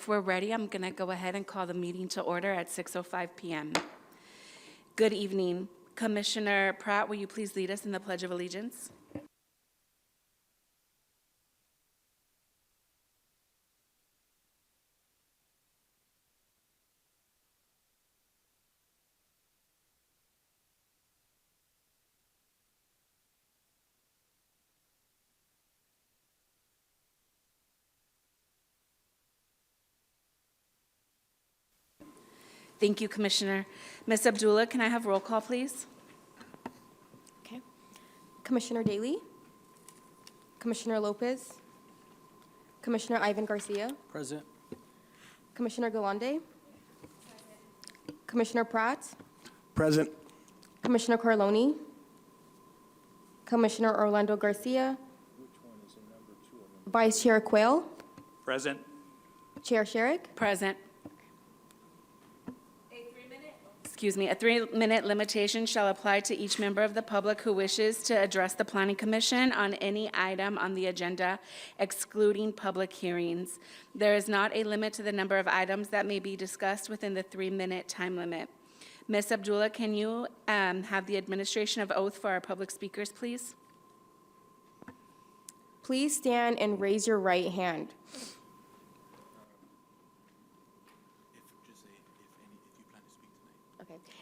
if we're ready, I'm going to go ahead and call the meeting to order at 6:05 p.m. Good evening. Commissioner Pratt, will you please lead us in the Pledge of Allegiance? Thank you, Commissioner. Ms. Abdullah, can I have roll call, please? Okay. Commissioner Daly, Commissioner Lopez, Commissioner Ivan Garcia, Present. Commissioner Galande, Commissioner Pratt, Present. Commissioner Carloni, Commissioner Orlando Garcia, Vice Chair Quayle, Present. Chair Sherrick. Present. A 3-minute limitation shall apply to each member of the public who wishes to address the Planning Commission on any item on the agenda, excluding public hearings. There is not a limit to the number of items that may be discussed within the 3-minute time limit. Ms. Abdullah, can you have the administration of oath for our public speakers, please? Please stand and raise your right hand.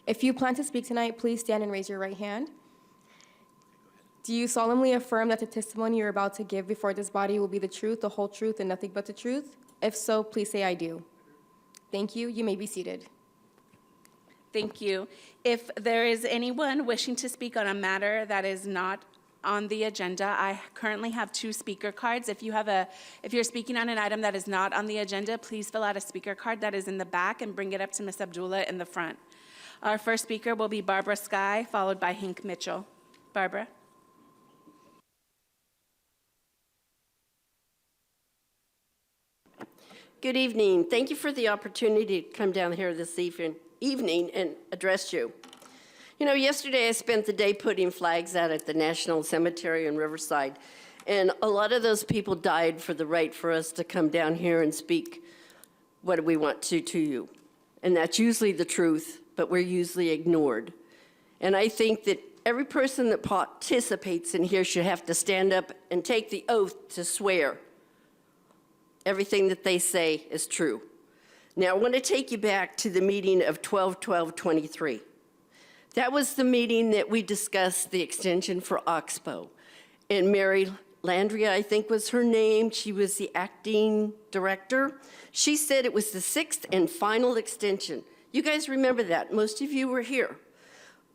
If you plan to speak tonight, please stand and raise your right hand. Do you solemnly affirm that the testimony you're about to give before this body will be the truth, the whole truth, and nothing but the truth? If so, please say I do. Thank you. You may be seated. Thank you. If there is anyone wishing to speak on a matter that is not on the agenda, I currently have 2 speaker cards. If you're speaking on an item that is not on the agenda, please fill out a speaker card that is in the back and bring it up to Ms. Abdullah in the front. Our first speaker will be Barbara Skye, followed by Hank Mitchell. Barbara. Good evening. Thank you for the opportunity to come down here this evening and address you. You know, yesterday I spent the day putting flags out at the National Cemetery in Riverside, and a lot of those people died for the right for us to come down here and speak what we want to you. And that's usually the truth, but we're usually ignored. And I think that every person that participates in here should have to stand up and take the oath to swear everything that they say is true. Now, I want to take you back to the meeting of 12/12/23. That was the meeting that we discussed the extension for Oxbow. And Mary Landria, I think was her name, she was the acting director. She said it was the 6th and final extension. You guys remember that. Most of you were here.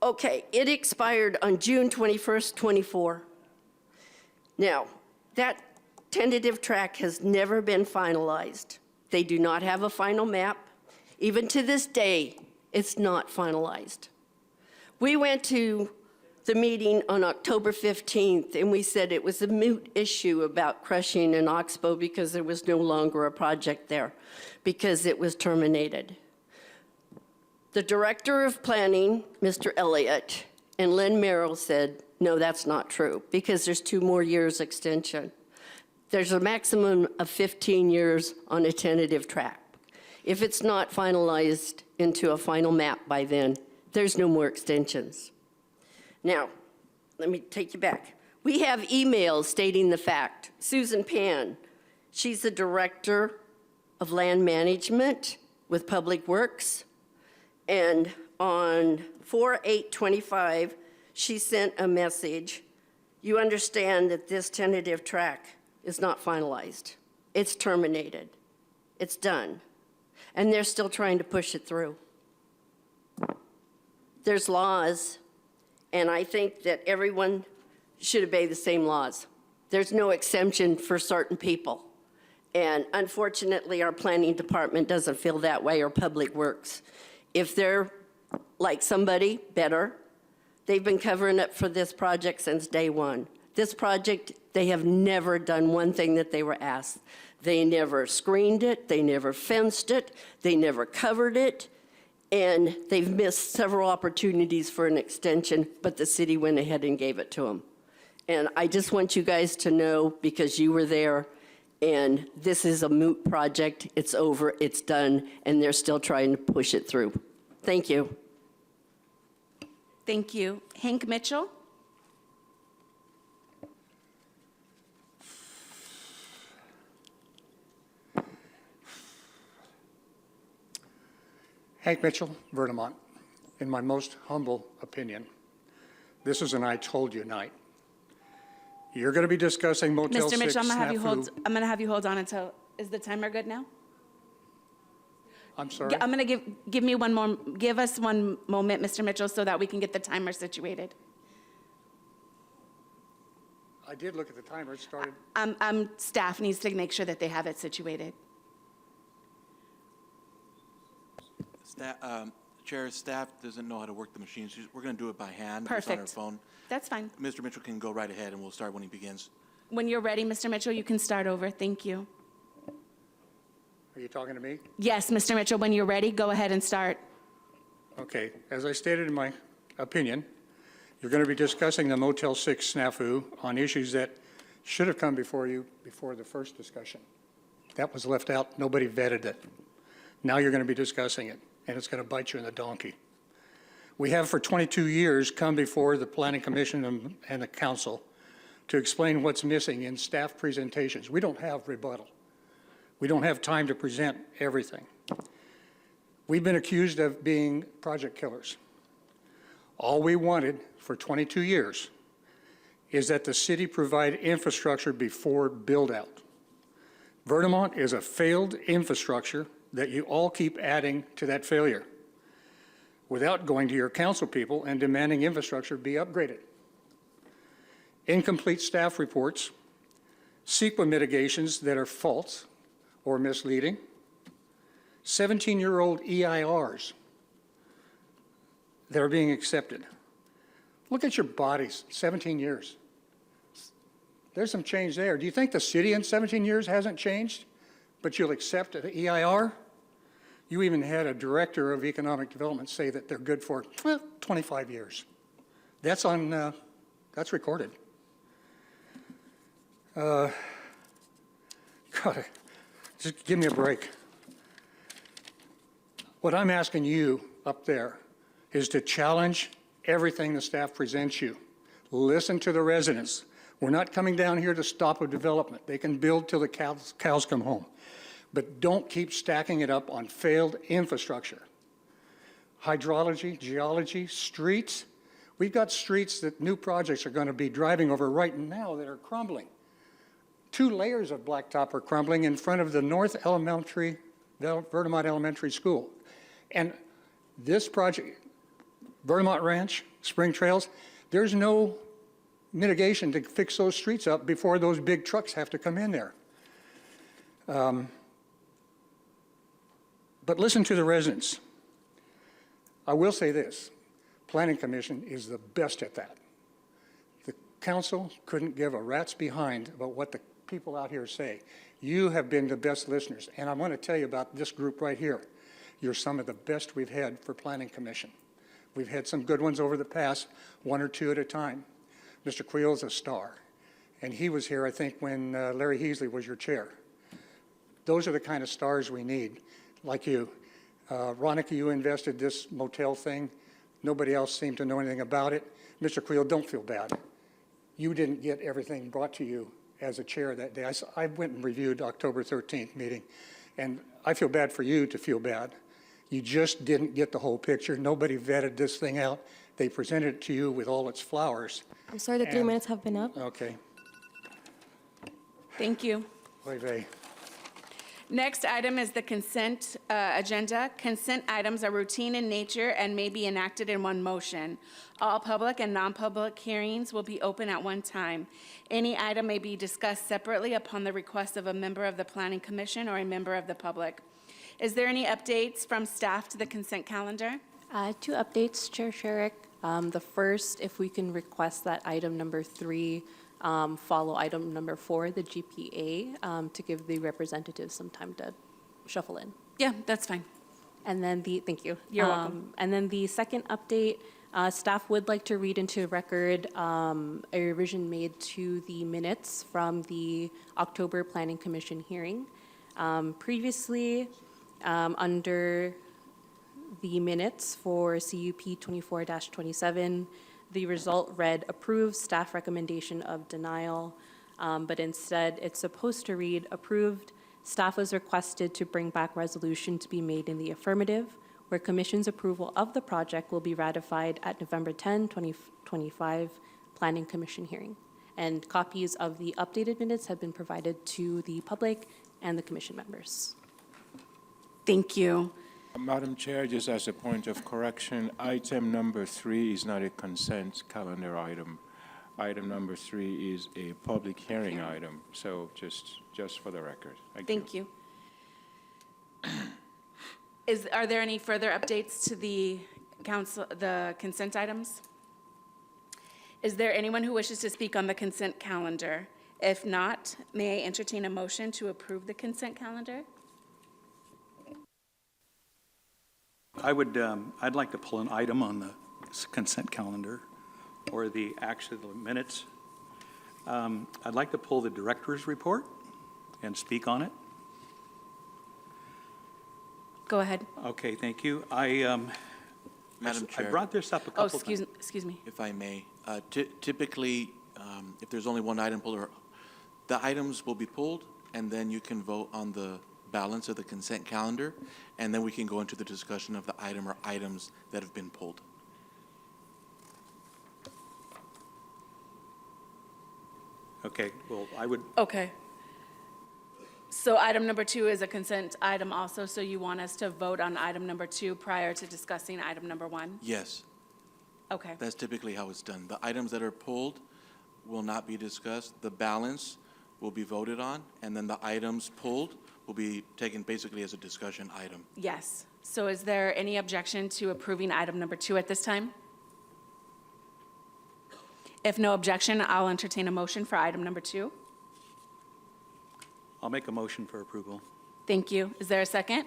Okay, it expired on June 21st, 24. Now, that tentative track has never been finalized. They do not have a final map. Even to this day, it's not finalized. We went to the meeting on October 15th, and we said it was a moot issue about crushing in Oxbow because there was no longer a project there, because it was terminated. The director of planning, Mr. Elliott, and Lynn Merrill said, no, that's not true, because there's 2 more years extension. There's a maximum of 15 years on a tentative track. If it's not finalized into a final map by then, there's no more extensions. Now, let me take you back. We have emails stating the fact. Susan Pan, she's the director of land management with Public Works. And on 4/8/25, she sent a message. You understand that this tentative track is not finalized. It's terminated. It's done. And they're still trying to push it through. There's laws, and I think that everyone should obey the same laws. There's no exemption for certain people. And unfortunately, our planning department doesn't feel that way, or Public Works. If they're like somebody better, they've been covering up for this project since day one. This project, they have never done one thing that they were asked. They never screened it, they never fenced it, they never covered it, and they've missed several opportunities for an extension, but the city went ahead and gave it to them. And I just want you guys to know, because you were there, And this is a moot project. It's over, it's done, and they're still trying to push it through. Thank you. Thank you. Hank Mitchell? Hank Mitchell, Vermont. In my most humble opinion, this is an I told you night. You're going to be discussing Motel 6 Mr. Mitchell, I'm snafu. gonna have you hold on until, is the timer good now? I'm sorry? I'm gonna give us one moment, Mr. Mitchell, so that we can get the timer situated. I did look at the timer. It started. Staff needs to make sure that they have it situated. Chair, staff doesn't know how to work the machines. We're going to do it by hand. It's on our Perfect. phone. That's fine. Mr. Mitchell can go right ahead, and we'll start when he begins. When you're ready, Mr. Mitchell, you can start over. Thank you. Are you talking to me? Yes, Mr. Mitchell, when you're ready, go ahead and start. Okay. As I stated in my opinion, you're going to be discussing the Motel 6 snafu on issues that should have come before you before the first discussion. That was left out. Nobody vetted it. Now you're going to be discussing it, and it's going to bite you in the donkey. We have for 22 years come before the Planning Commission and the council to explain what's missing in staff presentations. We don't have rebuttal. We don't have time to present everything. We've been accused of being project killers. All we wanted for 22 years is that the city provide infrastructure before build-out. Vermont is a failed infrastructure that you all keep adding to that failure without going to your council people and demanding infrastructure be upgraded. Incomplete staff reports, CEQA mitigations that are false or misleading, 17-year-old EIRs that are being accepted. Look at your bodies, 17 years. There's some change there. Do you think the city in 17 years hasn't changed, but you'll accept an EIR? You even had a director of economic development say that they're good for 25 years. That's on, that's recorded. God, just give me a break. What I'm asking you up there is to challenge everything the staff presents you. Listen to the residents. We're not coming down here to stop a development. They can build till the cows come home. But don't keep stacking it up on failed infrastructure. Hydrology, geology, streets. We've got streets that new projects are going to be driving over right now that are crumbling. 2 layers of blacktop are crumbling in front of the North Elementary, Vermont Elementary School. And this project, Vermont Ranch, Spring Trails, there's no mitigation to fix those streets up before those big trucks have to come in there. But listen to the residents. I will say this, Planning Commission is the best at that. The council couldn't give a rat's behind about what the people out here say. You have been the best listeners, and I want to tell you about this group right here. You're some of the best we've had for Planning Commission. We've had some good ones over the past, 1 or 2 at a time. Mr. Creel is a star, and he was here, I think, when Larry Heasley was your chair. Those are the kind of stars we need, like you. Ronica, you invested this motel thing. Nobody else seemed to know anything about it. Mr. Creel, don't feel bad. You didn't get everything brought to you as a chair that day. I went and reviewed October 13th meeting, and I feel bad for you to feel bad. You just didn't get the whole picture. Nobody vetted this thing out. They presented it to you with all its flowers. I'm sorry, the 3 minutes have been up. Okay. Thank you. Oy vey. Next item is the consent agenda. Consent items are routine in nature and may be enacted in one motion. All public and non-public hearings will be open at one time. Any item may be discussed separately upon the request of a member of the Planning Commission or a member of the public. Is there any updates from staff to the consent calendar? 2 updates, Chair Sherrick. The first, if we can request that item number 3 follow item number 4, the GPA, to give the representatives some time to shuffle in. Yeah, that's fine. And then thank you. You're welcome. And then the second update, Staff would like to read into record a revision made to the minutes from the October Planning Commission hearing. Previously, under the minutes for CUP 24-27, the result read approved, staff recommendation of denial, but instead it's supposed to read approved. Staff was requested to bring back resolution to be made in the affirmative, where Commission's approval of the project will be ratified at November 10, 2025 Planning Commission hearing. And copies of the updated minutes have been provided to the public and the Commission members. Thank you. Madam Chair, just as a point of correction, item number 3 is not a consent calendar item. Item number 3 is a public hearing item, so just for the record. Thank you. Are there any further updates to the consent items? Is there anyone who wishes to speak on the consent calendar? If not, may I entertain a motion to approve the consent calendar? I'd like to pull an item on the consent calendar, or the minutes. I'd like to pull the director's report and speak on it. Go ahead. Okay, thank you. I Madam Chair. brought this up a Oh, couple times. excuse me. If I may, typically, if there's only one item pulled, the items will be pulled, and then you can vote on the balance of the consent calendar, and then we can go into the discussion of the item or items that have been pulled. Okay, well, I would, Okay. So item number 2 is a consent item also, so you want us to vote on item number 2 prior to discussing item number 1? Yes, Okay. that's typically how it's done. The items that are pulled will not be discussed. The balance will be voted on, and then the items pulled will be taken basically as a discussion item. Yes. So is there any objection to approving item number 2 at this time? If no objection, I'll entertain a motion for item number 2. I'll make a motion for approval. Thank you. Is there a second?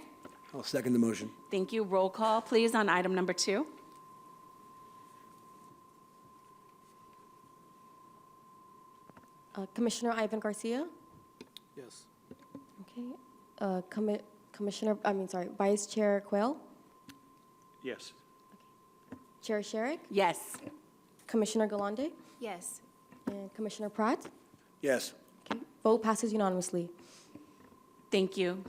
I'll second the motion. Thank you. Roll call, please, on item number 2. Commissioner Ivan Garcia? Yes. Okay. Vice Chair Quayle? Yes. Chair Sherrick? Yes. Commissioner Galande? Yes. And Commissioner Pratt? Yes. Okay. Vote passes unanimously. Thank you.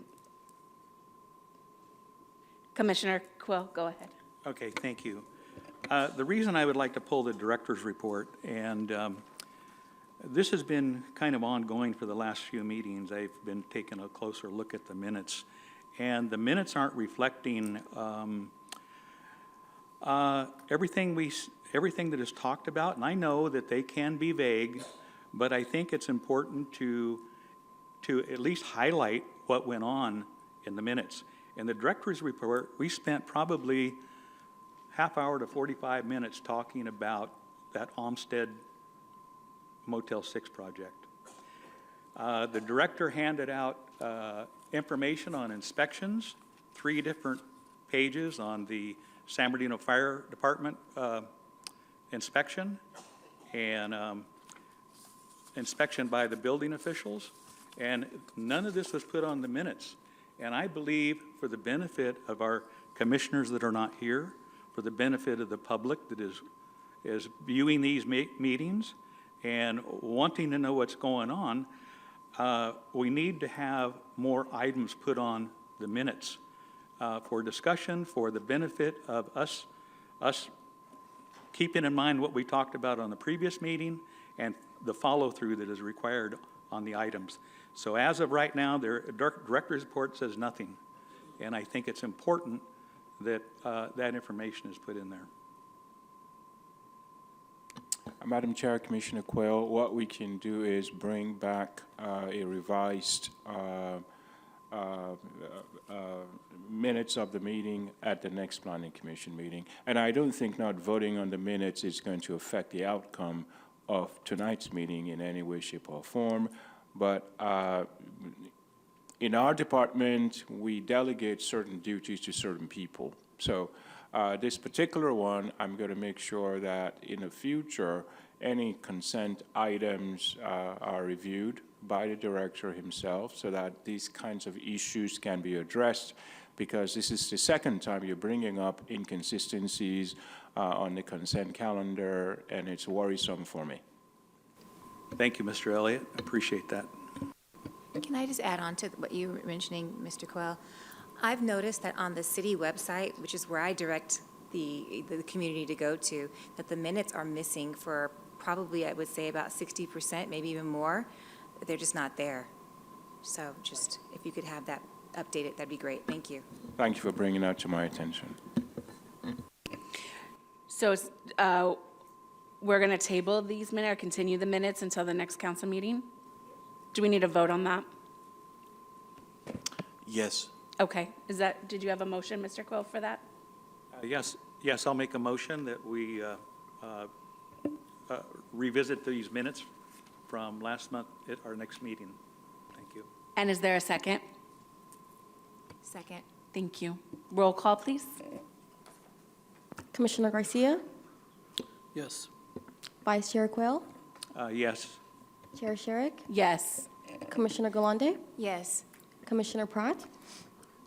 Commissioner Quill, go ahead. Okay, thank you. The reason I would like to pull the director's report, and this has been kind of ongoing for the last few meetings. I've been taking a closer look at the minutes, and the minutes aren't reflecting everything that is talked about. And I know that they can be vague, but I think it's important to at least highlight what went on in the minutes. In the director's report, we spent probably half hour to 45 minutes talking about that Olmsted Motel 6 project. The director handed out information on inspections, 3 different pages on the San Bernardino Fire Department inspection, and inspection by the building officials, and none of this was put on the minutes. And I believe for the benefit of our commissioners that are not here, for the benefit of the public that is viewing these meetings and wanting to know what's going on, we need to have more items put on the minutes for discussion, for the benefit of us keeping in mind what we talked about on the previous meeting and the follow-through that is required on the items. So as of right now, their director's report says nothing. And I think it's important that that information is put in there. Madam Chair, Commissioner Quayle, what we can do is bring back a revised minutes of the meeting at the next Planning Commission meeting. And I don't think not voting on the minutes is going to affect the outcome of tonight's meeting in any way, shape, or form. But in our department, we delegate certain duties to certain people. So this particular one, I'm going to make sure that in the future, any consent items are reviewed by the director himself so that these kinds of issues can be addressed, because this is the second time you're bringing up inconsistencies on the consent calendar, and it's worrisome for me. Thank you, Mr. Elliott. I appreciate that. Can I just add on to what you were mentioning, Mr. Quell? I've noticed that on the city website, which is where I direct the community to go to, that the minutes are missing for probably, I would say, about 60%, maybe even more. They're just not there. So just, if you could have that updated, that'd be great. Thank you. Thank you for bringing that to my attention. So we're going to table these minutes or continue the minutes until the next council meeting? Do we need a vote on that? Yes. Okay. Did you have a motion, Mr. Quill, for that? Yes, I'll make a motion that we revisit these minutes from last month at our next meeting. Thank you. And is there a second? Second. Thank you. Roll call, please. Commissioner Garcia, Yes. Vice Chair Quayle, Yes. Chair Sherrick, Yes. Commissioner Galande, Yes. Commissioner Pratt.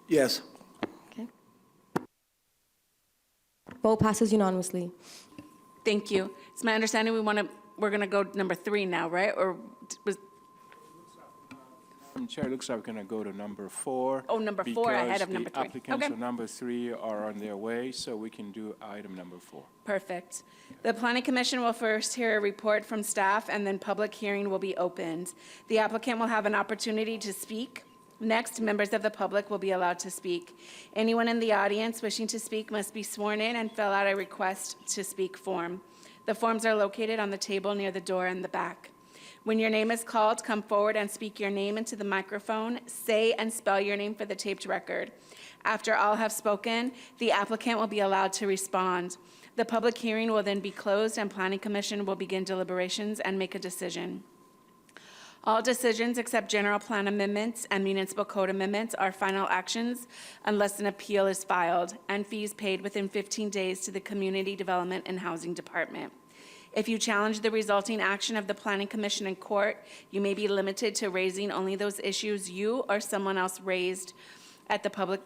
Yes. Okay. Vote passes unanimously. Thank you. It's my understanding we're going to go number 3 now, right? Or was, Madam Chair, it looks like we're going to go to number 4. Oh, number 4 ahead of number 3. Because the applicants Okay. for number 3 are on their way, so we can do item number 4. Perfect. The Planning Commission will first hear a report from staff, and then public hearing will be opened. The applicant will have an opportunity to speak. Next, members of the public will be allowed to speak. Anyone in the audience wishing to speak must be sworn in and fill out a request to speak form. The forms are located on the table near the door in the back. When your name is called, come forward and speak your name into the microphone. Say and spell your name for the taped record. After all have spoken, the applicant will be allowed to respond. The public hearing will then be closed, and Planning Commission will begin deliberations and make a decision. All decisions except general plan amendments and municipal code amendments are final actions unless an appeal is filed, and fees paid within 15 days to the Community Development and Housing Department. If you challenge the resulting action of the Planning Commission in court, you may be limited to raising only those issues you or someone else raised the public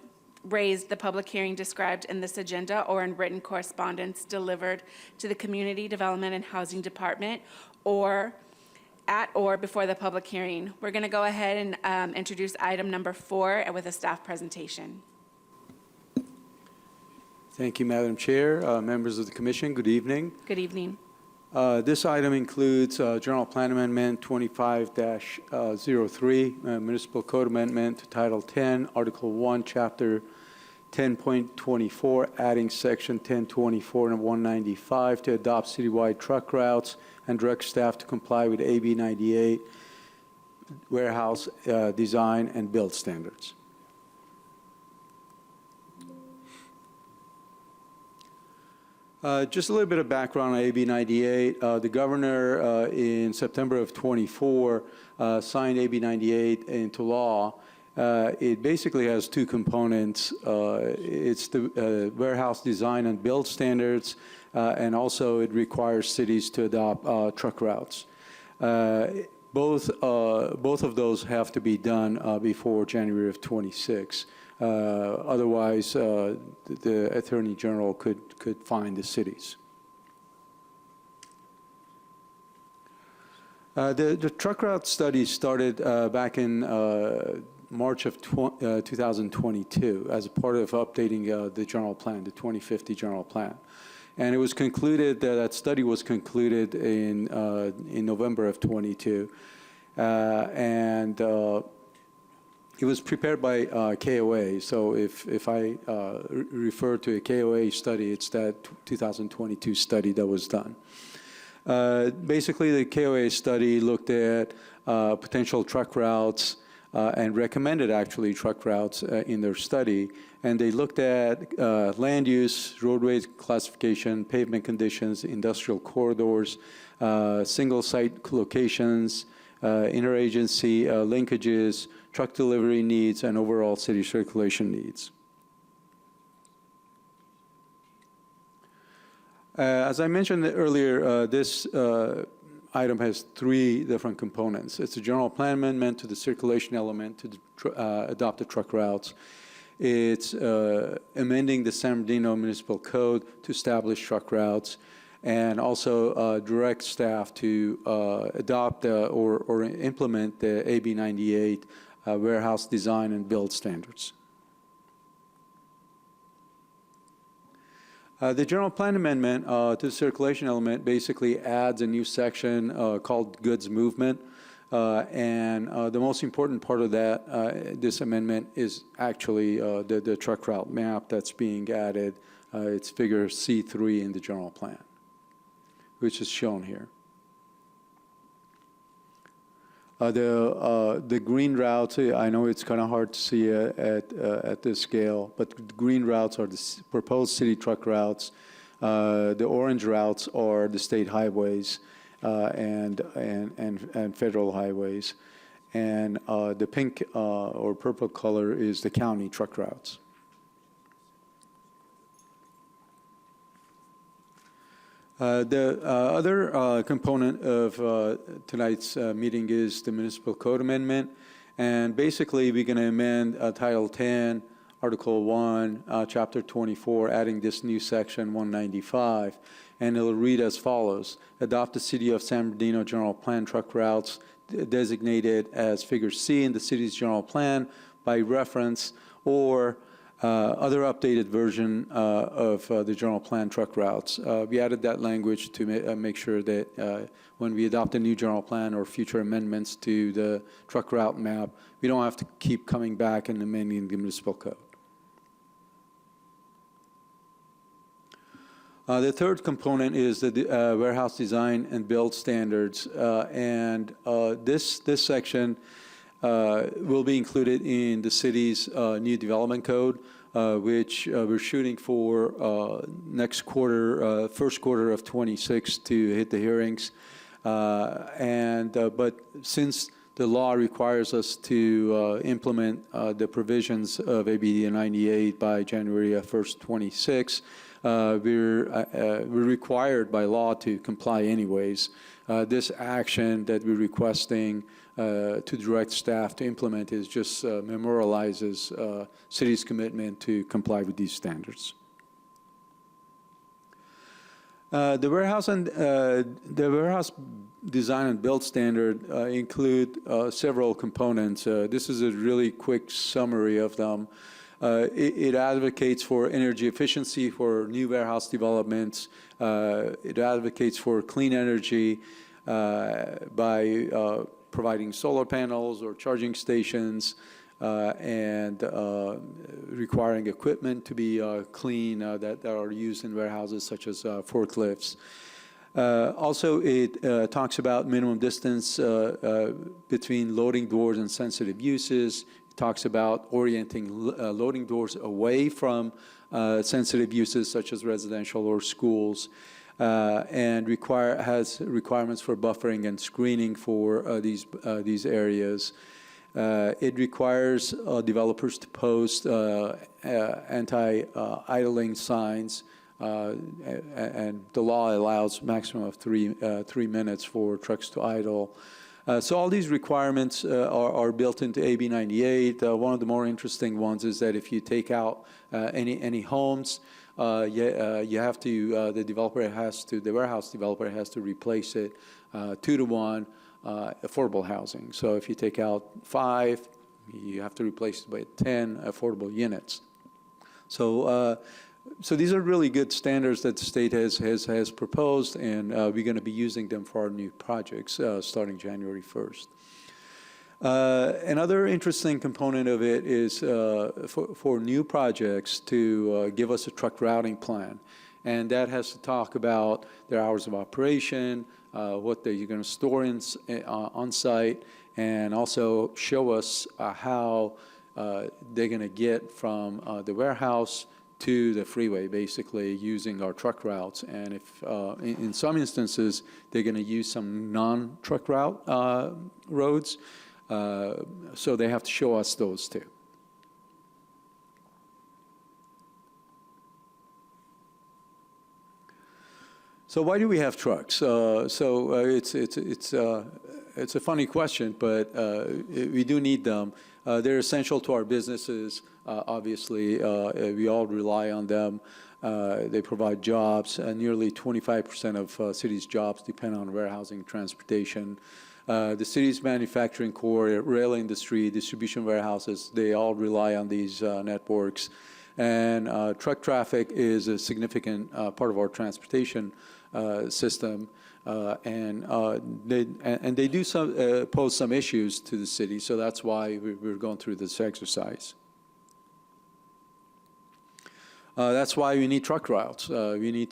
hearing described in this agenda or in written correspondence delivered to the Community Development and Housing Department or before the public hearing. We're going to go ahead and introduce item number 4 with a staff presentation. Thank you, Madam Chair. Members of the Commission, good evening. Good evening. This item includes General Plan Amendment 25-03, Municipal Code Amendment to Title 10, Article 1, Chapter 10.24, adding Section 1024 and 195 to adopt citywide truck routes and direct staff to comply with AB 98 warehouse design and build standards. Just a little bit of background on AB 98. The governor in September of 24 signed AB 98 into law. It basically has 2 components. It's the warehouse design and build standards, and also it requires cities to adopt truck routes. Both of those have to be done before January of 26. Otherwise, the Attorney General could fine the cities. The truck route study started back in March of 2022 as a part of updating the general plan, the 2050 general plan. And it was concluded, that study was concluded in November of 22. It was prepared by KOA. So if I refer to a KOA study, it's that 2022 study that was done. Basically, the KOA study looked at potential truck routes and recommended actually truck routes in their study. And they looked at land use, roadway classification, pavement conditions, industrial corridors, single site locations, interagency linkages, truck delivery needs, and overall city circulation needs. As I mentioned earlier, this item has three different components. It's a general plan amendment to the circulation element to adopt the truck routes. It's amending the San Bernardino Municipal Code to establish truck routes, and also direct staff to adopt or implement the AB 98 warehouse design and build standards. The general plan amendment to the circulation element basically adds a new section called goods movement. And the most important part of that, this amendment, is actually the truck route map that's being added. It's figure C3 in the general plan, which is shown here. The green routes, I know it's kind of hard to see at this scale, but the green routes are the proposed city truck routes. The orange routes are the state highways and federal highways. And the pink or purple color is the county truck routes. The other component of tonight's meeting is the municipal code amendment. And basically, we're going to amend Title 10, Article 1, Chapter 24, adding this new section 195. And it'll read as follows. Adopt the City of San Bernardino General Plan truck routes designated as Figure C in the city's general plan by reference or other updated version of the general plan truck routes. We added that language to make sure that when we adopt a new general plan or future amendments to the truck route map, we don't have to keep coming back and amending the municipal code. The third component is the warehouse design and build standards. This section will be included in the city's new development code, which we're shooting for next quarter, first quarter of 26 to hit the hearings. But since the law requires us to implement the provisions of AB 98 by January 1st, 26, we're required by law to comply anyways. This action that we're requesting to direct staff to implement is just memorializes city's commitment to comply with these standards. The warehouse design and build standard include several components. This is a really quick summary of them. It advocates for energy efficiency for new warehouse developments. It advocates for clean energy by providing solar panels or charging stations and requiring equipment to be clean that are used in warehouses, such as forklifts. Also, it talks about minimum distance between loading doors and sensitive uses. It talks about orienting loading doors away from sensitive uses, such as residential or schools. And has requirements for buffering and screening for these areas. It requires developers to post anti-idling signs, and the law allows maximum of three minutes for trucks to idle. So all these requirements are built into AB 98. One of the more interesting ones is that if you take out any homes, you have to, the warehouse developer has to replace it 2-to-1 affordable housing. So if you take out 5, you have to replace it by 10 affordable units. So these are really good standards that the state has proposed, and we're going to be using them for our new projects starting January 1st. Another interesting component of it is for new projects to give us a truck routing plan. And that has to talk about their hours of operation, what you're going to store on site, and also show us how they're going to get from the warehouse to the freeway, basically using our truck routes. And if in some instances they're going to use some non-truck route roads, So they have to show us those too. So why do we have trucks? It's a funny question, but we do need them. They're essential to our businesses. Obviously, we all rely on them. They provide jobs. Nearly 25% of cities' jobs depend on warehousing and transportation. The city's manufacturing core, rail industry, distribution warehouses, they all rely on these networks. And truck traffic is a significant part of our transportation system. And they do pose some issues to the city, so that's why we're going through this exercise. That's why we need truck routes. We need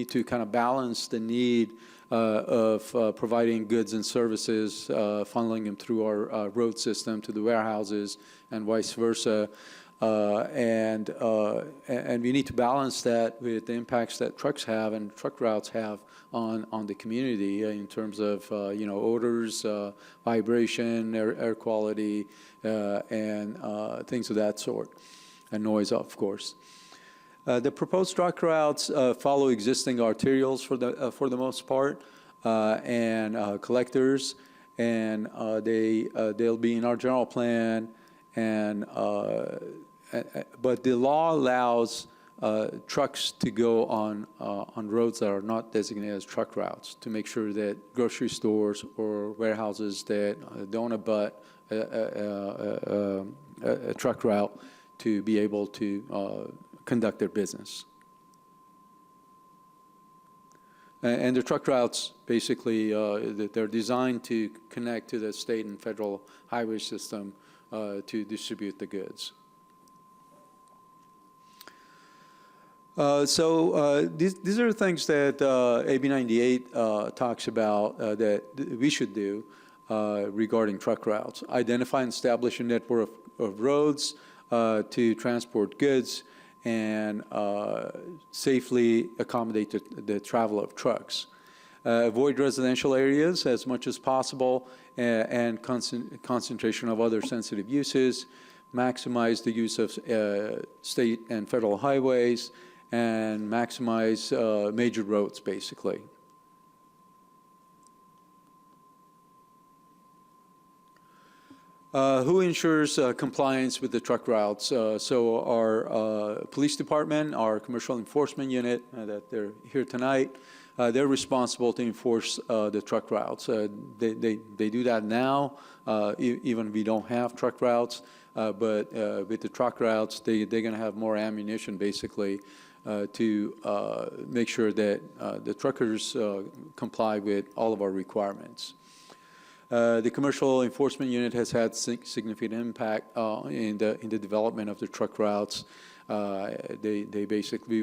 to kind of balance the need of providing goods and services, funneling them through our road system to the warehouses, and vice versa. And we need to balance that with the impacts that trucks have and truck routes have on the community in terms of odors, vibration, air quality, and things of that sort, and noise, of course. The proposed truck routes follow existing arterials for the most part, and collectors, and they'll be in our general plan. And but the law allows trucks to go on roads that are not designated as truck routes to make sure that grocery stores or warehouses that don't abut a truck route to be able to conduct their business. And the truck routes, basically, they're designed to connect to the state and federal highway system to distribute the goods. These are things that AB 98 talks about that we should do regarding truck routes. Identify and establish a network of roads to transport goods and safely accommodate the travel of trucks. Avoid residential areas as much as possible and concentration of other sensitive uses. Maximize the use of state and federal highways, and maximize major roads, basically. Who ensures compliance with the truck routes? So our police department, our commercial enforcement unit that they're here tonight, they're responsible to enforce the truck routes. They do that now, even if we don't have truck routes. But with the truck routes, they're going to have more ammunition, basically, to make sure that the truckers comply with all of our requirements. The commercial enforcement unit has had significant impact in the development of the truck routes. We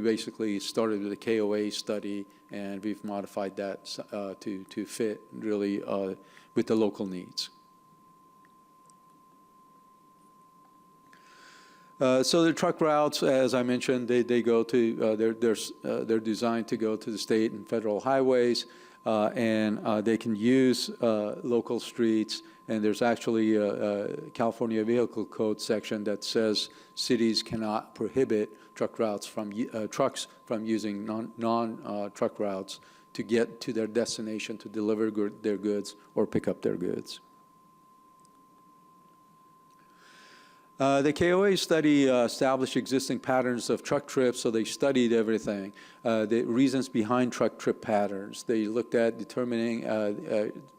basically started with a KOA study, and we've modified that to fit really with the local needs. So the truck routes, as I mentioned, they go to they're designed to go to the state and federal highways, and they can use local streets. And there's actually a California Vehicle Code section that says cities cannot prohibit truck routes from trucks from using non-truck routes to get to their destination to deliver their goods or pick up their goods. The KOA study established existing patterns of truck trips, so they studied everything, the reasons behind truck trip patterns. They looked at determining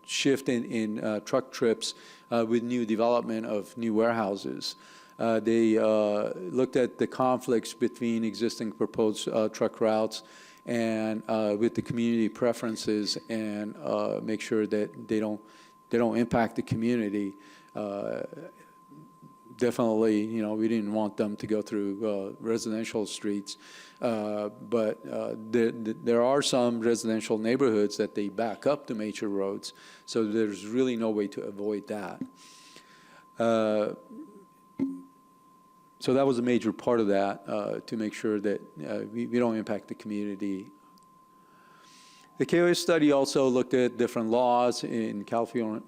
shift in truck trips with new development of new warehouses. They looked at the conflicts between existing proposed truck routes and with the community preferences, and make sure that they don't impact the community. Definitely, we didn't want them to go through residential streets, but there are some residential neighborhoods that they back up to major roads, so there's really no way to avoid that. So that was a major part of that, to make sure that we don't impact the community. The KOA study also looked at different laws in California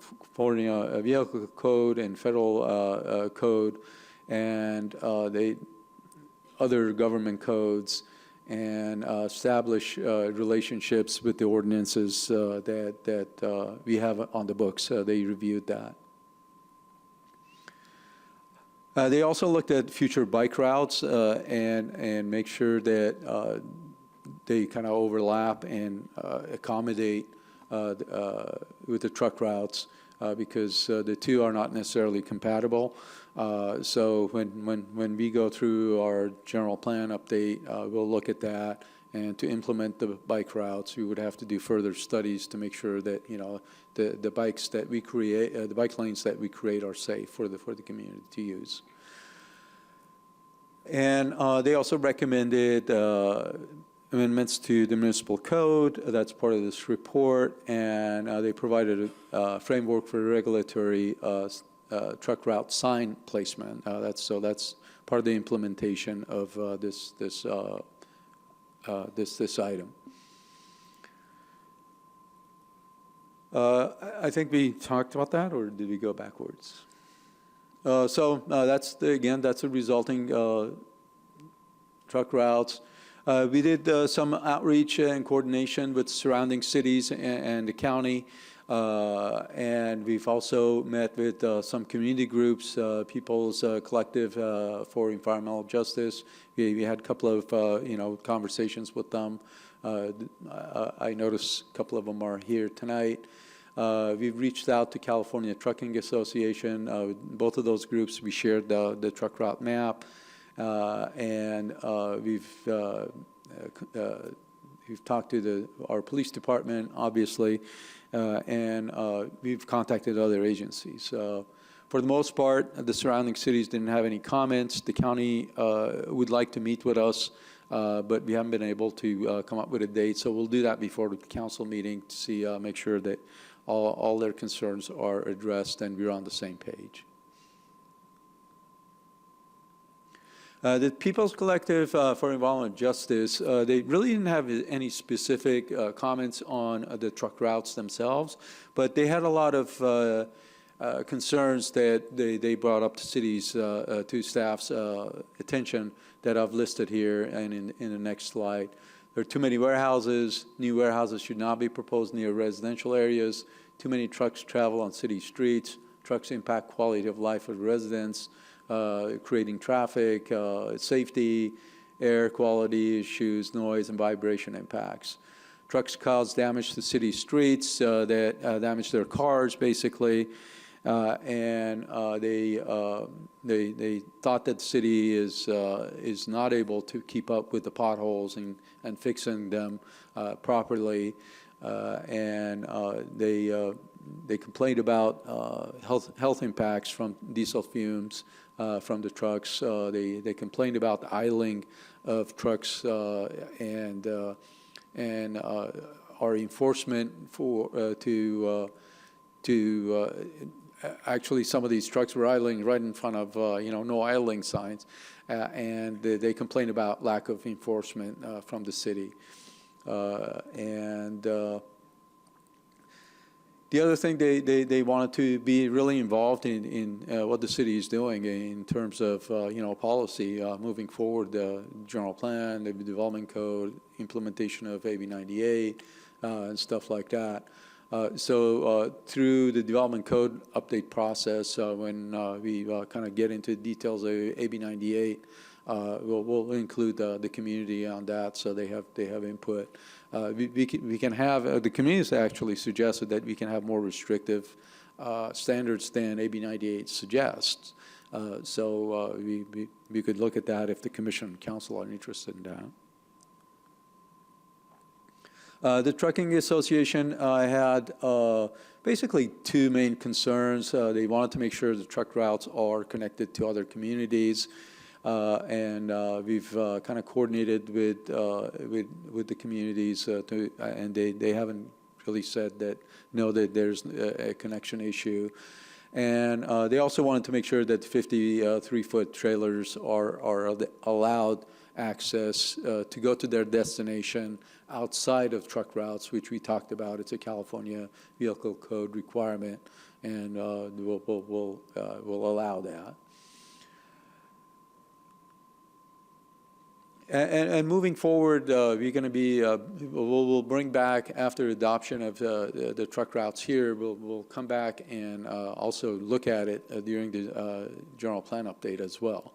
Vehicle Code and Federal Code, and other government codes, and establish relationships with the ordinances that we have on the books. They reviewed that. They also looked at future bike routes and make sure that they kind of overlap and accommodate with the truck routes because the two are not necessarily compatible. So when we go through our general plan update, we'll look at that. And to implement the bike routes, we would have to do further studies to make sure that the bikes that we create, the bike lanes that we create, are safe for the community to use. And they also recommended amendments to the municipal code. That's part of this report, and they provided a framework for regulatory truck route sign placement. That's part of the implementation of this item. I think we talked about that, or did we go backwards? That's the resulting truck routes. We did some outreach and coordination with surrounding cities and the county, and we've also met with some community groups, People's Collective for Environmental Justice. We had a couple of conversations with them. I noticed a couple of them are here tonight. We've reached out to California Trucking Association. Both of those groups, we shared the truck route map, and we've talked to our police department, obviously, and we've contacted other agencies. For the most part, the surrounding cities didn't have any comments. The county would like to meet with us, but we haven't been able to come up with a date. So we'll do that before the council meeting to see, make sure that all their concerns are addressed and we're on the same page. The People's Collective for Environmental Justice, they really didn't have any specific comments on the truck routes themselves, but they had a lot of concerns that they brought up to cities, to staff's attention that I've listed here and in the next slide. There are too many warehouses. New warehouses should not be proposed near residential areas. Too many trucks travel on city streets. Trucks impact quality of life of residents, creating traffic, safety, air quality issues, noise, and vibration impacts. Trucks cause damage to city streets that damage their cars, basically. And they thought that the city is not able to keep up with the potholes and fixing them properly. And they complained about health impacts from diesel fumes from the trucks. They complained about the idling of trucks and our enforcement actually, some of these trucks were idling right in front of, no idling signs, and they complained about lack of enforcement from the city. The other thing, they wanted to be really involved in what the city is doing in terms of, policy moving forward, the general plan, the development code, implementation of AB 98, and stuff like that. So through the development code update process, when we kind of get into details of AB 98, we'll include the community on that, so they have input. We can have the community actually suggested that we can have more restrictive standards than AB 98 suggests. So we could look at that if the commission and council are interested in that. The Trucking Association had basically two main concerns. They wanted to make sure the truck routes are connected to other communities, and we've kind of coordinated with the communities, and they haven't really said that there's a connection issue. And they also wanted to make sure that 53-foot trailers are allowed access to go to their destination outside of truck routes, which we talked about. It's a California Vehicle Code requirement, and we'll allow that. And moving forward, we're going to be, we'll bring back, after adoption of the truck routes here, we'll come back and also look at it during the general plan update as well.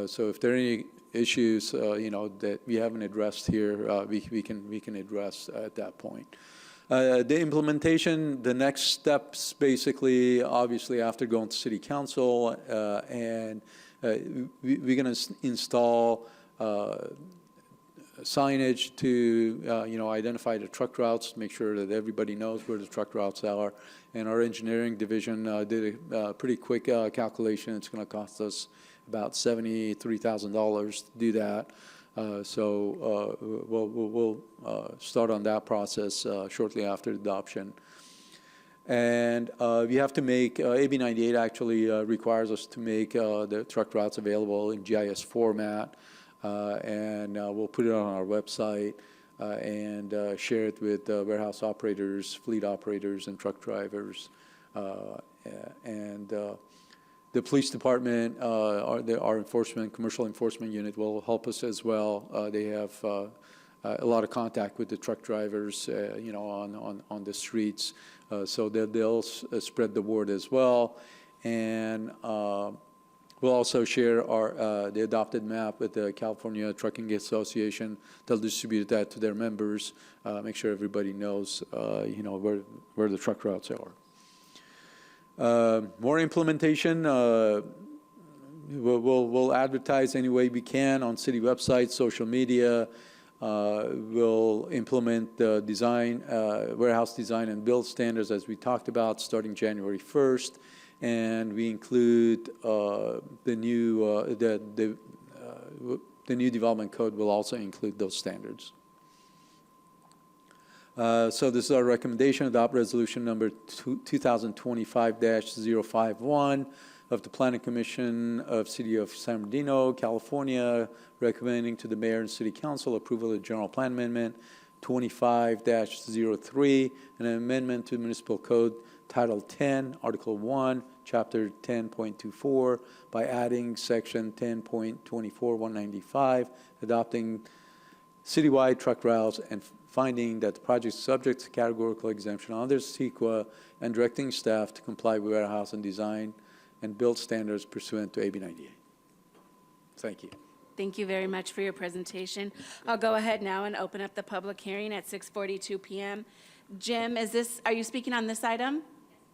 So if there are any issues, that we haven't addressed here, we can address at that point. The implementation, the next steps, basically, obviously, after going to City Council, and we're going to install signage to, identify the truck routes, make sure that everybody knows where the truck routes are. And our engineering division did a pretty quick calculation. It's going to cost us about $73,000 to do that. So we'll start on that process shortly after adoption. And we have to make, AB 98 actually requires us to make the truck routes available in GIS format. And we'll put it on our website and share it with warehouse operators, fleet operators, and truck drivers. The police department, our enforcement, commercial enforcement unit will help us as well. They have a lot of contact with the truck drivers, on the streets, so that they'll spread the word as well. And we'll also share our the adopted map with the California Trucking Association. They'll distribute that to their members, make sure everybody knows, where the truck routes are. More implementation. We'll advertise any way we can on city websites, social media. We'll implement the design, warehouse design and build standards as we talked about, starting January 1st. And we include the new the new development code will also include those standards. So this is our recommendation: adopt resolution number 2025-051 of the Planning Commission of City of San Bernardino, California, recommending to the mayor and city council approval of the general plan amendment 25-03, an amendment to municipal code Title 10, Article 1, Chapter 10.24, by adding Section 10.24-195, adopting citywide truck routes, and finding that the project is subject to categorical exemption under CEQA, and directing staff to comply with warehouse and design and build standards pursuant to AB 98. Thank you. Thank you very much for your presentation. I'll go ahead now and open up the public hearing at 6:42 p.m. Jim, are you speaking on this item?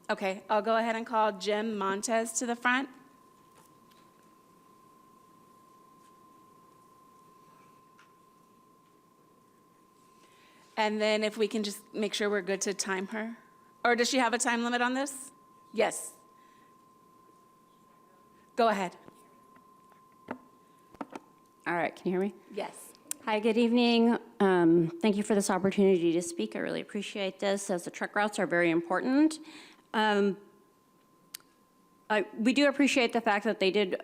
Okay, I'll go ahead and call Jim Montez to the front. And then if we can just make sure we're good to time her. Or does she have a time limit on this? Yes. Go ahead. All right, can you hear me? Yes. Hi, good evening. Thank you for this opportunity to speak. I really appreciate this, as the truck routes are very important. We do appreciate the fact that they did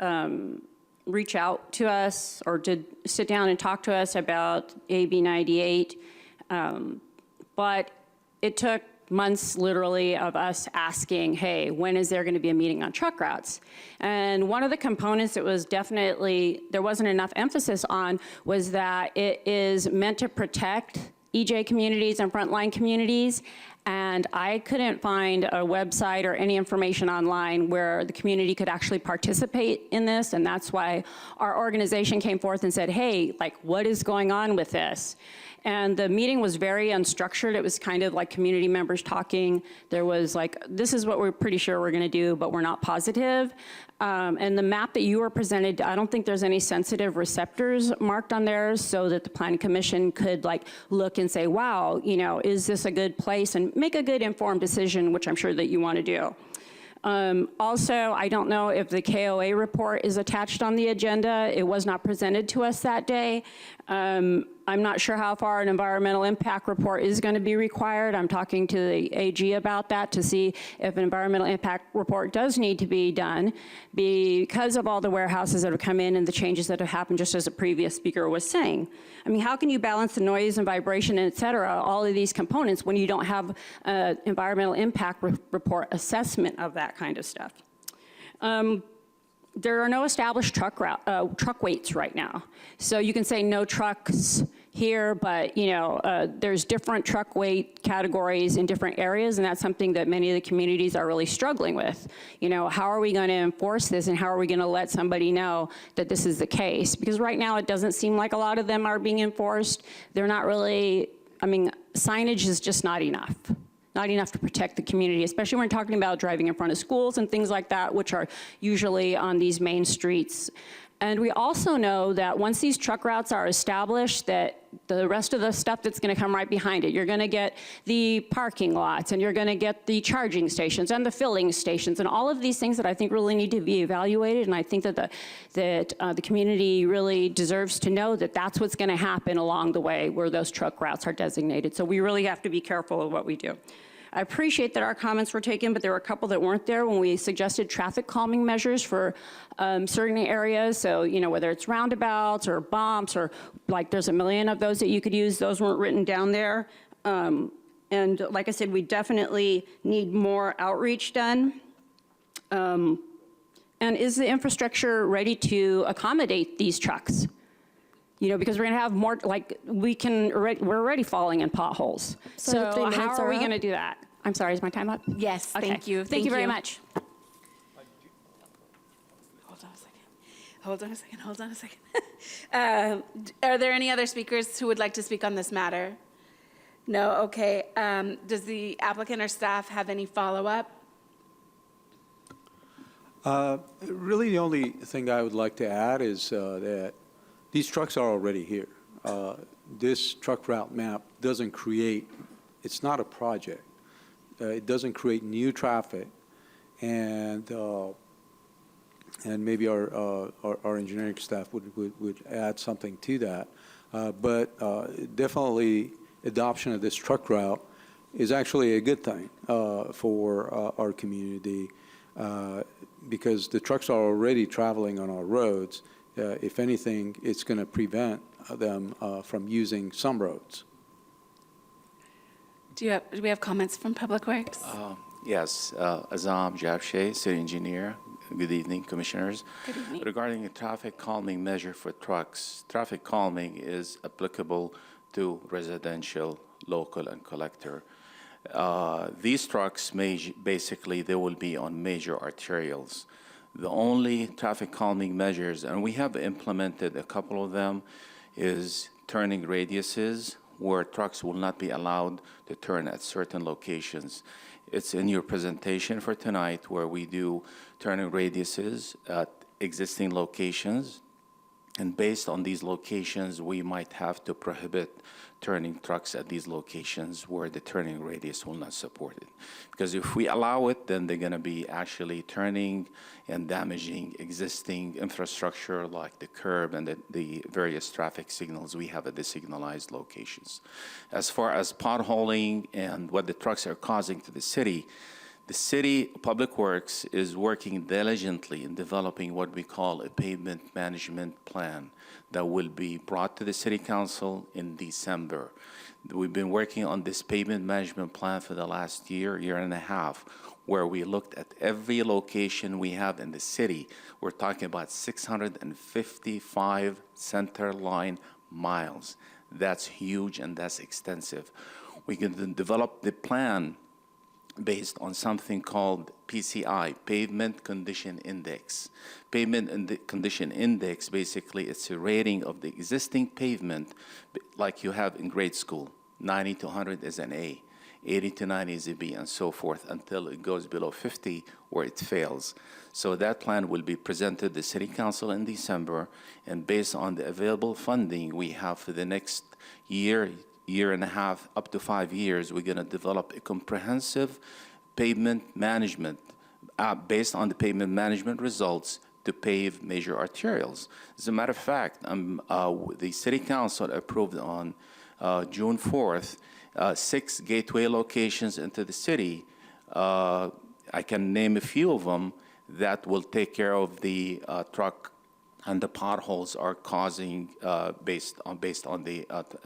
reach out to us, or did sit down and talk to us about AB 98, but it took months literally of us asking, hey, when is there going to be a meeting on truck routes? And one of the components that was definitely, there wasn't enough emphasis on, was that it is meant to protect EJ communities and frontline communities. And I couldn't find a website or any information online where the community could actually participate in this. And that's why our organization came forth and said, hey, like, what is going on with this? And the meeting was very unstructured. It was kind of like community members talking. There was like, this is what we're pretty sure we're gonna do, but we're not positive. And the map that you were presented, I don't think there's any sensitive receptors marked on there, so that the Planning Commission could like look and say, wow, is this a good place, and make a good informed decision, which I'm sure that you want to do. Also, I don't know if the KOA report is attached on the agenda. It was not presented to us that day. I'm not sure how far an environmental impact report is going to be required. I'm talking to the AG about that to see if an environmental impact report does need to be done because of all the warehouses that have come in and the changes that have happened, just as a previous speaker was saying. I mean, how can you balance the noise and vibration, and et cetera, all of these components when you don't have an environmental impact report assessment of that kind of stuff? There are no established truck weights right now. So you can say no trucks here, but there's different truck weight categories in different areas, and that's something that many of the communities are really struggling with. How are we going to enforce this, and how are we going to let somebody know that this is the case? Because right now it doesn't seem like a lot of them are being enforced. They're not really, signage is just not enough. Not enough to protect the community, especially when we're talking about driving in front of schools and things like that, which are usually on these main streets. And we also know that once these truck routes are established, that the rest of the stuff that's going to come right behind it, you're going to get the parking lots, and you're going to get the charging stations and the filling stations, and all of these things that I think really need to be evaluated. And I think that the community really deserves to know that that's what's going to happen along the way where those truck routes are designated. So we really have to be careful of what we do. I appreciate that our comments were taken, but there were a couple that weren't there when we suggested traffic calming measures for certain areas. So, whether it's roundabouts or bumps or there's a million of those that you could use, those weren't written down there. And like I said, we definitely need more outreach done. And is the infrastructure ready to accommodate these trucks? Because we're going to have more, we're already falling in potholes. So how are we going to do that? I'm sorry, is my time up? Yes, Okay. thank you. Thank you very much. Hold on a second. Are there any other speakers who would like to speak on this matter? No? Okay. Does the applicant or staff have any follow-up? Really, the only thing I would like to add is that these trucks are already here. This truck route map doesn't create, it's not a project. It doesn't create new traffic, and maybe our engineering staff would add something to that. But definitely, adoption of this truck route is actually a good thing for our community because the trucks are already traveling on our roads. If anything, it's going to prevent them from using some roads. Do we have comments from Public Works? Yes, Azam Jabshay, City Engineer. Good evening, Commissioners. Good evening. Regarding a traffic calming measure for trucks, traffic calming is applicable to residential, local, and collector. These trucks basically they will be on major arterials. The only traffic calming measures, and we have implemented a couple of them, is turning radiuses where trucks will not be allowed to turn at certain locations. It's in your presentation for tonight where we do turning radiuses at existing locations. And based on these locations, we might have to prohibit turning trucks at these locations where the turning radius will not support it. Because if we allow it, then they're going to be actually turning and damaging existing infrastructure like the curb and the various traffic signals we have at the signalized locations. As far as potholing and what the trucks are causing to the city Public Works is working diligently in developing what we call a pavement management plan that will be brought to the City Council in December. We've been working on this pavement management plan for the last year and a half, where we looked at every location we have in the city. We're talking about 655 center line miles. That's huge and that's extensive. We can develop the plan based on something called PCI, Pavement Condition Index. Pavement Condition Index, basically, it's a rating of the existing pavement like you have in grade school. 90 to 100 is an A, 80 to 90 is a B, and so forth, until it goes below 50 where it fails. So that plan will be presented to the City Council in December, and based on the available funding we have for the next year and a half, up to 5 years, we're going to develop a comprehensive pavement management based on the pavement management results to pave major arterials. As a matter of fact, the City Council approved on June 4th 6 gateway locations into the city. I can name a few of them that will take care of the truck and the potholes are causing based on the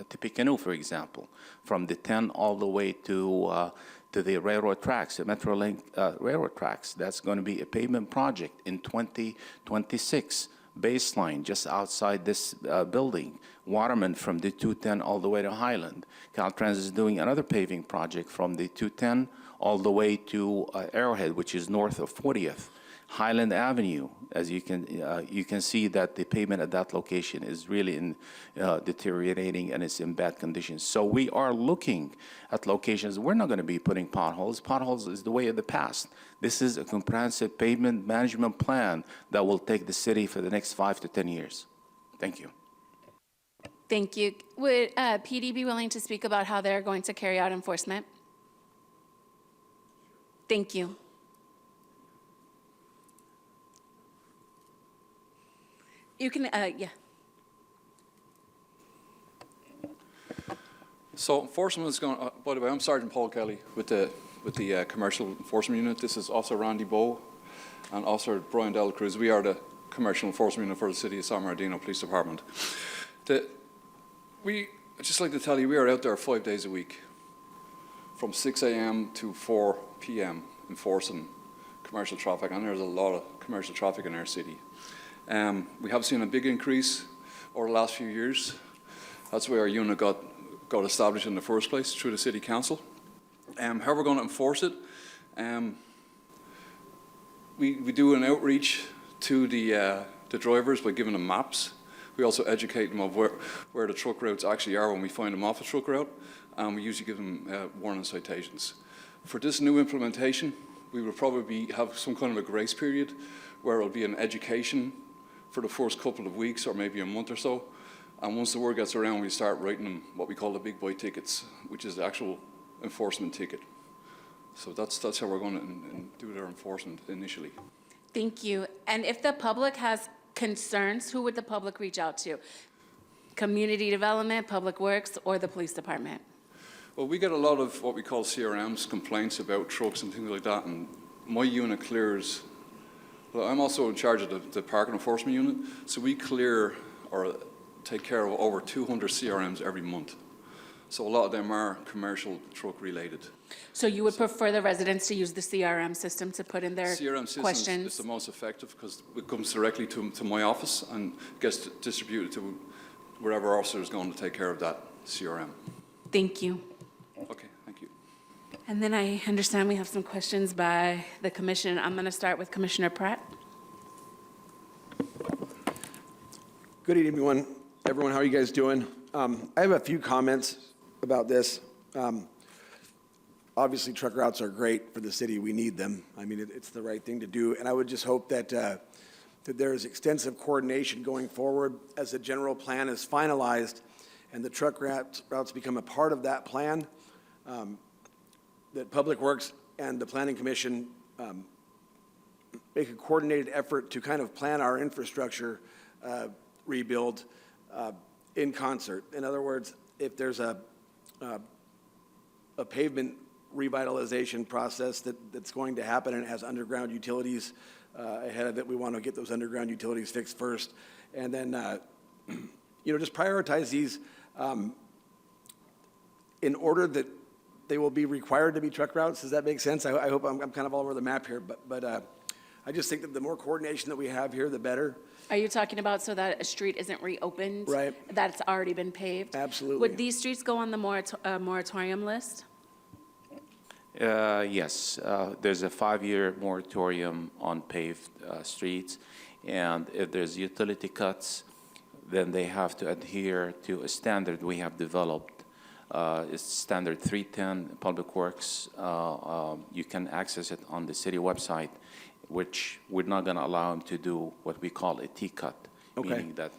Tippecanoe, for example, from the 10 all the way to the railroad tracks, the Metrolink railroad tracks. That's going to be a pavement project in 2026. Baseline just outside this building. Waterman from the 210 all the way to Highland. Caltrans is doing another paving project from the 210 all the way to Arrowhead, which is north of 40th. Highland Avenue, as you can see that the pavement at that location is really deteriorating and it's in bad condition. So we are looking at locations. We're not going to be putting potholes. Potholes is the way of the past. This is a comprehensive pavement management plan that will take the city for the next 5 to 10 years. Thank you. Thank you. Would PD be willing to speak about how they're going to carry out enforcement? Thank you. You can, yeah. So enforcement is going, by the way, I'm Sergeant Paul Kelly with the Commercial Enforcement Unit. This is Officer Randy Bowe and Officer Brian Del Cruz. We are the Commercial Enforcement Unit for the City of San Bernardino Police Department. I'd just like to tell you, we are out there 5 days a week, from 6 a.m. to 4 p.m. enforcing commercial traffic, and there's a lot of commercial traffic in our city. We have seen a big increase over the last few years. That's why our unit got established in the first place through the City Council. How we're going to enforce it, we do an outreach to the drivers by giving them maps. We also educate them of where the truck routes actually are when we find them off a truck route, and we usually give them warning citations. For this new implementation, we will probably have some kind of a grace period where it will be an education for the first couple of weeks or maybe a month or so. And once the word gets around, we start writing them what we call the big boy tickets, which is the actual enforcement ticket. So that's how we're going to do their enforcement initially. Thank you. And if the public has concerns, who would the public reach out to? Community Development, Public Works, or the Police Department? Well, we get a lot of what we call CRMs, complaints about trucks and things like that, and my unit clears. Well, I'm also in charge of the Parking Enforcement Unit, so we clear or take care of over 200 CRMs every month. So a lot of them are commercial truck related. So you would prefer the residents to use the CRM system to put in their CRM questions? system is the most effective because it comes directly to my office and gets distributed to wherever officer is going to take care of that CRM. Thank you. Okay, thank you. And then I understand we have some questions by the commission. I'm going to start with Commissioner Pratt. Good evening, everyone. How are you guys doing? I have a few comments about this. Obviously, truck routes are great for the city. We need them. I mean, it's the right thing to do. And I would just hope that that there is extensive coordination going forward as the general plan is finalized and the truck routes become a part of that plan, that Public Works and the Planning Commission make a coordinated effort to kind of plan our infrastructure rebuild in concert. In other words, if there's a pavement revitalization process that's going to happen and it has underground utilities ahead of it, we want to get those underground utilities fixed first. And then, just prioritize these in order that they will be required to be truck routes. Does that make sense? I hope I'm kind of all over the map here, but I just think that the more coordination that we have here, the better. Are you talking about so that a street isn't reopened? Right. That's already been paved? Absolutely. Would these streets go on the moratorium list? Yes, there's a 5-year moratorium on paved streets, and if there's utility cuts, then they have to adhere to a standard we have developed. It's standard 310, Public Works. You can access it on the city website, which we're not going to allow them to do what we call a T-cut, okay, meaning that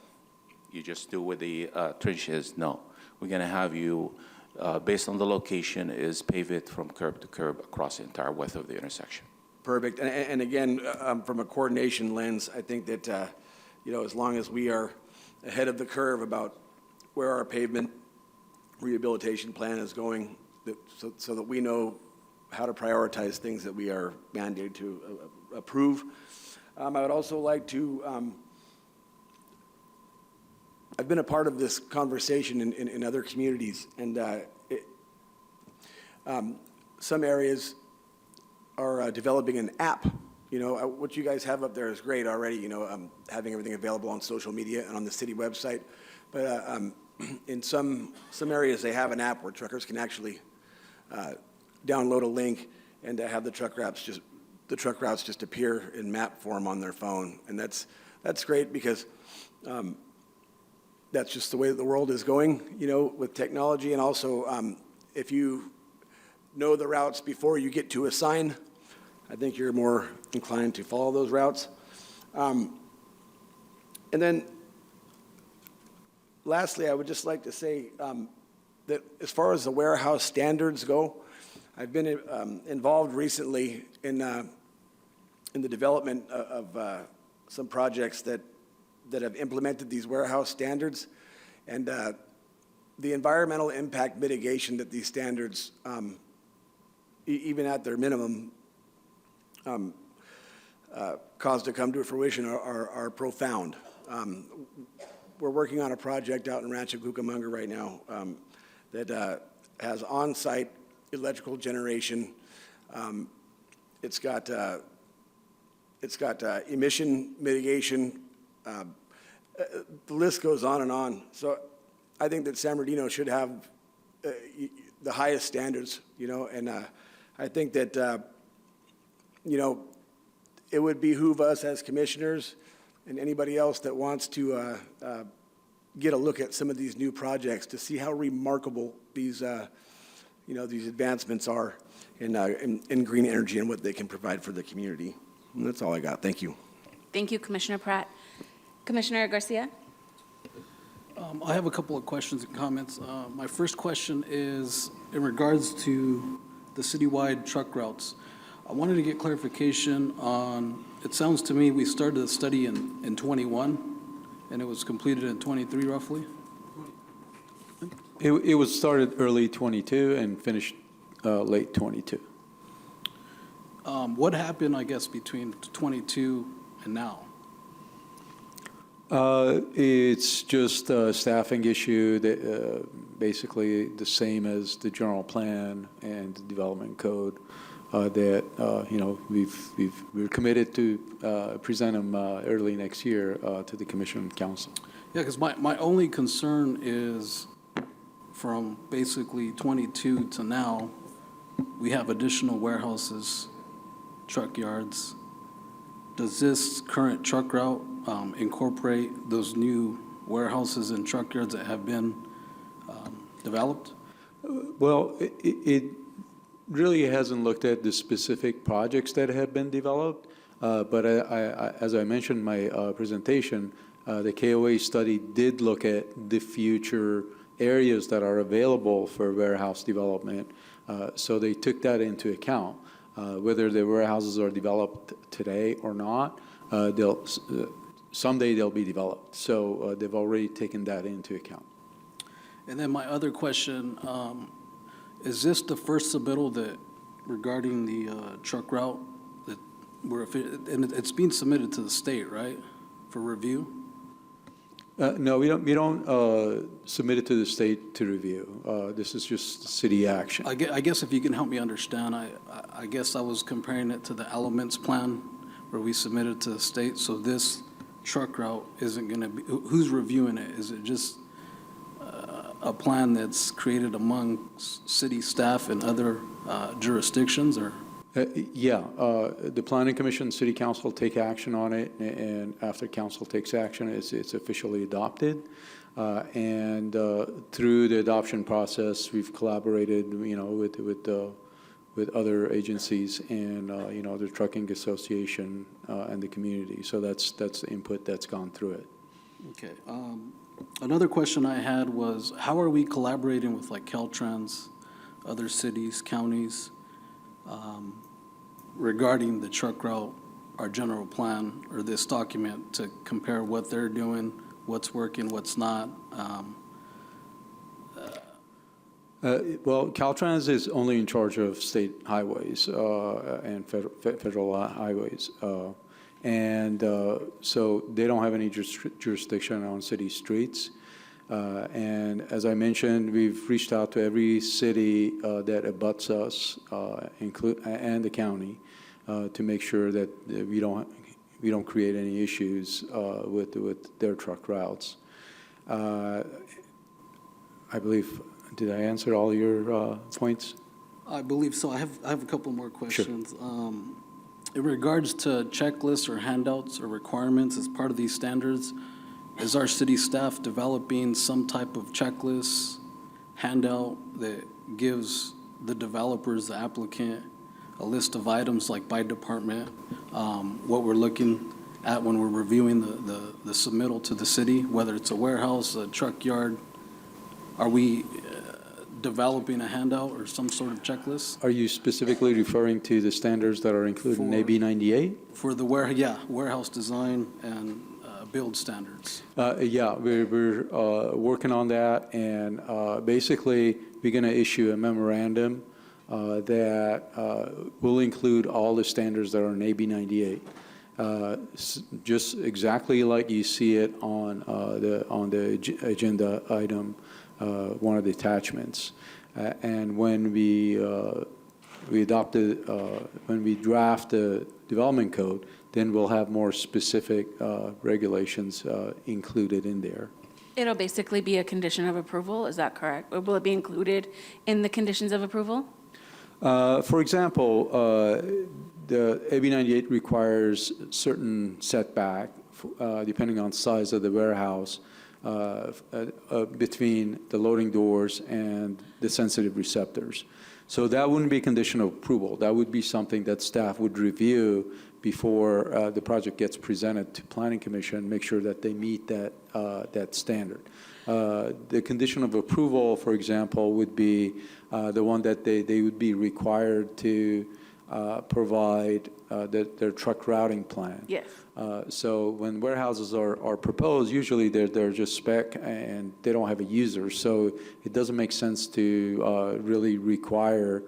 you just do with the trenches. No, we're going to have you, based on the location, is pave it from curb to curb across the entire width of the intersection. perfect. And again, from a coordination lens, I think that, as long as we are ahead of the curve about where our pavement rehabilitation plan is going, so that we know how to prioritize things that we are mandated to approve. I would also like to, I've been a part of this conversation in other communities, and some areas are developing an app. What you guys have up there is great already, having everything available on social media and on the city website. But in some areas, they have an app where truckers can actually download a link and have the truck routes just appear in map form on their phone. And that's great because that's just the way that the world is going, with technology. And also, if you know the routes before you get to a sign, I think you're more inclined to follow those routes. And then lastly, I would just like to say that as far as the warehouse standards go, I've been involved recently in the development of some projects that have implemented these warehouse standards. And the environmental impact mitigation that these standards, even at their minimum, cause to come to fruition are profound. We're working on a project out in Rancho Cucamonga right now that has on-site electrical generation. It's got emission mitigation. The list goes on and on. So I think that San Bernardino should have the highest standards, and I think that it would behoove us as commissioners and anybody else that wants to get a look at some of these new projects to see how remarkable these advancements are in green energy and what they can provide for the community. And that's all I got. Thank you. Thank you, Commissioner Pratt. Commissioner Garcia? I have a couple of questions and comments. My first question is in regards to the citywide truck routes. I wanted to get clarification on, it sounds to me we started the study in 21 and it was completed in 23 roughly? It was started early 22 and finished late 22. What happened, I guess, between 22 and now? It's just a staffing issue that basically the same as the general plan and the development code that we're committed to present them early next year to the Commission and Council. Yeah, because my only concern is from basically 22 to now, we have additional warehouses, truck yards. Does this current truck route incorporate those new warehouses and truck yards that have been developed? Well, it really hasn't looked at the specific projects that have been developed, but as I mentioned in my presentation, the KOA study did look at the future areas that are available for warehouse development, so they took that into account. Whether the warehouses are developed today or not, someday they'll be developed. So they've already taken that into account. And then my other question, is this the first submittal that regarding the truck route that and it's being submitted to the state, right, for review? No, we don't submit it to the state to review. This is just city action. I guess if you can help me understand, I guess I was comparing it to the elements plan where we submitted to the state. So this truck route isn't going to be, who's reviewing it? Is it just a plan that's created among city staff and other jurisdictions, or? Yeah, the Planning Commission, City Council take action on it, and after council takes action, it's officially adopted. And through the adoption process, we've collaborated, with other agencies and the Trucking Association and the community. So that's the input that's gone through it. Okay. Another question I had was, how are we collaborating with like Caltrans, other cities, counties? regarding the truck route, our general plan, or this document, to compare what they're doing, what's working, what's not. Well, Caltrans is only in charge of state highways and federal highways. So they don't have any jurisdiction on city streets. And as I mentioned, we've reached out to every city that abuts us, and the county, to make sure that we don't create any issues with their truck routes. I believe, did I answer all your points? I believe so. I have a couple more questions. Sure. In regards to checklists or handouts or requirements as part of these standards, is our city staff developing some type of checklist, handout that gives the developers, the applicant, a list of items like by department, what we're looking at when we're reviewing the submittal to the city, whether it's a warehouse, a truck yard? Are we developing a handout or some sort of checklist? Are you specifically referring to the standards that are included in AB 98? For the warehouse design and build standards. Yeah, we're working on that, and basically we're going to issue a memorandum that will include all the standards that are in AB 98. Just exactly like you see it on the agenda item, one of the attachments. And when we draft the development code, then we'll have more specific regulations included in there. It'll basically be a condition of approval, is that correct? Or will it be included in the conditions of approval? For example, the AB 98 requires certain setback, depending on size of the warehouse, between the loading doors and the sensitive receptors. So that wouldn't be a condition of approval. That would be something that staff would review before the project gets presented to Planning Commission, make sure that they meet that standard. The condition of approval, for example, would be the one that they would be required to provide their truck routing plan. Yes. So when warehouses are proposed, usually they're just spec and they don't have a user. So it doesn't make sense to really require.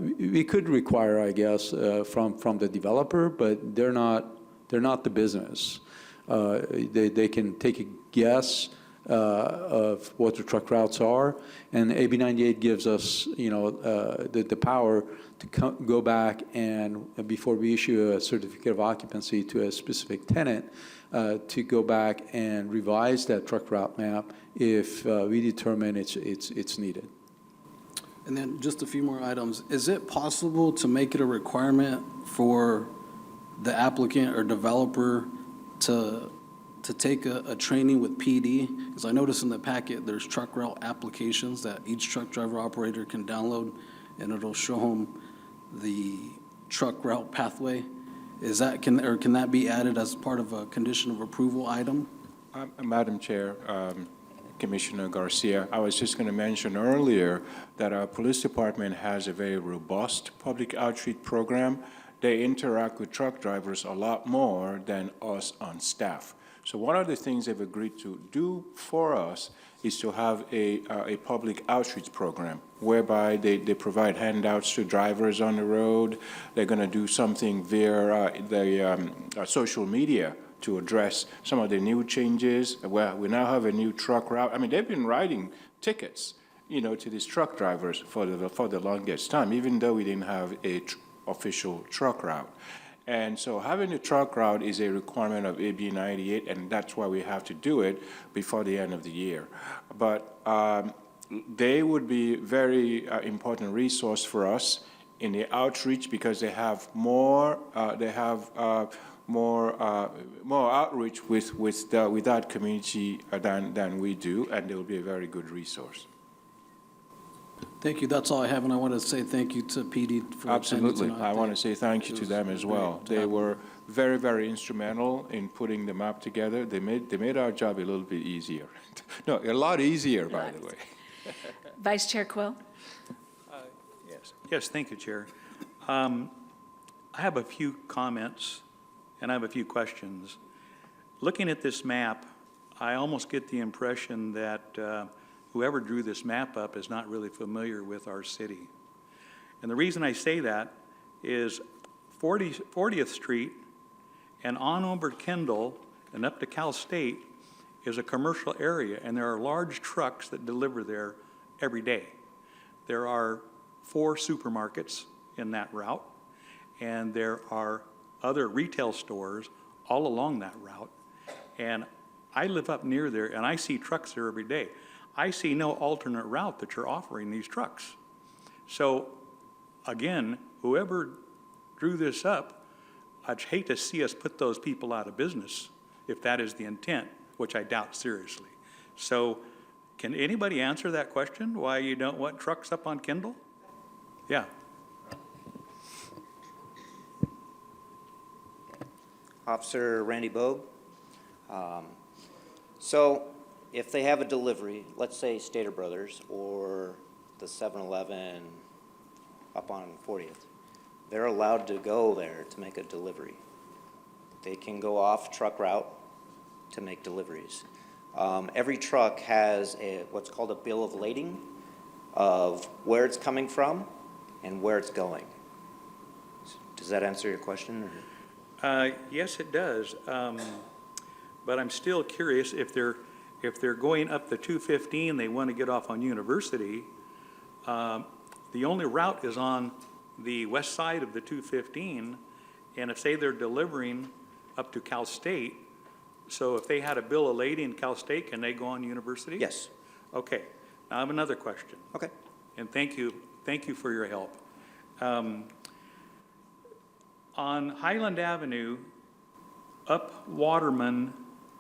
We could require, I guess, from the developer, but they're not the business. They can take a guess of what the truck routes are, and AB 98 gives us, the power to go back and before we issue a certificate of occupancy to a specific tenant, to go back and revise that truck route map if we determine it's needed. And then just a few more items. Is it possible to make it a requirement for the applicant or developer to take a training with PD? Because I noticed in the packet, there's truck route applications that each truck driver operator can download, and it'll show them the truck route pathway. Can that be added as part of a condition of approval item? Madam Chair, Commissioner Garcia, I was just going to mention earlier that our police department has a very robust public outreach program. They interact with truck drivers a lot more than us on staff. So one of the things they've agreed to do for us is to have a public outreach program whereby they provide handouts to drivers on the road. They're going to do something via social media to address some of the new changes. Well, we now have a new truck route. I mean, they've been writing tickets, to these truck drivers for the longest time, even though we didn't have a official truck route. And so having a truck route is a requirement of AB 98, and that's why we have to do it before the end of the year. But they would be very important resource for us in the outreach because they have more outreach with that community than we do, and they will be a very good resource. Thank you. That's all I have, and I want to say thank you to PD for Absolutely. attending tonight. I want to say thank you to them as well. They were very, very instrumental in putting the map together. They made our job a little bit easier. No, a lot easier, by the way. Vice Chair Quill? Yes, thank you, Chair. I have a few comments and I have a few questions. Looking at this map, I almost get the impression that whoever drew this map up is not really familiar with our city. And the reason I say that is 40th Street and on over Kendall and up to Cal State is a commercial area, and there are large trucks that deliver there every day. There are 4 supermarkets in that route, and there are other retail stores all along that route. And I live up near there, and I see trucks there every day. I see no alternate route that you're offering these trucks. So, again, whoever drew this up, I'd hate to see us put those people out of business if that is the intent, which I doubt seriously. So, can anybody answer that question, why you don't want trucks up on Kendall? Yeah. Officer Randy Bogue. So if they have a delivery, let's say Stater Brothers or the 7-Eleven up on 40th, they're allowed to go there to make a delivery. They can go off truck route to make deliveries. Every truck has what's called a bill of lading of where it's coming from and where it's going. Does that answer your question? Yes, it does. But I'm still curious if they're going up the 215, they want to get off on University. The only route is on the west side of the 215, and if say they're delivering up to Cal State, so if they had a bill of lading in Cal State, can they go on University? Yes. Okay. Now I have another question. Okay. And thank you for your help. On Highland Avenue, up Waterman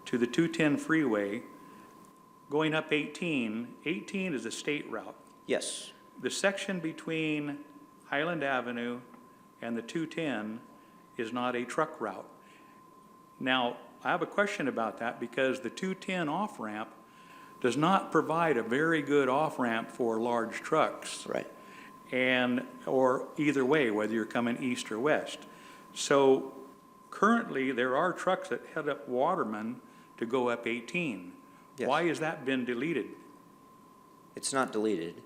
to the 210 freeway, going up 18 is a state route. Yes. The section between Highland Avenue and the 210 is not a truck route. Now, I have a question about that because the 210 off-ramp does not provide a very good off-ramp for large trucks. Right. Or either way, whether you're coming east or west. So currently, there are trucks that head up Waterman to go up 18. Yes. Why has that been deleted? It's not deleted.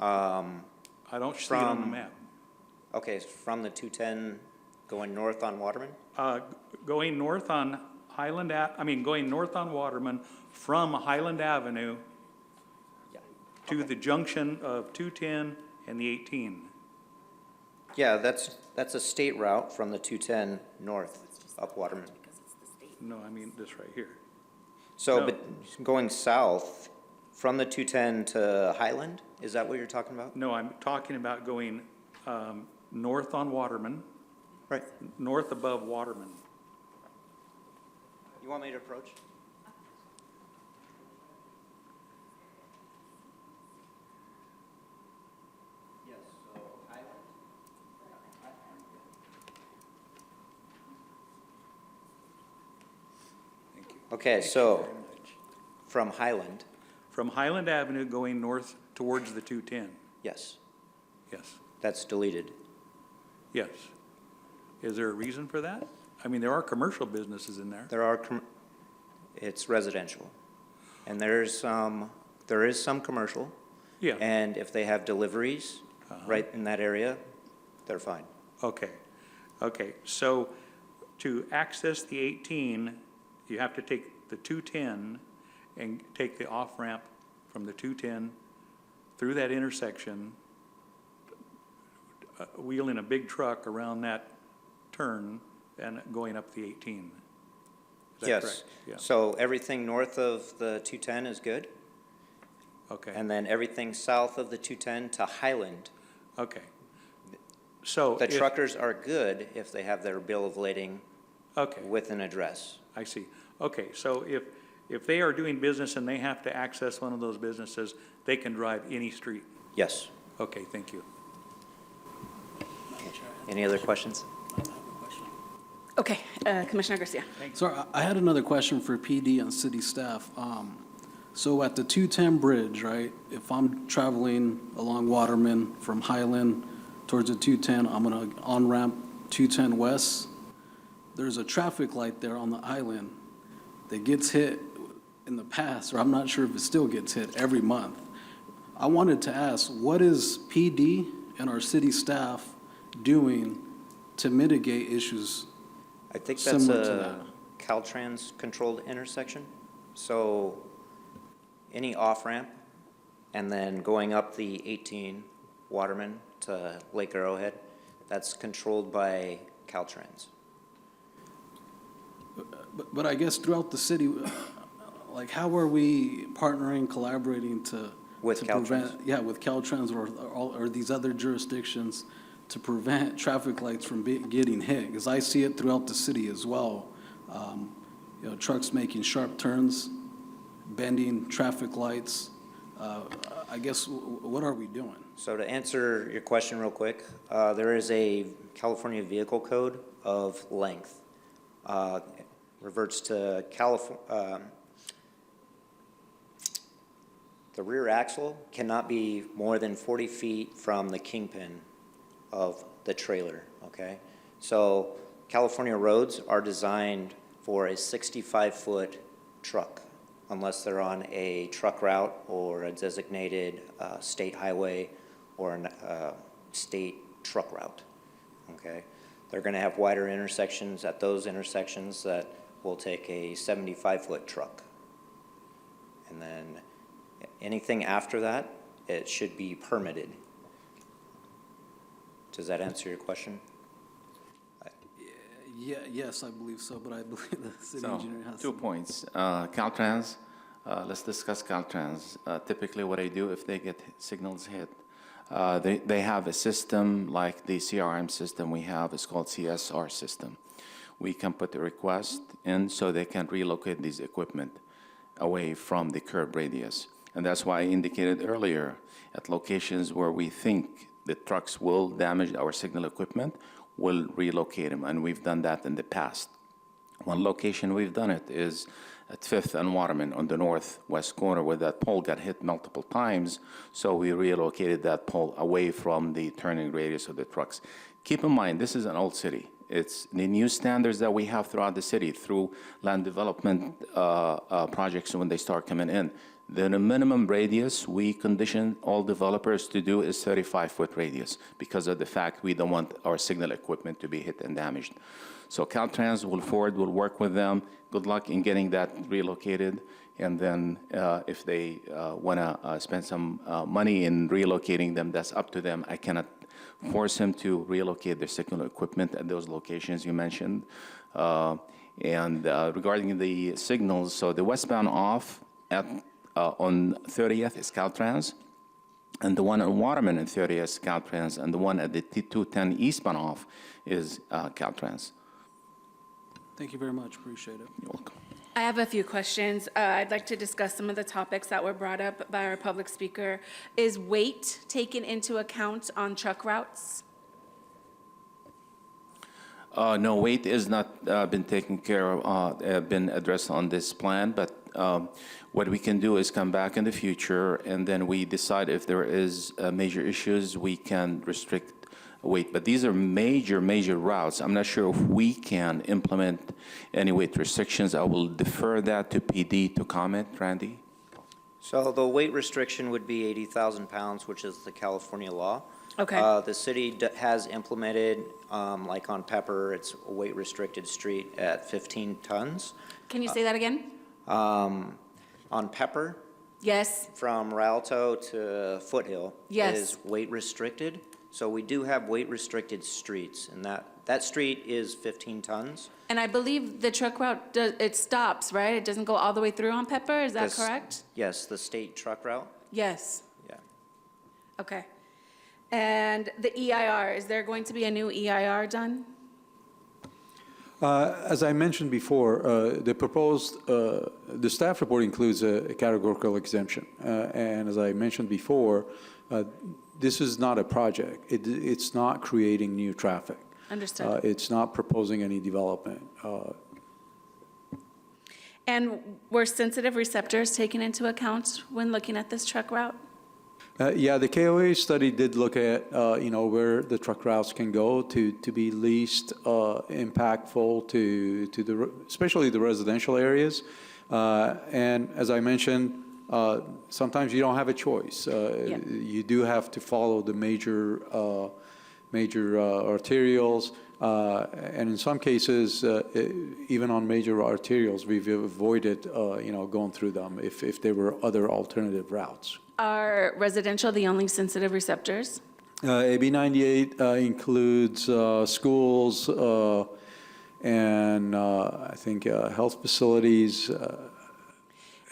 I don't see it on the map. Okay, from the 210 going north on Waterman? Going north on going north on Waterman from Highland Avenue to the junction of 210 and the 18. Yeah, that's a state route from the 210 north up Waterman. No, I mean this right here. So, No. but going south from the 210 to Highland, is that what you're talking about? No, I'm talking about going north on Waterman. Right. North above Waterman. You want me to approach? Yes, so Highland. Thank you. Okay, so from Highland, From Highland Avenue going north towards the 210. yes, Yes. that's deleted. Yes. Is there a reason for that? I mean, there are commercial businesses in there. There are, it's residential. And there is some commercial. Yeah. And if they have deliveries right in that area, they're fine. Okay. Okay. So to access the 18, you have to take the 210 and take the off-ramp from the 210 through that intersection, wheeling a big truck around that turn and going up the 18. Is that Yes. correct? Yeah. So everything north of the 210 is good, Okay. and then everything south of the 210 to Highland. Okay. So The if- truckers are good if they have their bill of lading Okay. with an address. I see. Okay, so if they are doing business and they have to access one of those businesses, they can drive any street? Yes. Okay, thank you. Any other questions? Okay, Commissioner Garcia. So I had another question for PD and city staff. So at the 210 bridge, right, if I'm traveling along Waterman from Highland towards the 210, I'm going to on-ramp 210 West, there's a traffic light there on the island that gets hit in the past, or I'm not sure if it still gets hit every month. I wanted to ask, what is PD and our city staff doing to mitigate issues I think that's similar to a that? Caltrans-controlled intersection. So any off-ramp, and then going up the 18 Waterman to Lake Arrowhead, that's controlled by Caltrans. But I guess throughout the city, like, how are we partnering, collaborating to? With to Caltrans? prevent- Yeah, with Caltrans or these other jurisdictions to prevent traffic lights from getting hit? Because I see it throughout the city as well. You know, trucks making sharp turns, bending traffic lights. I guess, what are we doing? So to answer your question real quick, there is a California Vehicle Code of length. Reverts to the rear axle cannot be more than 40 feet from the kingpin of the trailer, okay? So California roads are designed for a 65-foot truck, unless they're on a truck route or a designated state highway or a state truck route, okay? They're gonna have wider intersections at those intersections that will take a 75-foot truck. And then anything after that, it should be permitted. Does that answer your question? Yeah, yes, I believe so, but I believe the city So, engineer has. 2 points. Caltrans, let's discuss Caltrans. Typically what I do if they get signals hit, they have a system like the CRM system we have. It's called CSR system. We can put a request in so they can relocate these equipment away from the curb radius. And that's why I indicated earlier, at locations where we think the trucks will damage our signal equipment, we'll relocate them, and we've done that in the past. One location we've done it is at 5th and Waterman on the northwest corner where that pole got hit multiple times, so we relocated that pole away from the turning radius of the trucks. Keep in mind, this is an old city. It's the new standards that we have throughout the city through land development projects when they start coming in. The minimum radius we condition all developers to do is 35-foot radius because of the fact we don't want our signal equipment to be hit and damaged. So Caltrans will work with them. Good luck in getting that relocated. And then if they want to spend some money in relocating them, that's up to them. I cannot force them to relocate their signal equipment at those locations you mentioned. Regarding the signals, so the westbound off at on 30th is Caltrans, and the one on Waterman and 30th is Caltrans, and the one at the T210 eastbound off is Caltrans. Thank you very much, appreciate it. You're welcome. I have a few questions. I'd like to discuss some of the topics that were brought up by our public speaker. Is weight taken into account on truck routes? No, weight is not been taken care of, been addressed on this plan, but what we can do is come back in the future, and then we decide if there is major issues, we can restrict weight. But these are major routes. I'm not sure if we can implement any weight restrictions. I will defer that to PD to comment. Randy? So the weight restriction would be 80,000 pounds, which is the California law. Okay. The city has implemented, like on Pepper, it's a weight-restricted street at 15 tons. Can you say that again? On Pepper, Yes, from Rialto to Foothill. Yes. Is weight-restricted. So we do have weight-restricted streets, and that street is 15 tons. and I believe the truck route, it stops, right? It doesn't go all the way through on Pepper, is that Yes. correct? Yes, the state truck route, Yes, yeah. okay. And the EIR, is there going to be a new EIR done? As I mentioned before, the proposed, the staff report includes a categorical exemption. And as I mentioned before, this is not a project. It's not creating new traffic. Understood. It's not proposing any development. And were sensitive receptors taken into account when looking at this truck route? Yeah, the KOA study did look at, where the truck routes can go to be least impactful to especially the residential areas. And as I mentioned, sometimes you don't have a choice. You do have to follow the major arterials. And in some cases, even on major arterials, we've avoided, going through them if there were other alternative routes. Are residential the only sensitive receptors? AB 98 includes schools and I think health facilities.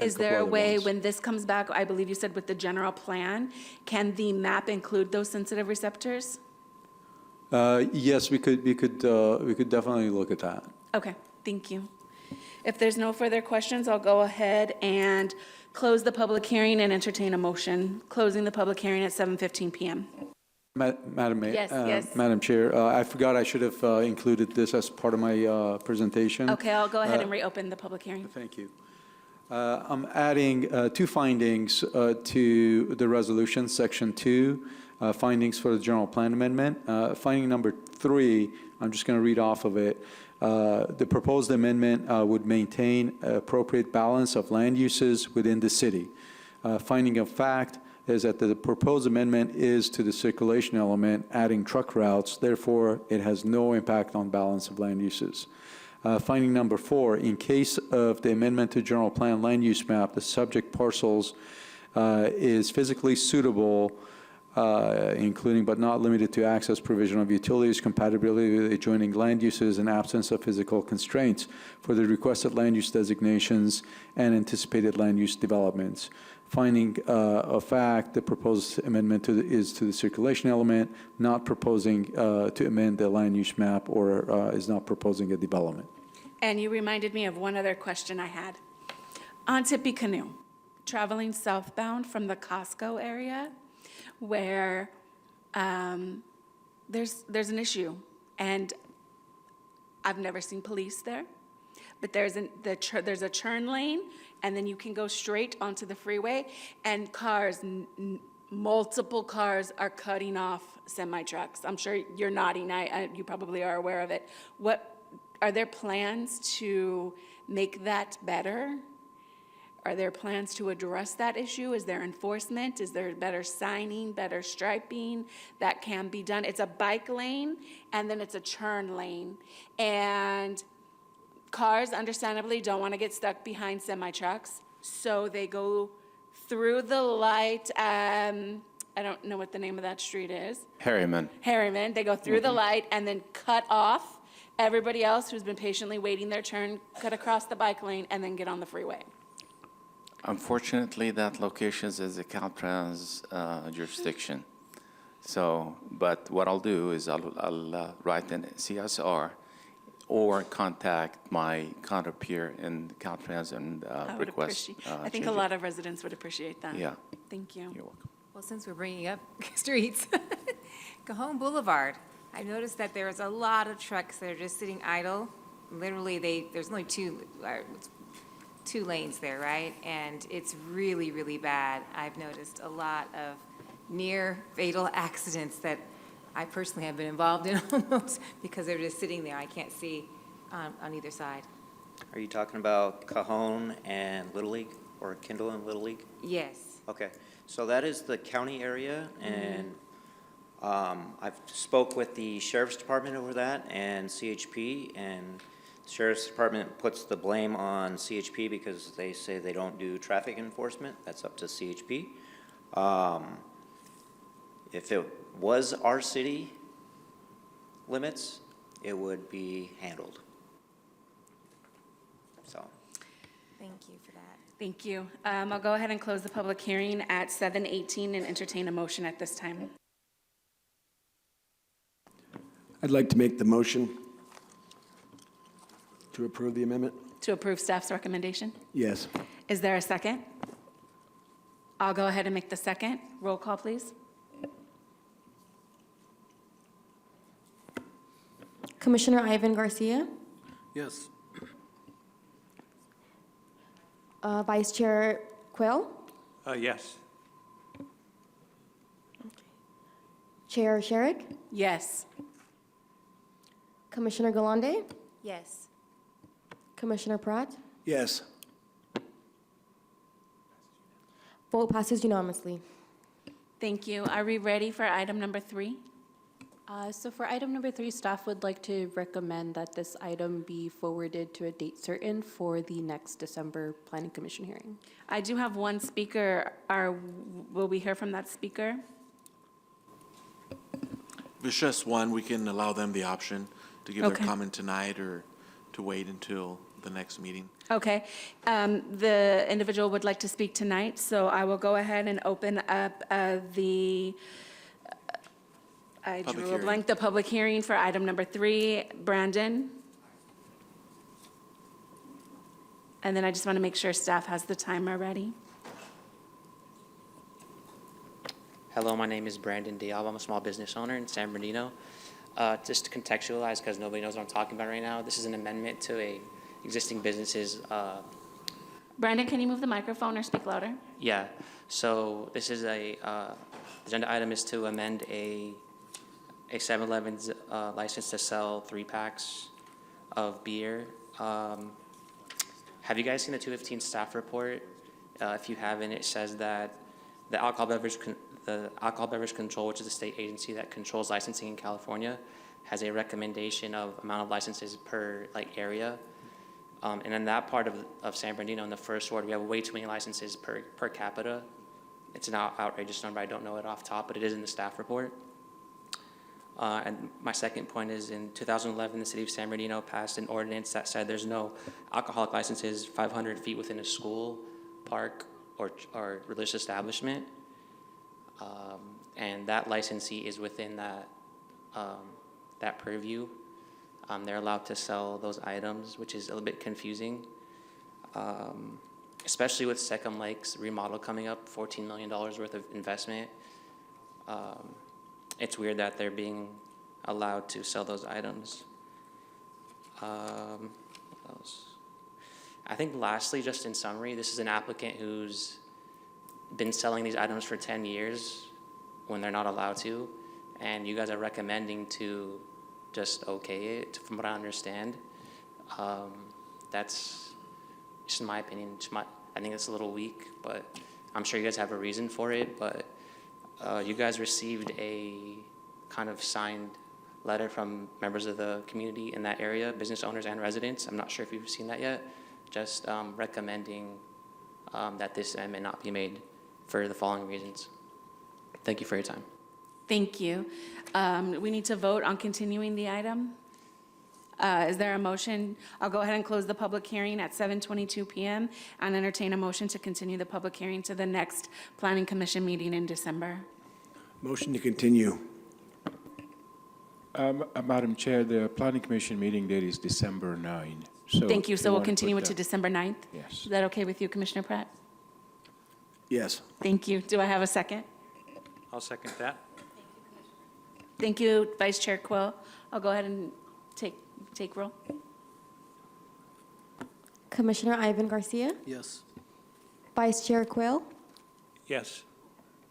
Is there a way, when this comes back, I believe you said with the general plan, can the map include those sensitive receptors? Yes, we could definitely look at that. Okay, thank you. If there's no further questions, I'll go ahead and close the public hearing and entertain a motion, closing the public hearing at 7:15 PM. Madam Mayor. Yes. Madam Chair, I forgot I should have included this as part of my presentation. Okay, I'll go ahead and reopen the public hearing. Thank you. I'm adding two findings to the resolution, section 2, findings for the general plan amendment. Finding number 3, I'm just going to read off of it. The proposed amendment would maintain appropriate balance of land uses within the city. Finding of fact is that the proposed amendment is to the circulation element, adding truck routes. Therefore, it has no impact on balance of land uses. Finding number 4, in case of the amendment to general plan land use map, the subject parcels is physically suitable, including but not limited to access, provision of utilities, compatibility with adjoining land uses, and absence of physical constraints for the requested land use designations and anticipated land use developments. Finding of fact, the proposed amendment is to the circulation element, not proposing to amend the land use map, or is not proposing a development. And you reminded me of one other question I had. On Tippecanoe, traveling southbound from the Costco area, where there's an issue, and I've never seen police there, but there's a turn lane, and then you can go straight onto the freeway, and multiple cars are cutting off semi-trucks. I'm sure you're nodding, you probably are aware of it. Are there plans to make that better? Are there plans to address that issue? Is there enforcement? Is there better signing, better striping that can be done? It's a bike lane, and then it's a turn lane. And cars, understandably, don't want to get stuck behind semi-trucks, so they go through the light. I don't know what the name of that street is. Harriman. They go through the light and then cut off everybody else who's been patiently waiting their turn, cut across the bike lane, and then get on the freeway. Unfortunately, that location is a Caltrans jurisdiction. So, but what I'll do is I'll write an CSR or contact my counterpart in Caltrans and request. I think a lot of residents would appreciate that. Yeah. Thank you. You're welcome. Well, since we're bringing up streets, Cajon Boulevard, I noticed that there's a lot of trucks that are just sitting idle. Literally, there's only two lanes there, right? And it's really, really bad. I've noticed a lot of near fatal accidents that I personally have been involved in almost because they're just sitting there. I can't see on either side. Are you talking about Cajon and Little League, or Kindle and Little League? Yes. Okay, so that is the county area, and I've spoke with the Sheriff's Department over that and CHP, and the Sheriff's Department puts the blame on CHP because they say they don't do traffic enforcement. That's up to CHP. If it was our city limits, it would be handled. So. Thank you for that. Thank you. I'll go ahead and close the public hearing at 7:18 and entertain a motion at this time. I'd like to make the motion to approve the amendment. To approve staff's recommendation? Yes. Is there a second? I'll go ahead and make the second. Roll call, please. Commissioner Ivan Garcia, Yes. Vice Chair Quayle, Yes. Chair Sherrick, Yes. Commissioner Galande, Yes. Commissioner Pratt. Yes. Vote passes unanimously. Thank you. Are we ready for item number 3? So for item number 3, staff would like to recommend that this item be forwarded to a date certain for the next December Planning Commission hearing. I do have one speaker. Will we hear from that speaker? If it's just one, we can allow them the option to give their Okay. comment tonight or to wait until the next meeting. Okay. The individual would like to speak tonight, so I will go ahead and open up I Public drew a hearing. blank, the public hearing for item number 3. Brandon? And then I just want to make sure staff has the timer ready. Hello, my name is Brandon Diab. I'm a small business owner in San Bernardino. Just to contextualize, because nobody knows what I'm talking about right now, this is an amendment to a existing business's, Brandon, can you move the microphone or speak louder? yeah. So this is the agenda item is to amend a 7-Eleven's license to sell 3-packs of beer. Have you guys seen the 215 staff report? If you haven't, it says that the Alcohol Beverage Control, which is the state agency that controls licensing in California, has a recommendation of amount of licenses per area. And in that part of San Bernardino, in the first ward, we have way too many licenses per capita. It's an outrageous number. I don't know it off top, but it is in the staff report. And my second point is in 2011, the city of San Bernardino passed an ordinance that said there's no alcoholic licenses 500 feet within a school, park, or religious establishment. And that licensee is within that purview. They're allowed to sell those items, which is a little bit confusing, especially with Second Lake's remodel coming up, $14 million worth of investment. It's weird that they're being allowed to sell those items. What else? I think lastly, just in summary, this is an applicant who's been selling these items for 10 years when they're not allowed to, and you guys are recommending to just okay it, from what I understand. That's just in my opinion. I think it's a little weak, but I'm sure you guys have a reason for it. But you guys received a kind of signed letter from members of the community in that area, business owners and residents. I'm not sure if you've seen that yet. Just recommending that this amendment not be made for the following reasons. Thank you for your time. Thank you. We need to vote on continuing the item. Is there a motion? I'll go ahead and close the public hearing at 7:22 p.m. and entertain a motion to continue the public hearing to the next Planning Commission meeting in December. Motion to continue. Madam Chair, the Planning Commission meeting date is December 9. So Thank you. if So we'll want to continue put it to that- December 9th? Yes. Is that okay with you, Commissioner Pratt? Yes. Thank you. Do I have a second? I'll second that. Thank you, Vice Chair Quill. I'll go ahead and take roll. Commissioner Ivan Garcia, Yes. Vice Chair Quill, Yes.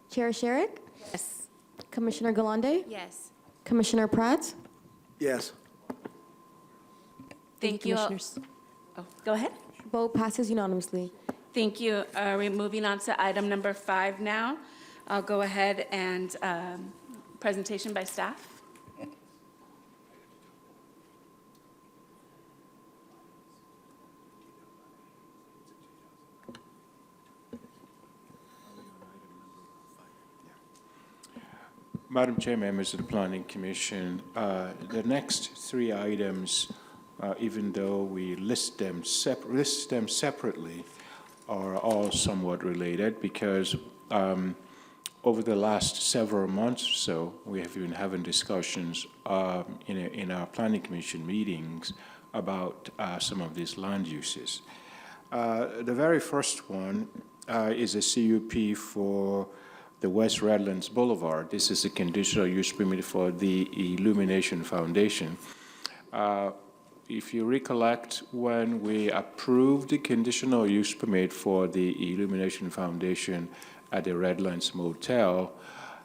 Chair Sherrick, Yes. Commissioner Galande, Yes. Commissioner Pratt. Yes. Thank you. Commissioners. Oh, go ahead. Vote passes unanimously. Thank you. We're moving on to item number 5 now. I'll go ahead and presentation by staff. Madam Chair, members of the Planning Commission, the next 3 items, even though we list them separately, are all somewhat related because over the last several months or so, we have been having discussions in our Planning Commission meetings about some of these land uses. The very first one is a CUP for the West Redlands Boulevard. This is a conditional use permit for the Illumination Foundation. If you recollect, when we approved the conditional use permit for the Illumination Foundation at the Redlands Motel,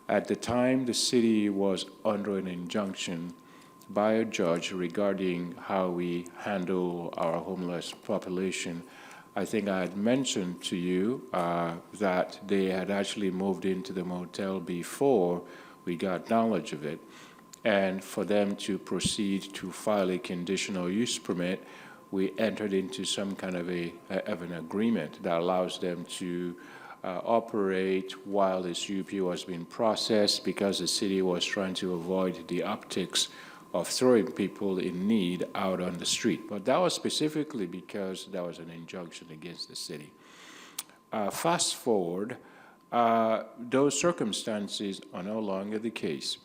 At the time, the city was under an injunction by a judge regarding how we handle our homeless population. I think I had mentioned to you that they had actually moved into the motel before we got knowledge of it. And for them to proceed to file a conditional use permit, we entered into some kind of an agreement that allows them to operate while the CUP was being processed, because the city was trying to avoid the optics of throwing people in need out on the street. But that was specifically because there was an injunction against the city. Fast forward, those circumstances are no longer the case.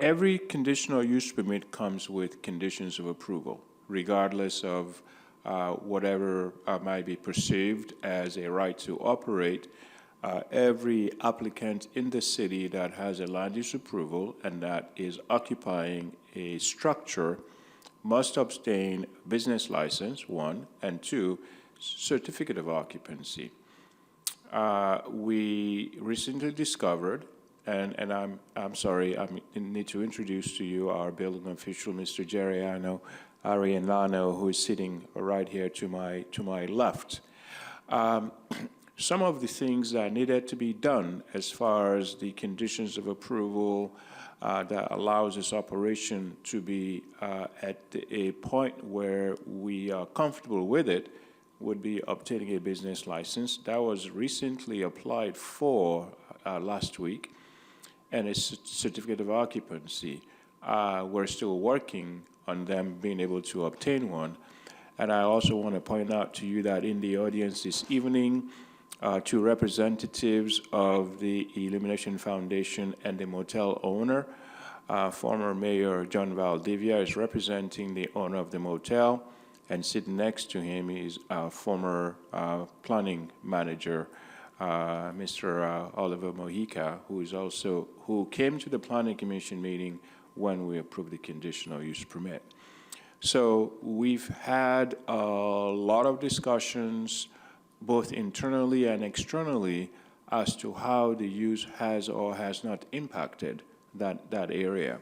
Every conditional use permit comes with conditions of approval, regardless of whatever might be perceived as a right to operate. Every applicant in the city that has a land use approval and that is occupying a structure must obtain business license, 1, and 2, certificate of occupancy. We recently discovered, and I'm sorry, I need to introduce to you our building official, Mr. Geriano Arianano, who is sitting right here to my left. Some of the things that needed to be done as far as the conditions of approval that allows this operation to be at a point where we are comfortable with it would be obtaining a business license. That was recently applied for last week, and a certificate of occupancy. We're still working on them being able to obtain one. And I also want to point out to you that in the audience this evening, 2 representatives of the Illumination Foundation and the motel owner, former Mayor John Valdivia is representing the owner of the motel, and sitting next to him is our former planning manager, Mr. Oliver Mojica, who came to the Planning Commission meeting when we approved the conditional use permit. So we've had a lot of discussions, both internally and externally, as to how the use has or has not impacted that area.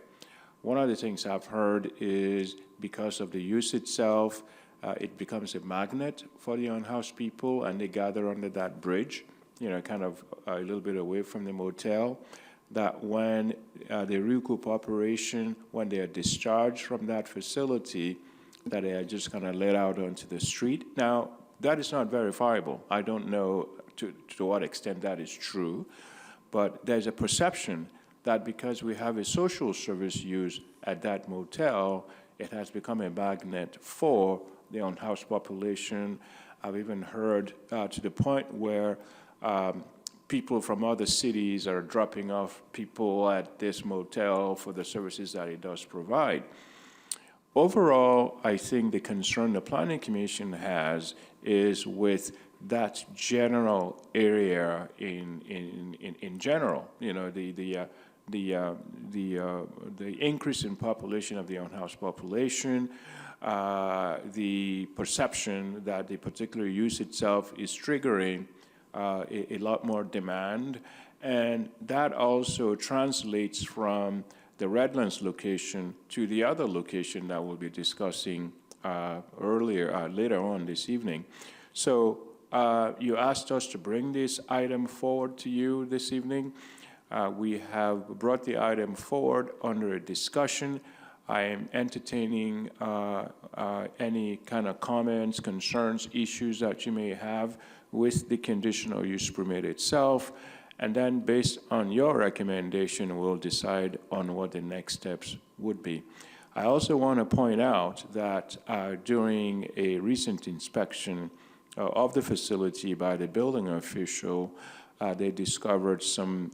One of the things I've heard is because of the use itself, it becomes a magnet for the unhoused people, and they gather under that bridge, kind of a little bit away from the motel, that when they recoup operation, when they are discharged from that facility, that they are just kind of let out onto the street. Now, that is not verifiable. I don't know to what extent that is true, but there's a perception that because we have a social service use at that motel, it has become a magnet for the unhoused population. I've even heard to the point where people from other cities are dropping off people at this motel for the services that it does provide. Overall, I think the concern the Planning Commission has is with that general area in general. The increase in population of the unhoused population, the perception that the particular use itself is triggering a lot more demand, and that also translates from the Redlands location to the other location that we'll be discussing later on this evening. So you asked us to bring this item forward to you this evening. We have brought the item forward under a discussion. I am entertaining any kind of comments, concerns, issues that you may have with the conditional use permit itself, and then based on your recommendation, we'll decide on what the next steps would be. I also want to point out that during a recent inspection of the facility by the building official, they discovered some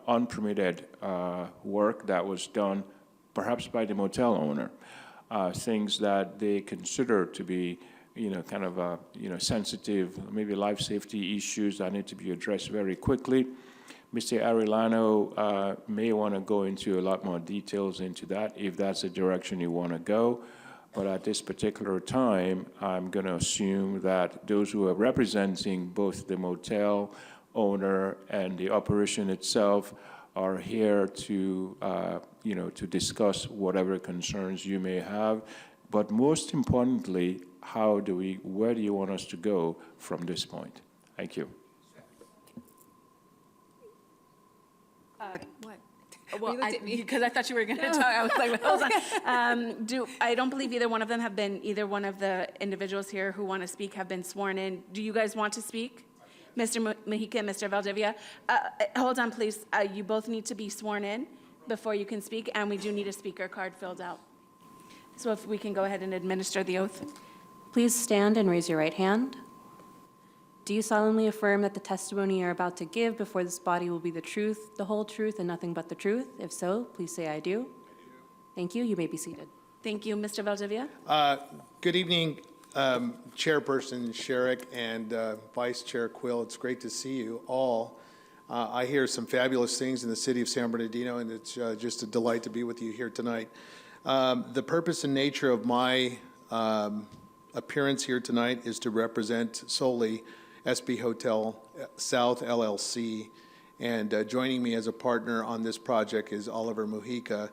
unpermitted work that was done perhaps by the motel owner, things that they consider to be kind of sensitive, maybe life safety issues that need to be addressed very quickly. Mr. Arellano may want to go into a lot more details into that if that's the direction you want to go. But at this particular time, I'm going to assume that those who are representing both the motel owner and the operation itself are here to, to discuss whatever concerns you may have. But most importantly, where do you want us to go from this point? Thank you. What? Well, You looked at me. because I thought you were going to talk. I was like, hold on. I don't believe either one of the individuals here who want to speak have been sworn in. Do you guys want to speak? Mr. Mojica and Mr. Valdivia? Hold on, please. You both need to be sworn in before you can speak, and we do need a speaker card filled out. So if we can go ahead and administer the oath. Please stand and raise your right hand. Do you solemnly affirm that the testimony you're about to give before this body will be the truth, the whole truth, and nothing but the truth? If so, please say, I do. I do. Thank you. You may be seated. Thank you. Mr. Valdivia? Good evening, Chairperson Sherrick and Vice Chair Quill. It's great to see you all. I hear some fabulous things in the city of San Bernardino, and it's just a delight to be with you here tonight. The purpose and nature of my appearance here tonight is to represent solely SB Hotel South LLC, and joining me as a partner on this project is Oliver Mojica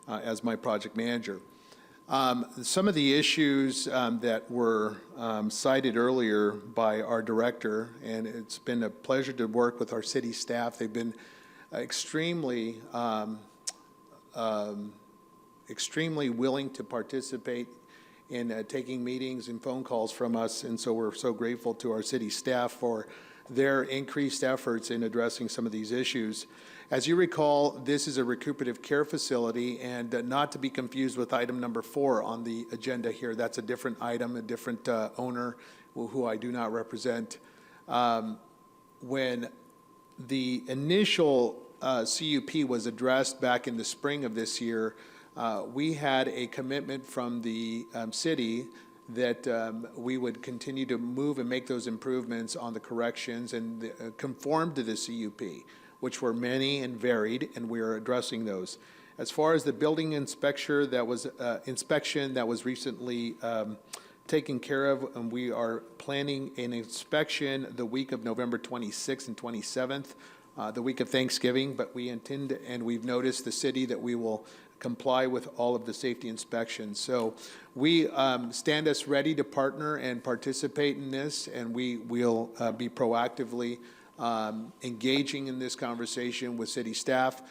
as my project manager. Some of the issues that were cited earlier by our director, and it's been a pleasure to work with our city staff. They've been extremely willing to participate in taking meetings and phone calls from us, and so we're so grateful to our city staff for their increased efforts in addressing some of these issues. As you recall, this is a recuperative care facility, and not to be confused with item number 4 on the agenda here. That's a different item, a different owner who I do not represent. When the initial CUP was addressed back in the spring of this year, we had a commitment from the city that we would continue to move and make those improvements on the corrections and conform to the CUP, which were many and varied, and we are addressing those. As far as the building inspection that was recently taken care of, and we are planning an inspection the week of November 26th and 27th, the week of Thanksgiving, but we intend, and we've noticed the city that we will comply with all of the safety inspections. So we stand us ready to partner and participate in this, and we will be proactively engaging in this conversation with city staff.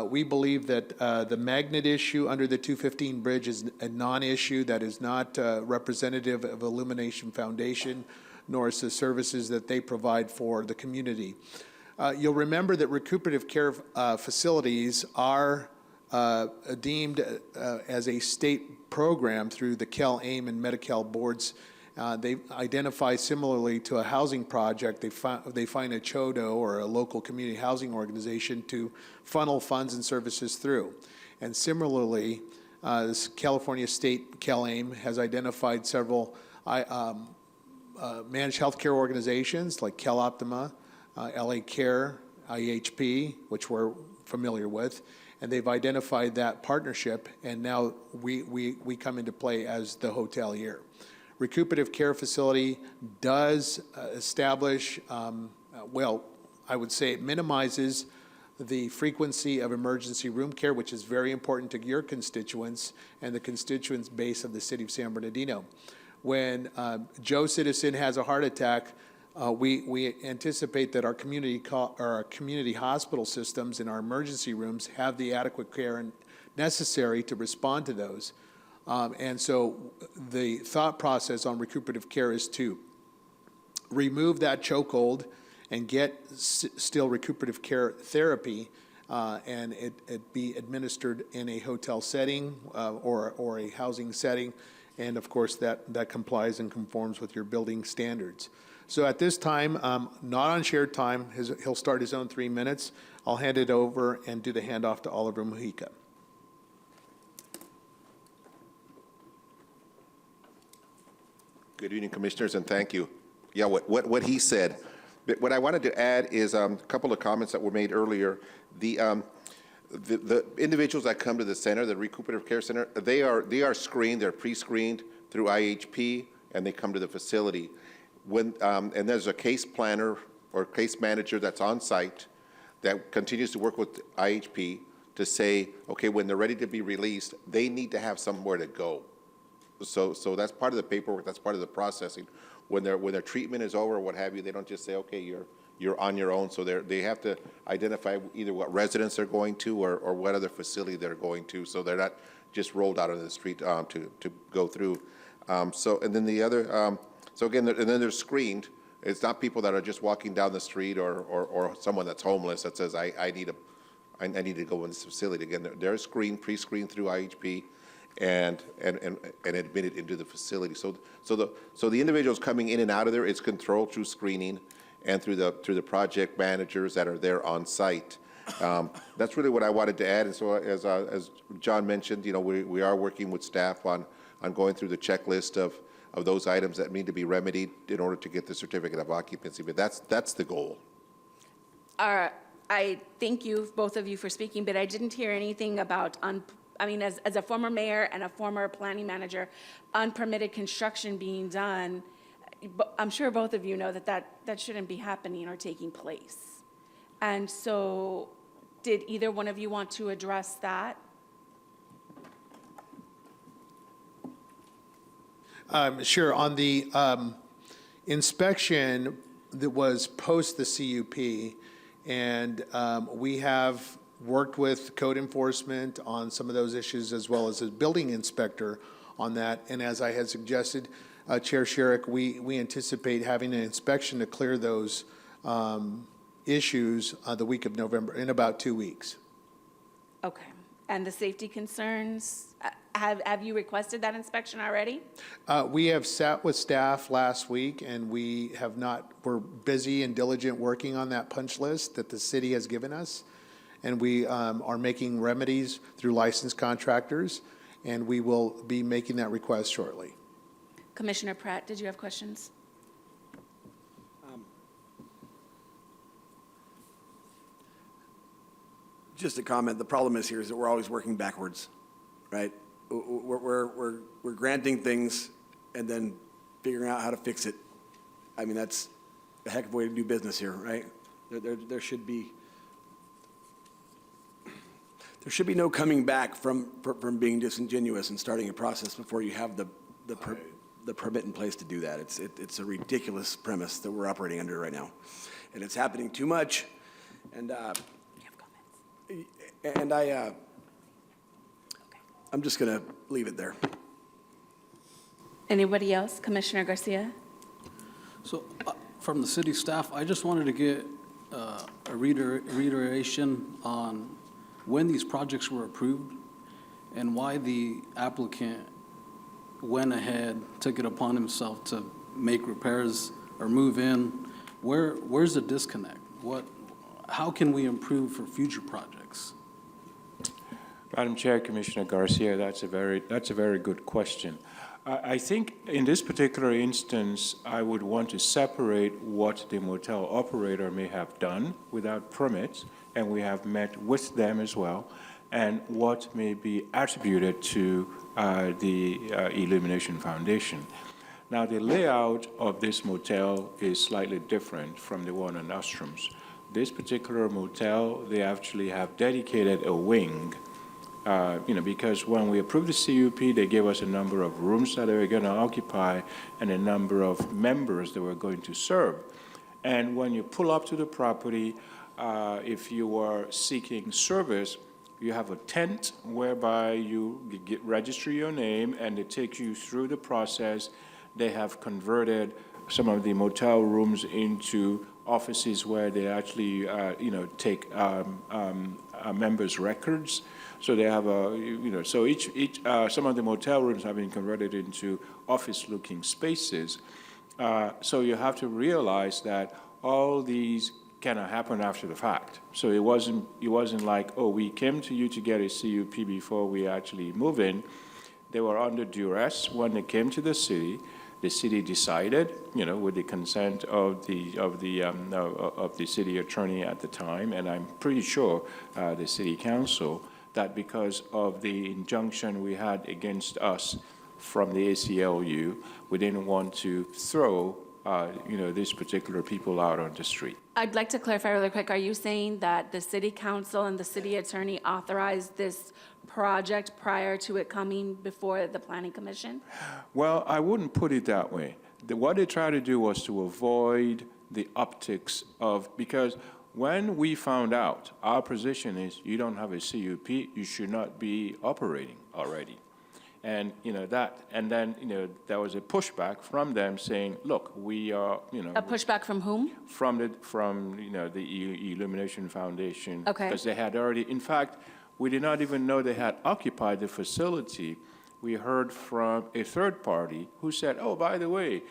We believe that the magnet issue under the 215 bridge is a non-issue that is not representative of Illumination Foundation, nor is the services that they provide for the community. You'll remember that recuperative care facilities are deemed as a state program through the Cal-AIM and Medi-Cal boards. They identify similarly to a housing project. They find a CHODO or a local community housing organization to funnel funds and services through. And similarly, this California State Cal-AIM has identified several managed healthcare organizations like CalOptima, LA Care, IHP, which we're familiar with, and they've identified that partnership, and now we come into play as the hotelier. Recuperative care facility does establish, well, I would say it minimizes the frequency of emergency room care, which is very important to your constituents and the constituents base of the city of San Bernardino. When Joe Citizen has a heart attack, we anticipate that our community hospital systems and our emergency rooms have the adequate care necessary to respond to those. And so the thought process on recuperative care is to remove that chokehold and get still recuperative care therapy, and it be administered in a hotel setting or a housing setting, and of course that complies and conforms with your building standards. So at this time, not on shared time, he'll start his own 3 minutes. I'll hand it over and do the handoff to Oliver Mojica. Good evening, Commissioners, and thank you. Yeah, what he said. But what I wanted to add is a couple of comments that were made earlier. The individuals that come to the center, the recuperative care center, they are screened, they're pre-screened through IHP, and they come to the facility. And there's a case planner or case manager that's on site that continues to work with IHP to say, okay, when they're ready to be released, they need to have somewhere to go. So that's part of the paperwork, that's part of the processing. When their treatment is over or what have you, they don't just say, okay, you're on your own. So they have to identify either what residence they're going to or what other facility they're going to, so they're not just rolled out on the street to go through. And then the other, so again, and then they're screened. It's not people that are just walking down the street or someone that's homeless that says, I need to go in this facility. Again, they're screened, pre-screened through IHP and admitted into the facility. So the individuals coming in and out of there, it's controlled through screening and through the project managers that are there on site. That's really what I wanted to add. And so as John mentioned, we are working with staff on going through the checklist of those items that need to be remedied in order to get the certificate of occupancy. But that's the goal. I thank you, both of you, for speaking, but I didn't hear anything about, as a former mayor and a former planning manager, unpermitted construction being done. But I'm sure both of you know that shouldn't be happening or taking place. And so did either one of you want to address that? Sure. On the inspection that was post the CUP, and we have worked with code enforcement on some of those issues as well as a building inspector on that. And as I had suggested, Chair Sherrick, we anticipate having an inspection to clear those issues the week of November, in about 2 weeks. Okay. And the safety concerns, have you requested that inspection already? We have sat with staff last week, and we're busy and diligent working on that punch list that the city has given us. And we are making remedies through licensed contractors, and we will be making that request shortly. Commissioner Pratt, did you have questions? Just a comment, the problem is that we're always working backwards, right? We're granting things and then figuring out how to fix it. I mean, that's a heck of a way to do business here, right? There should be no coming back from being disingenuous and starting a process before you have the permit in place to do that. It's a ridiculous premise that we're operating under right now, and it's happening too much. And I'm just going to leave it there. Anybody else? Commissioner Garcia? So from the city staff, I just wanted to get a reiteration on when these projects were approved and why the applicant went ahead, took it upon himself to make repairs or move in. Where's the disconnect? How can we improve for future projects? Madam Chair, Commissioner Garcia, that's a very good question. I think in this particular instance, I would want to separate what the motel operator may have done without permits, and we have met with them as well, and what may be attributed to the Illumination Foundation. Now, the layout of this motel is slightly different from the one on Nostrum's. This particular motel, they actually have dedicated a wing, because when we approved the CUP, they gave us a number of rooms that they were going to occupy and a number of members they were going to serve. And when you pull up to the property, if you are seeking service, you have a tent whereby you register your name and they take you through the process. They have converted some of the motel rooms into offices where they actually, take members' records. So they have so each some of the motel rooms have been converted into office-looking spaces. So you have to realize that all these cannot happen after the fact. So it wasn't like, oh, we came to you to get a CUP before we actually move in. They were under duress when they came to the city. The city decided, with the consent of the city attorney at the time, and I'm pretty sure the city council, that because of the injunction we had against us from the ACLU, we didn't want to throw these particular people out on the street. I'd like to clarify really quick. Are you saying that the city council and the city attorney authorized this project prior to it coming before the planning commission? Well, I wouldn't put it that way. What they tried to do was to avoid the optics of, because when we found out, our position is you don't have a CUP, you should not be operating already. And, then there was a pushback from them saying, look, we are, A pushback from whom? from the Illumination Foundation. Okay. Because they had already, in fact, we did not even know they had occupied the facility. We heard from a third party who said, oh, by the way,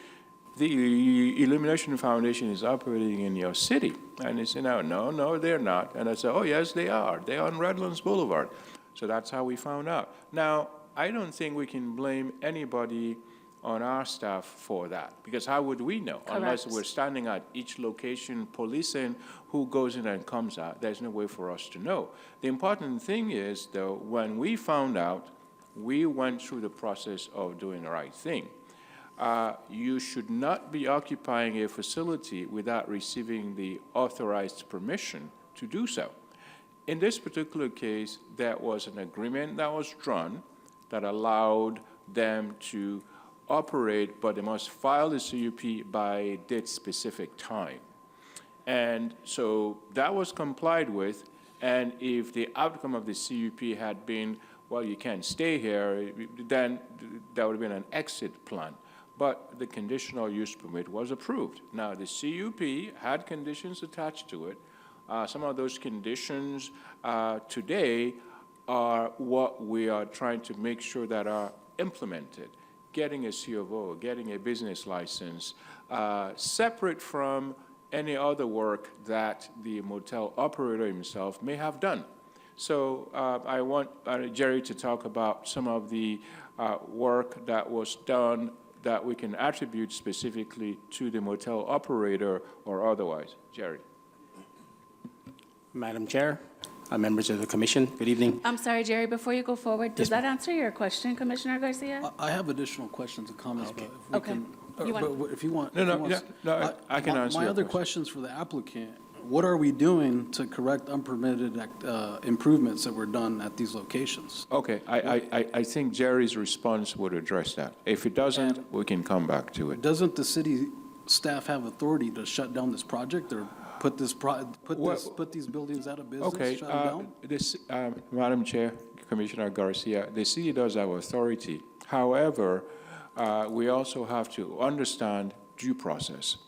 the Illumination Foundation is operating in your city. And they said, no, they're not. And I said, oh, yes, they are. They're on Redlands Boulevard. So that's how we found out. Now, I don't think we can blame anybody on our staff for that, because how would we know? Correct. Unless we're standing at each location policing who goes in and comes out. There's no way for us to know. The important thing is, though, when we found out, we went through the process of doing the right thing. You should not be occupying a facility without receiving the authorized permission to do so. In this particular case, there was an agreement that was drawn that allowed them to operate, but they must file the CUP by a date-specific time. And so that was complied with, and if the outcome of the CUP had been, well, you can't stay here, then there would have been an exit plan. But the conditional use permit was approved. Now, the CUP had conditions attached to it. Some of those conditions today are what we are trying to make sure that are implemented. Getting a C of O, getting a business license, separate from any other work that the motel operator himself may have done. So I want Jerry to talk about some of the work that was done that we can attribute specifically to the motel operator or otherwise. Jerry. Madam Chair, members of the commission, good evening. I'm sorry, Jerry, before you go forward, does Yes, that answer your question, Commissioner Garcia? I have additional questions and comments, but if we Okay. can, You want- but if you want. No, if you no, want- yeah, no, I can answer My your other question. questions for the applicant, what are we doing to correct unpermitted improvements that were done at these locations? Okay, I think Jerry's response would address that. If it doesn't, we can come back to it. Doesn't the city staff have authority to shut down this project or put these buildings out of business, Okay, shut them down? Madam Chair, Commissioner Garcia, the city does have authority. However, we also have to understand due process.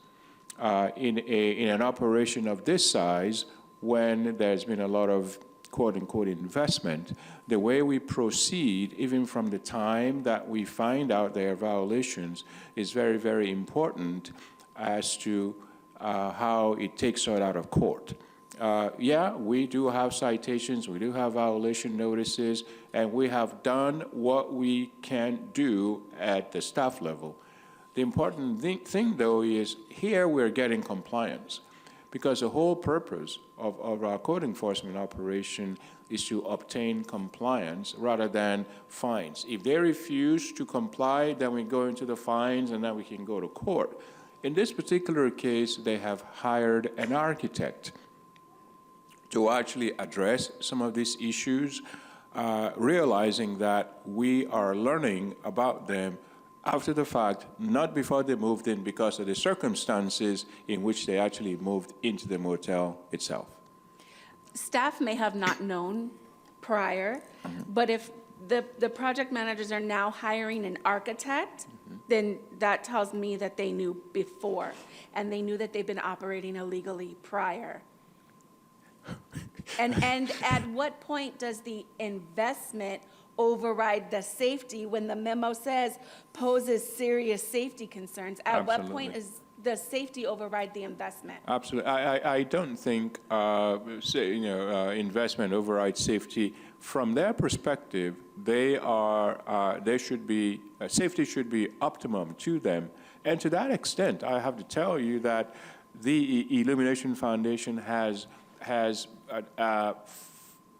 In an operation of this size, when there's been a lot of quote-unquote investment, the way we proceed, even from the time that we find out there are violations, is very, very important as to how it takes us out of court. Yeah, we do have citations, we do have violation notices, and we have done what we can do at the staff level. The important thing, though, is here we're getting compliance, because the whole purpose of our code enforcement operation is to obtain compliance rather than fines. If they refuse to comply, then we go into the fines, and then we can go to court. In this particular case, they have hired an architect to actually address some of these issues, realizing that we are learning about them after the fact, not before they moved in, because of the circumstances in which they actually moved into the motel itself. Staff may have not known prior, but if the project managers are now hiring an architect, then that tells me that they knew before, and they knew that they've been operating illegally prior. And at what point does the investment override the safety when the memo says poses serious safety concerns? At what point is the safety override the investment? Absolutely. I don't think, investment overrides safety. From their perspective, they should be, safety should be optimum to them. And to that extent, I have to tell you that the Illumination Foundation has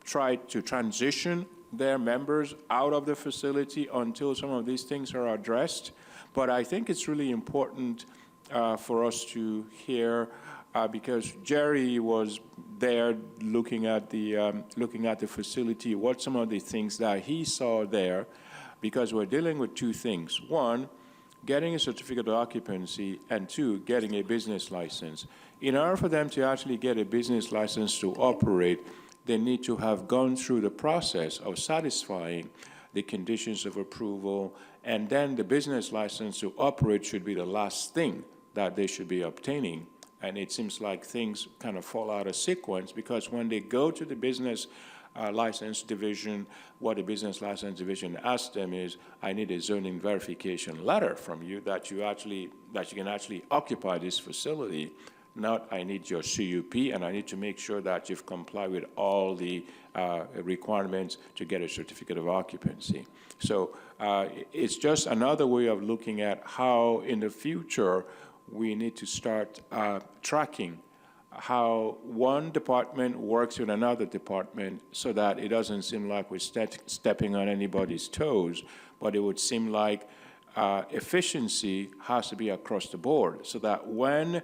tried to transition their members out of the facility until some of these things are addressed. But I think it's really important for us to hear, because Jerry was there looking at the facility, what some of the things that he saw there, because we're dealing with two things. One, getting a certificate of occupancy, and two, getting a business license. In order for them to actually get a business license to operate, they need to have gone through the process of satisfying the conditions of approval, and then the business license to operate should be the last thing that they should be obtaining. And it seems like things kind of fall out of sequence, because when they go to the business license division, what the business license division asks them is, I need a zoning verification letter from you that you can actually occupy this facility. Not, I need your CUP, and I need to make sure that you've complied with all the requirements to get a certificate of occupancy. So it's just another way of looking at how in the future we need to start tracking how one department works with another department, so that it doesn't seem like we're stepping on anybody's toes, but it would seem like efficiency has to be across the board, so that when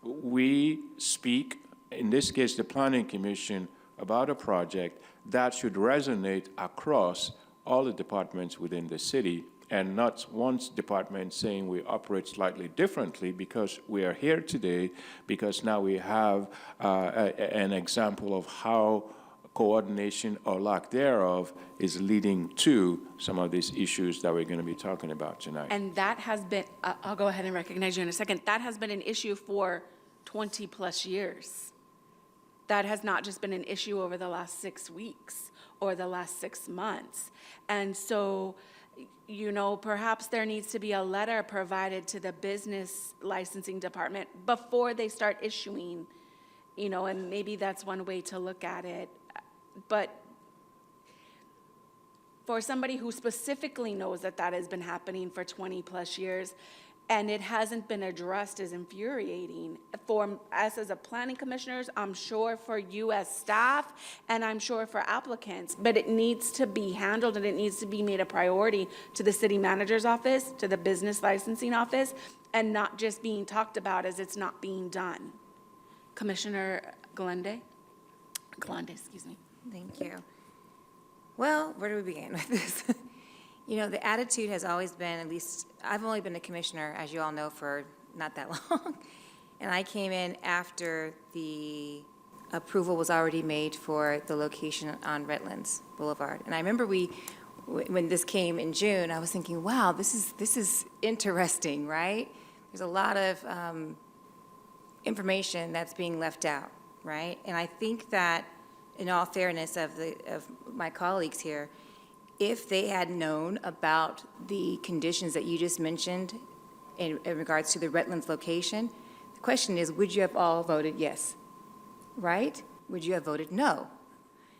we speak, in this case the Planning Commission, about a project, that should resonate across all the departments within the city, and not one department saying we operate slightly differently, because we are here today because now we have an example of how coordination or lack thereof is leading to some of these issues that we're going to be talking about tonight. And that has been, I'll go ahead and recognize you in a second, that has been an issue for 20-plus years. That has not just been an issue over the last 6 weeks or the last 6 months. And so, you know, perhaps there needs to be a letter provided to the business licensing department before they start issuing, you know, and maybe that's one way to look at it. But for somebody who specifically knows that that has been happening for 20-plus years, and it hasn't been addressed, is infuriating for us as a planning commissioners, I'm sure for you as staff, and I'm sure for applicants. But it needs to be handled, and it needs to be made a priority to the city manager's office, to the business licensing office, and not just being talked about as it's not being done. Commissioner Galande, excuse me. Thank you. Well, where do we begin with this? You know, the attitude has always been, at least, I've only been a commissioner, as you all know, for not that long. And I came in after the approval was already made for the location on Redlands Boulevard. And I remember when this came in June, I was thinking, wow, this is interesting, right? There's a lot of information that's being left out, right? And I think that, in all fairness of my colleagues here, if they had known about the conditions that you just mentioned in regards to the Redlands location, the question is, would you have all voted yes, right? Would you have voted no?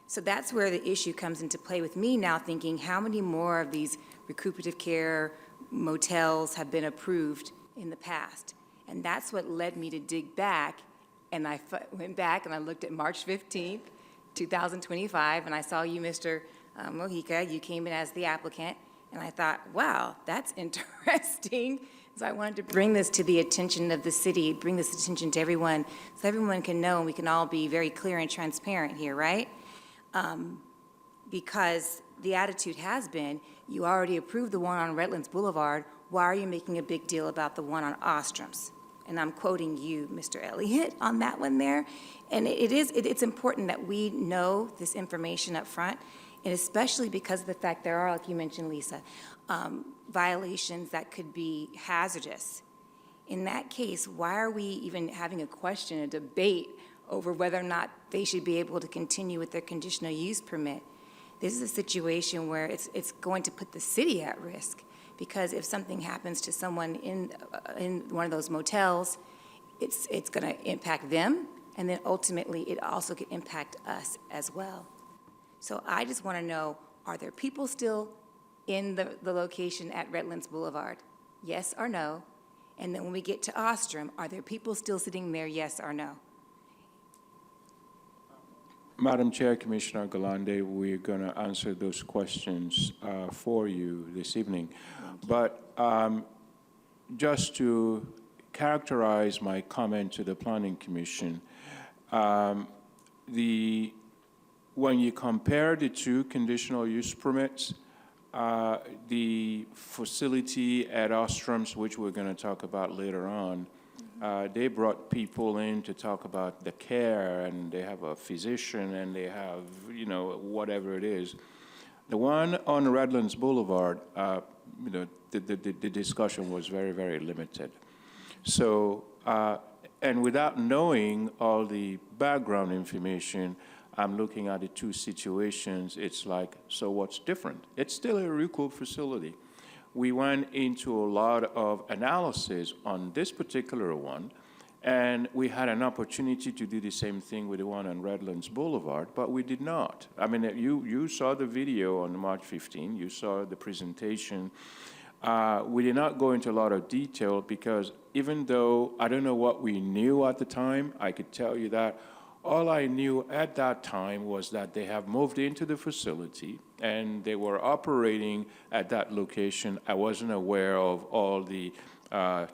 So that's where the issue comes into play with me now, thinking how many more of these recuperative care motels have been approved in the past? And that's what led me to dig back, and I went back and I looked at March 15th, 2025, and I saw you, Mr. Mojica, you came in as the applicant, and I thought, wow, that's interesting. So I wanted to bring this to the attention of the city, bring this attention to everyone, so everyone can know and we can all be very clear and transparent here, right? Because the attitude has been, you already approved the one on Redlands Boulevard, why are you making a big deal about the one on Ostrom's? And I'm quoting you, Mr. Elliott, on that one there. And it's important that we know this information up front, and especially because of the fact there are, like you mentioned, Lisa, violations that could be hazardous. In that case, why are we even having a question, a debate over whether or not they should be able to continue with their conditional use permit? This is a situation where it's going to put the city at risk, because if something happens to someone in one of those motels, it's going to impact them, and then ultimately it also could impact us as well. So I just want to know, are there people still in the location at Redlands Boulevard? Yes or no? And then when we get to Ostrom, are there people still sitting there, yes or no? Madam Chair, Commissioner Galande, we're going to answer those questions for you this evening. But just to characterize my comment to the Planning Commission. When you compare the two conditional use permits, the facility at Ostrom's, which we're going to talk about later on, they brought people in to talk about the care, and they have a physician, and they have, you know, whatever it is. The one on Redlands Boulevard, you know, the discussion was very, very limited. So, and without knowing all the background information, I'm looking at the two situations. It's like, so what's different? It's still a recouped facility. We went into a lot of analysis on this particular one, and we had an opportunity to do the same thing with the one on Redlands Boulevard, but we did not. I mean, you saw the video on March 15, you saw the presentation. We did not go into a lot of detail because even though I don't know what we knew at the time, I could tell you that all I knew at that time was that they have moved into the facility and they were operating at that location. I wasn't aware of all the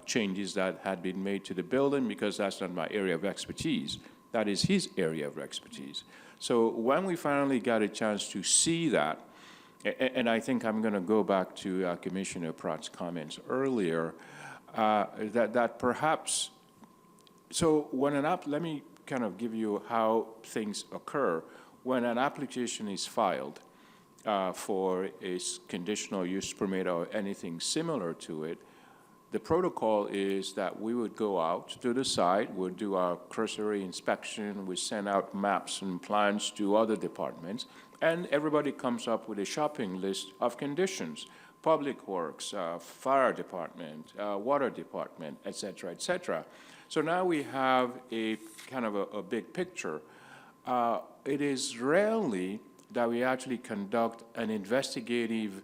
changes that had been made to the building because that's not my area of expertise. That is his area of expertise. So when we finally got a chance to see that, and I think I'm going to go back to Commissioner Pratt's comments earlier, that perhaps, so when let me kind of give you how things occur. When an application is filed for a conditional use permit or anything similar to it, the protocol is that we would go out to the site, we'd do our cursory inspection, we send out maps and plans to other departments, and everybody comes up with a shopping list of conditions. Public Works, Fire Department, Water Department, et cetera, et cetera. So now we have a kind of a big picture. It is rarely that we actually conduct an investigative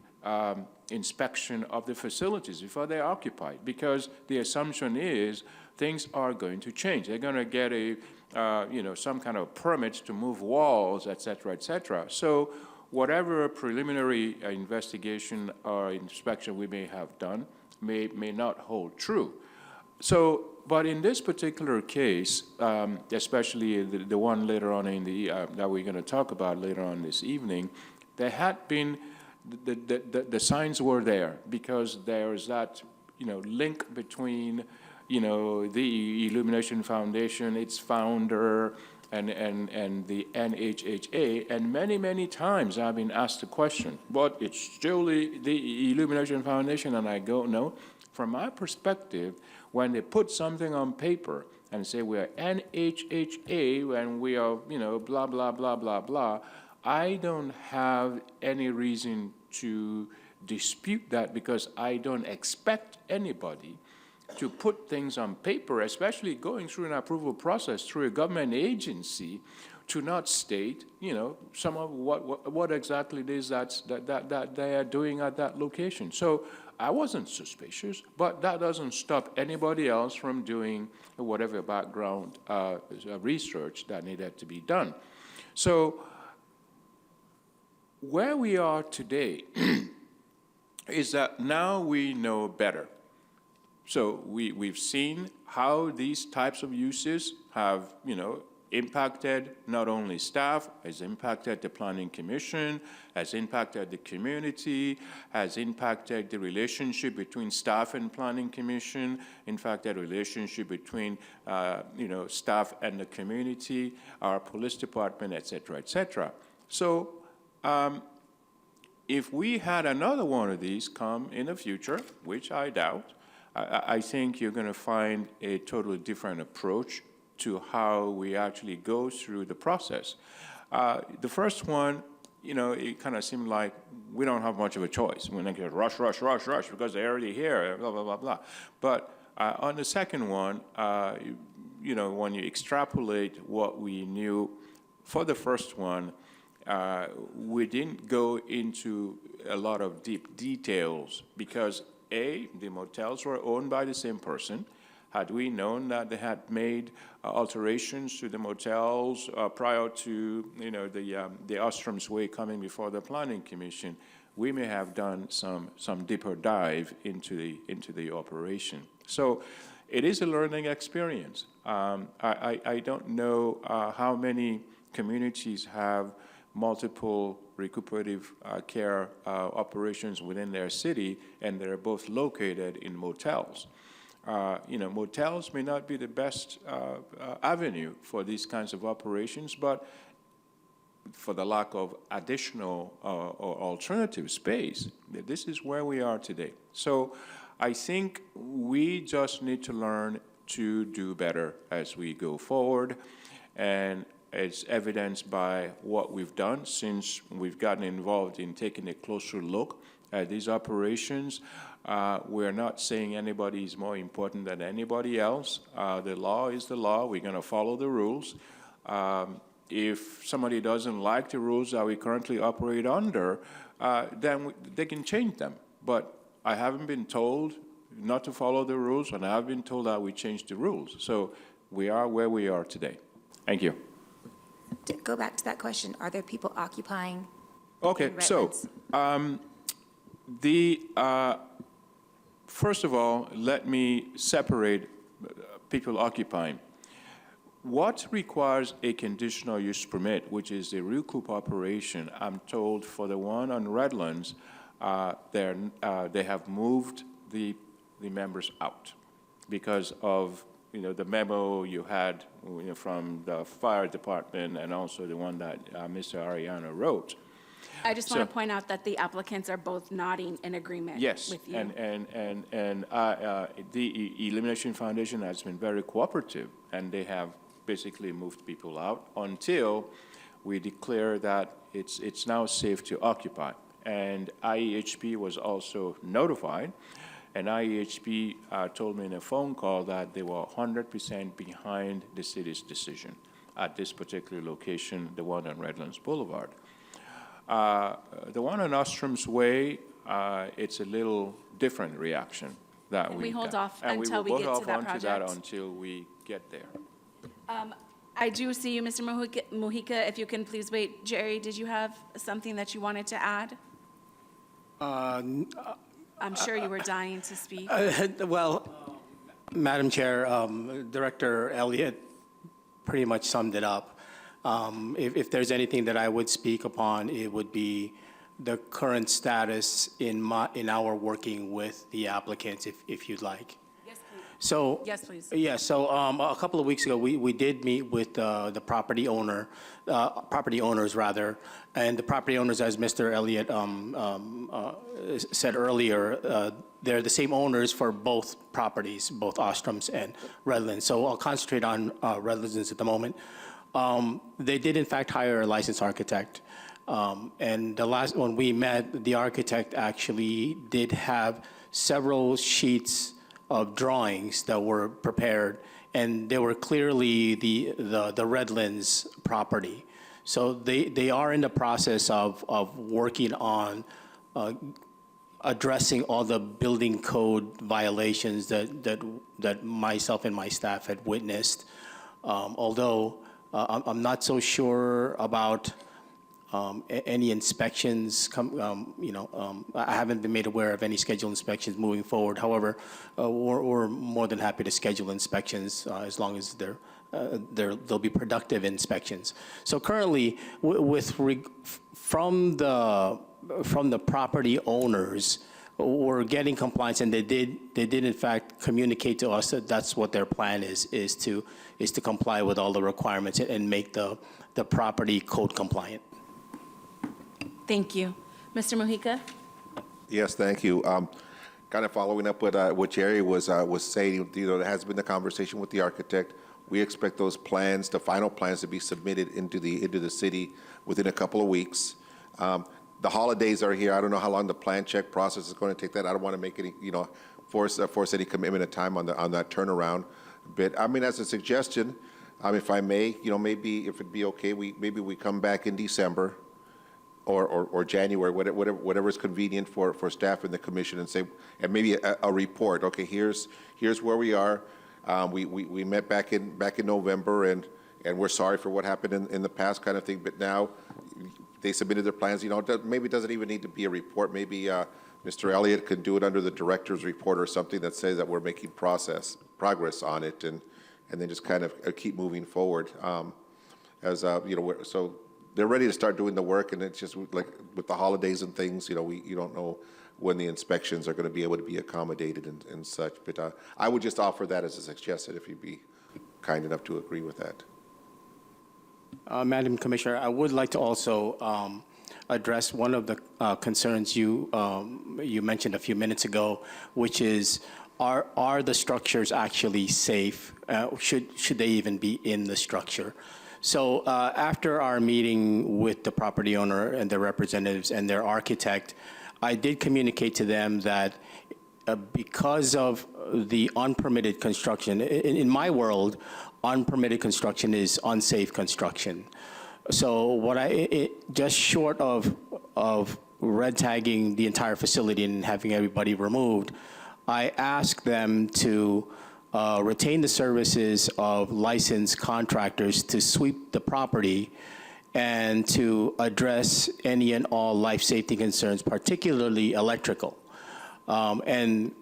inspection of the facilities before they're occupied, because the assumption is things are going to change. They're going to get a, some kind of permits to move walls, et cetera, et cetera. So whatever preliminary investigation or inspection we may have done may not hold true. So, but in this particular case, especially the one later on in the that we're going to talk about later on this evening, there had been the signs were there because there's that link between the Illumination Foundation, its founder, and the NHHA, and many times I've been asked the question, but it's still the Illumination Foundation, and I go, no. From my perspective, when they put something on paper and say we're NHHA and we are, blah, blah, blah, blah, blah, I don't have any reason to dispute that because I don't expect anybody to put things on paper, especially going through an approval process through a government agency, to not state, some of what exactly it is that they are doing at that location. So I wasn't suspicious, but that doesn't stop anybody else from doing whatever background research that needed to be done. So where we are today is that now we know better. So we've seen how these types of uses have, impacted not only staff, has impacted the Planning Commission, has impacted the community, has impacted the relationship between staff and Planning Commission, in fact, the relationship between, staff and the community, our police department, et cetera, et cetera. So if we had another one of these come in the future, which I doubt, I think you're going to find a totally different approach to how we actually go through the process. The first one, it kind of seemed like we don't have much of a choice. We're going to rush because they're already here, blah, blah, blah, blah. But on the second one, when you extrapolate what we knew for the first one, we didn't go into a lot of deep details because A, the motels were owned by the same person. Had we known that they had made alterations to the motels prior to the Ostrom's Way coming before the Planning Commission, we may have done some deeper dive into the operation. So it is a learning experience. I don't know how many communities have multiple recuperative care operations within their city, and they're both located in motels. Motels may not be the best avenue for these kinds of operations, but for the lack of additional or alternative space, this is where we are today. So I think we just need to learn to do better as we go forward, and it's evidenced by what we've done since we've gotten involved in taking a closer look at these operations. We're not saying anybody is more important than anybody else. The law is the law. We're going to follow the rules. If somebody doesn't like the rules that we currently operate under, then they can change them. But I haven't been told not to follow the rules, and I have been told that we changed the rules. So we are where we are today. Thank you. To go back to that question, are there people occupying? Okay, so first of all, let me separate people occupying. What requires a conditional use permit, which is a recoup operation, I'm told for the one on Redlands, they have moved the members out because of the memo you had from the fire department and also the one that Mr. Ariana wrote. I just want to point out that the applicants are both nodding in agreement with you. And the Elimination Foundation has been very cooperative, and they have basically moved people out until we declare that it's now safe to occupy. And IEHP was also notified, and IEHP told me in a phone call that they were 100% behind the city's decision at this particular location, the one on Redlands Boulevard. The one on Ostrom's Way, it's a little different reaction that we hold got. off until we get to that project. Until we get there. I do see you, Mr. Mujica. If you can please wait. Jerry, did you have something that you wanted to add? I'm sure you were dying to speak. Well, Madam Chair, Director Elliott pretty much summed it up. If there's anything that I would speak upon, it would be the current status in our working with the applicants, if you'd like. Yes, please. So yes, please. Yeah. So a couple of weeks ago, we did meet with the property owners rather, and the property owners, as Mr. Elliott said earlier, they're the same owners for both properties, both Ostrom's and Redlands. So I'll concentrate on Redlands at the moment. They did in fact hire a licensed architect. And the last when we met, the architect actually did have several sheets of drawings that were prepared, and they were clearly the Redlands property. So they are in the process of working on addressing all the building code violations that myself and my staff had witnessed. Although I'm not so sure about any inspections. I haven't been made aware of any scheduled inspections moving forward. However, we're more than happy to schedule inspections as long as they'll be productive inspections. So currently, from the property owners, we're getting compliance, and they did in fact communicate to us that that's what their plan is to comply with all the requirements and make the property code compliant. Thank you. Mr. Mujica? Yes, thank you. Kind of following up with what Jerry was saying, there has been a conversation with the architect. We expect those plans, the final plans, to be submitted into the city within a couple of weeks. The holidays are here. I don't know how long the plan check process is going to take. That I don't want to make any, force any commitment of time on that turnaround. But I mean, as a suggestion, if I may, maybe if it'd be okay, maybe we come back in December or January, whatever is convenient for staff and the commission, and say, and maybe a report. Okay, here's where we are. We met back in November, and we're sorry for what happened in the past, kind of thing. But now they submitted their plans. Maybe it doesn't even need to be a report. Maybe Mr. Elliott could do it under the director's report or something that says that we're making progress on it, and then just kind of keep moving forward. So they're ready to start doing the work, and it's just like with the holidays and things, you don't know when the inspections are going to be able to be accommodated and such. But I would just offer that as a suggestion if you'd be kind enough to agree with that. Madam Commissioner, I would like to also address one of the concerns you mentioned a few minutes ago, which is, are the structures actually safe? Should they even be in the structure? So after our meeting with the property owner and their representatives and their architect, I did communicate to them that because of the unpermitted construction, in my world, unpermitted construction is unsafe construction. So just short of red tagging the entire facility and having everybody removed, I asked them to retain the services of licensed contractors to sweep the property and to address any and all life safety concerns, particularly electrical. And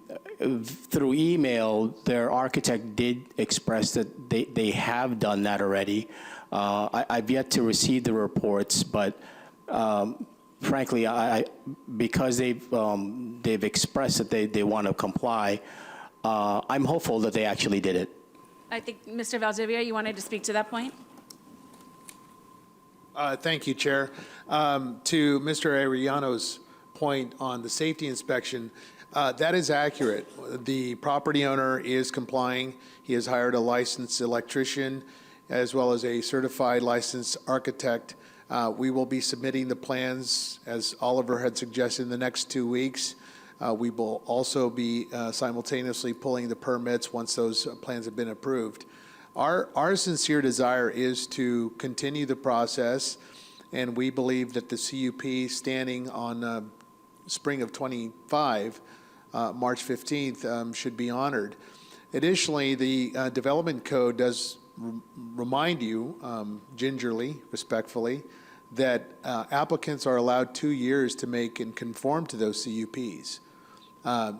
through email, their architect did express that they have done that already. I've yet to receive the reports, but frankly, because they've expressed that they want to comply, I'm hopeful that they actually did it. I think, Mr. Valdivia, you wanted to speak to that point? Thank you, Chair. To Mr. Arellano's point on the safety inspection, that is accurate. The property owner is complying. He has hired a licensed electrician as well as a certified licensed architect. We will be submitting the plans, as Oliver had suggested, in the next 2 weeks. We will also be simultaneously pulling the permits once those plans have been approved. Our sincere desire is to continue the process, and we believe that the CUP standing on spring of 25, March 15th, should be honored. Additionally, the development code does remind you, gingerly, respectfully, that applicants are allowed 2 years to make and conform to those CUPs.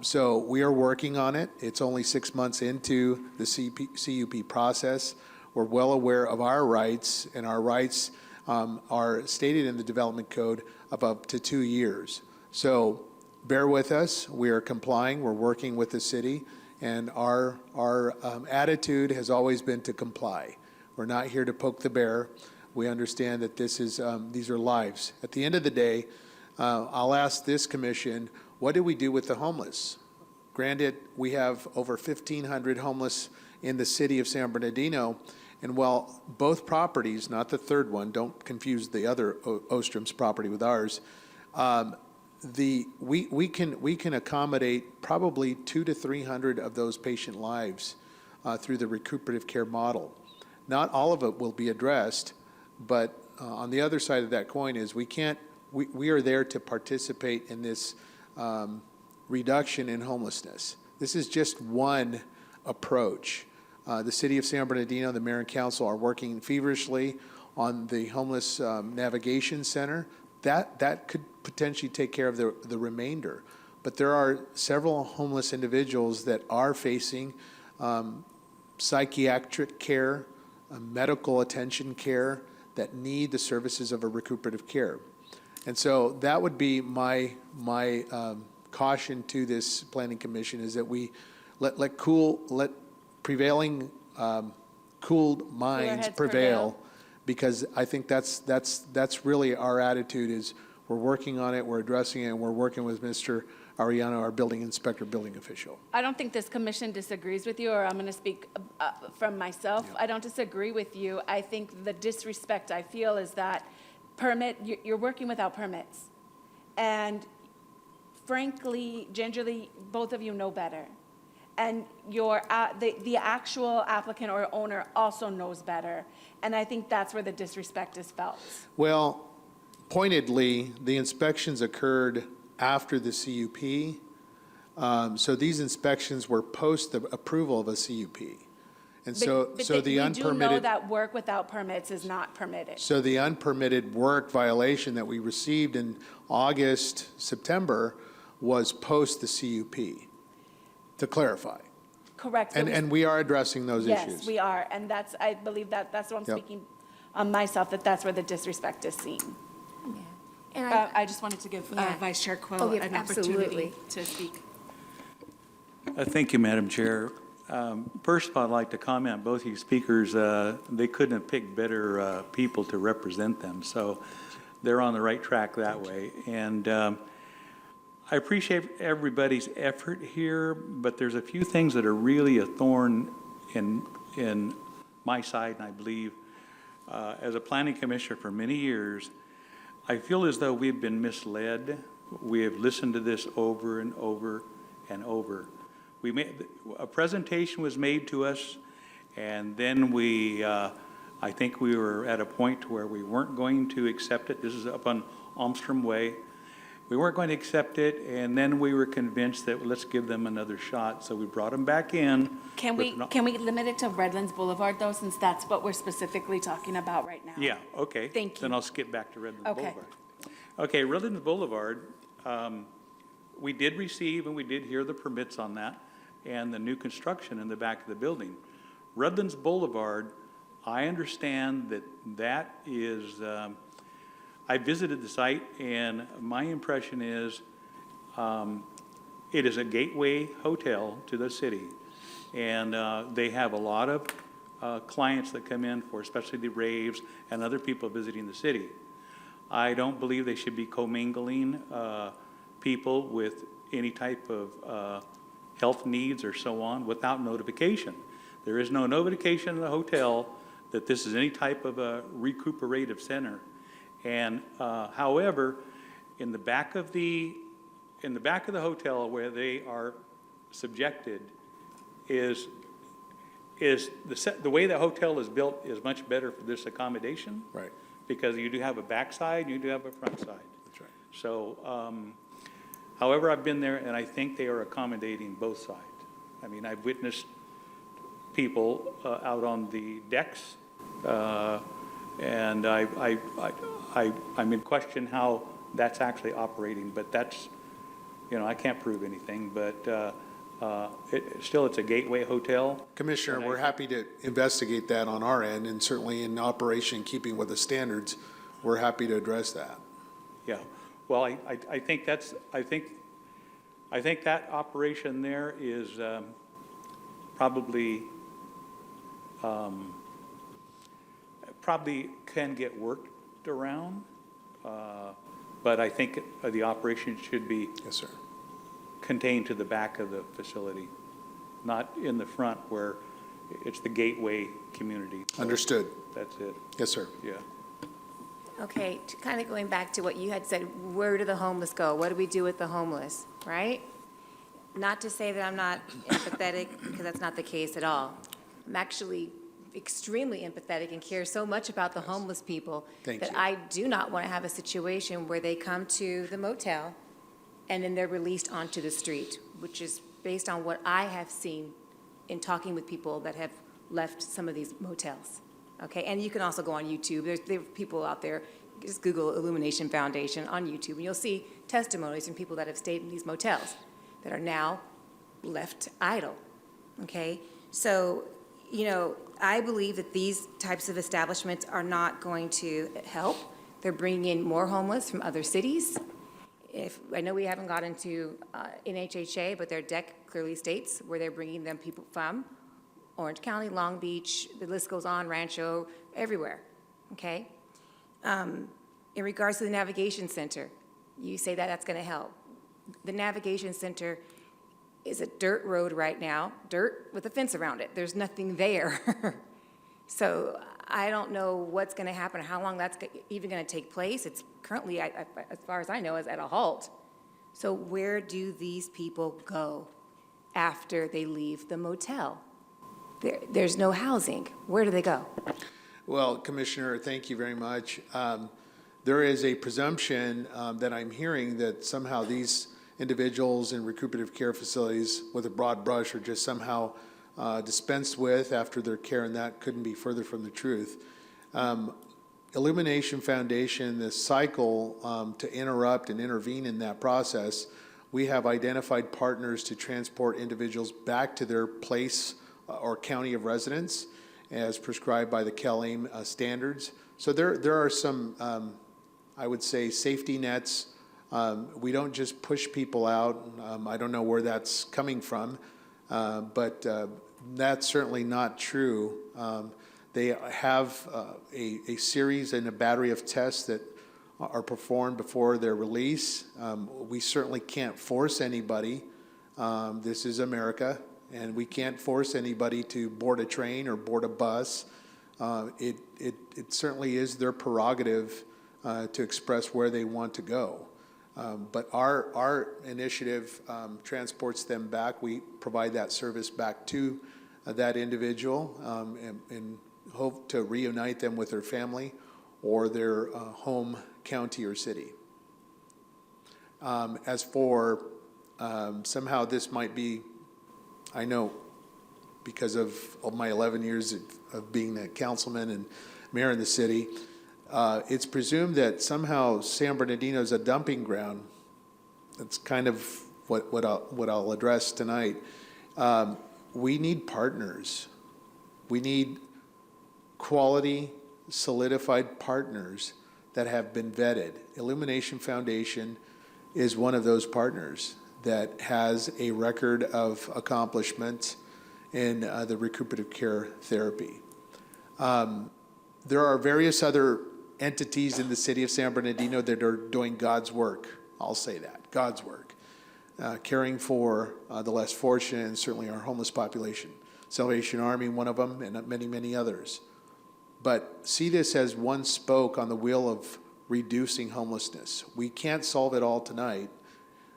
So we are working on it. It's only 6 months into the CUP process. We're well aware of our rights, and our rights are stated in the development code of up to 2 years. So bear with us. We are complying. We're working with the city, and our attitude has always been to comply. We're not here to poke the bear. We understand that these are lives. At the end of the day, I'll ask this commission, what do we do with the homeless? Granted, we have over 1,500 homeless in the city of San Bernardino, and while both properties, not the third one, don't confuse the other Ostrom's property with ours, we can accommodate probably 200 to 300 of those patient lives through the recuperative care model. Not all of it will be addressed, but on the other side of that coin is we are there to participate in this reduction in homelessness. This is just one approach. The City of San Bernardino, the Mayor and Council are working feverishly on the Homeless Navigation Center. That could potentially take care of the remainder. But there are several homeless individuals that are facing psychiatric care, medical attention care, that need the services of a recuperative care. And so that would be my caution to this planning commission, is that we let prevailing cooled minds prevail, because I think that's really our attitude. Is we're working on it, we're addressing it, and we're working with Mr. Arellano, our building inspector, building official. I don't think this commission disagrees with you, or I'm going to speak from myself. Yeah. I don't disagree with you. I think the disrespect I feel is that you're working without permits. And frankly, gingerly, both of you know better. And the actual applicant or owner also knows better. And I think that's where the disrespect is felt. Well, pointedly, the inspections occurred after the CUP. So these inspections were post the approval of a CUP. And so the unpermitted. We do know that work without permits is not permitted. So the unpermitted work violation that we received in August, September was post the CUP, to clarify. Correct. And we are addressing those issues. Yes, we are, and that's, I believe that's what I'm Yep. speaking on myself, that's where the disrespect is seen. And I just wanted to give Yeah. Vice Chair Quill Oh, yeah, an absolutely. opportunity to speak. Thank you, Madam Chair. First of all, I'd like to comment, both of you speakers, they couldn't have picked better people to represent them, so they're on the right track that way. And I appreciate everybody's effort here, but there's a few things that are really a thorn in my side, and I believe, as a planning commissioner for many years, I feel as though we've been misled. We have listened to this over and over and over. A presentation was made to us, and then I think we were at a point where we weren't going to accept it. This is up on Almstrom Way. We weren't going to accept it, and then we were convinced that let's give them another shot. So we brought them back in. Can we limit it to Redlands Boulevard, though, since that's what we're specifically talking about right now? Yeah, okay. Thank you. Then I'll skip back to Redlands Okay. Boulevard. Okay, Redlands Boulevard, we did receive and we did hear the permits on that and the new construction in the back of the building. Redlands Boulevard, I understand that is, I visited the site, and my impression is it is a gateway hotel to the city. And they have a lot of clients that come in for especially the raves and other people visiting the city. I don't believe they should be commingling people with any type of health needs or so on without notification. There is no notification in the hotel that this is any type of a recuperative center. And however, in the back of the hotel where they are subjected is the way the hotel is built is much better for this accommodation. Right. Because you do have a back side, you do have a front side. That's right. So, however, I've been there, and I think they are accommodating both sides. I mean, I've witnessed people out on the decks, and I'm in question how that's actually operating, but that's, I can't prove anything, but still, it's a gateway hotel. Commissioner, we're happy to investigate that on our end, and certainly in operation, keeping with the standards, we're happy to address that. Yeah, well, I think that operation there is probably can get worked around, but I think the operation should be Yes, sir. contained to the back of the facility, not in the front where it's the gateway community. So Understood. that's it, Yes, sir. yeah. Okay, kind of going back to what you had said, where do the homeless go? What do we do with the homeless, right? Not to say that I'm not empathetic, because that's not the case at all. I'm actually extremely empathetic and care so much about the homeless people Thank that you. I do not want to have a situation where they come to the motel and then they're released onto the street, which is based on what I have seen in talking with people that have left some of these motels. Okay, and you can also go on YouTube. There are people out there, just Google Illumination Foundation on YouTube, and you'll see testimonies from people that have stayed in these motels that are now left idle. Okay, so, I believe that these types of establishments are not going to help. They're bringing in more homeless from other cities. I know we haven't gotten to NHHA, but their deck clearly states where they're bringing them people from. Orange County, Long Beach, the list goes on, Rancho, everywhere, okay? In regards to the Navigation Center, you say that that's gonna help. The Navigation Center is a dirt road right now, dirt with a fence around it. There's nothing there. So I don't know what's gonna happen, how long that's even gonna take place. It's currently, as far as I know, is at a halt. So where do these people go after they leave the motel? There's no housing. Where do they go? Well, Commissioner, thank you very much. There is a presumption that I'm hearing that somehow these individuals in recuperative care facilities with a broad brush are just somehow dispensed with after their care, and that couldn't be further from the truth. Illumination Foundation, this cycle to interrupt and intervene in that process We have identified partners to transport individuals back to their place or county of residence as prescribed by the CalAIM standards. So there are some, I would say, safety nets. We don't just push people out. I don't know where that's coming from, but that's certainly not true. They have a series and a battery of tests that are performed before their release. We certainly can't force anybody. This is America, and we can't force anybody to board a train or board a bus. It certainly is their prerogative to express where they want to go. But our initiative transports them back. We provide that service back to that individual and hope to reunite them with their family or their home county or city. As for somehow this might be, I know because of my 11 years of being a councilman and mayor in the city, it's presumed that somehow San Bernardino is a dumping ground. That's kind of what I'll address tonight. We need partners. We need quality, solidified partners that have been vetted. Illumination Foundation is one of those partners that has a record of accomplishment in the recuperative care therapy. There are various other entities in the city of San Bernardino that are doing God's work. I'll say that, God's work. Caring for the less fortunate and certainly our homeless population. Salvation Army, one of them, and many, many others. But see this as one spoke on the wheel of reducing homelessness. We can't solve it all tonight,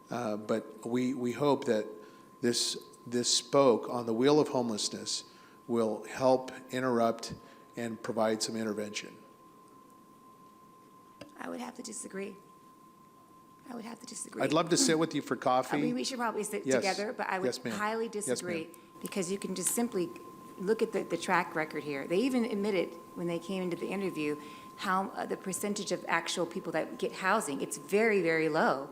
but we hope that this spoke on the wheel of homelessness will help interrupt and provide some intervention. I would have to disagree. I'd love to sit with you for coffee. We should probably sit Yes. together, but I would Yes, ma'am. highly Yes, disagree ma'am. because you can just simply look at the track record here. They even admitted when they came into the interview how the percentage of actual people that get housing, it's very, very low.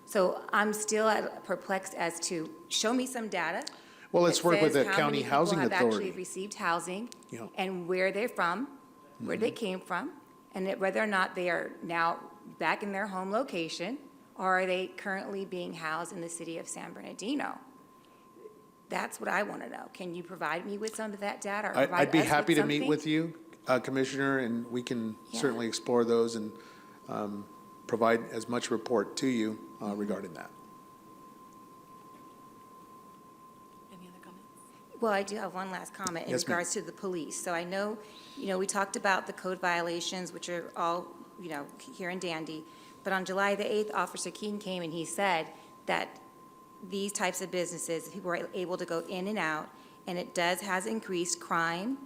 So I'm still perplexed as to, show me some data. Well, let's that work with says the how county many people housing have authority. actually received housing Yeah. and where they're from, where they came from, and whether or not they are now back in their home location, or are they currently being housed in the city of San Bernardino? That's what I want to know. Can you provide me with some of that data? Or provide I'd be us happy to meet something? with you, Commissioner, and we can Yeah. certainly explore those and provide as much report to you regarding that. Well, I do have one last comment in Yes, ma'am. regards to the police. So I know, we talked about the code violations, which are all, here and dandy. But on July the 8th, Officer King came and he said that these types of businesses, people are able to go in and out, and it has increased crime,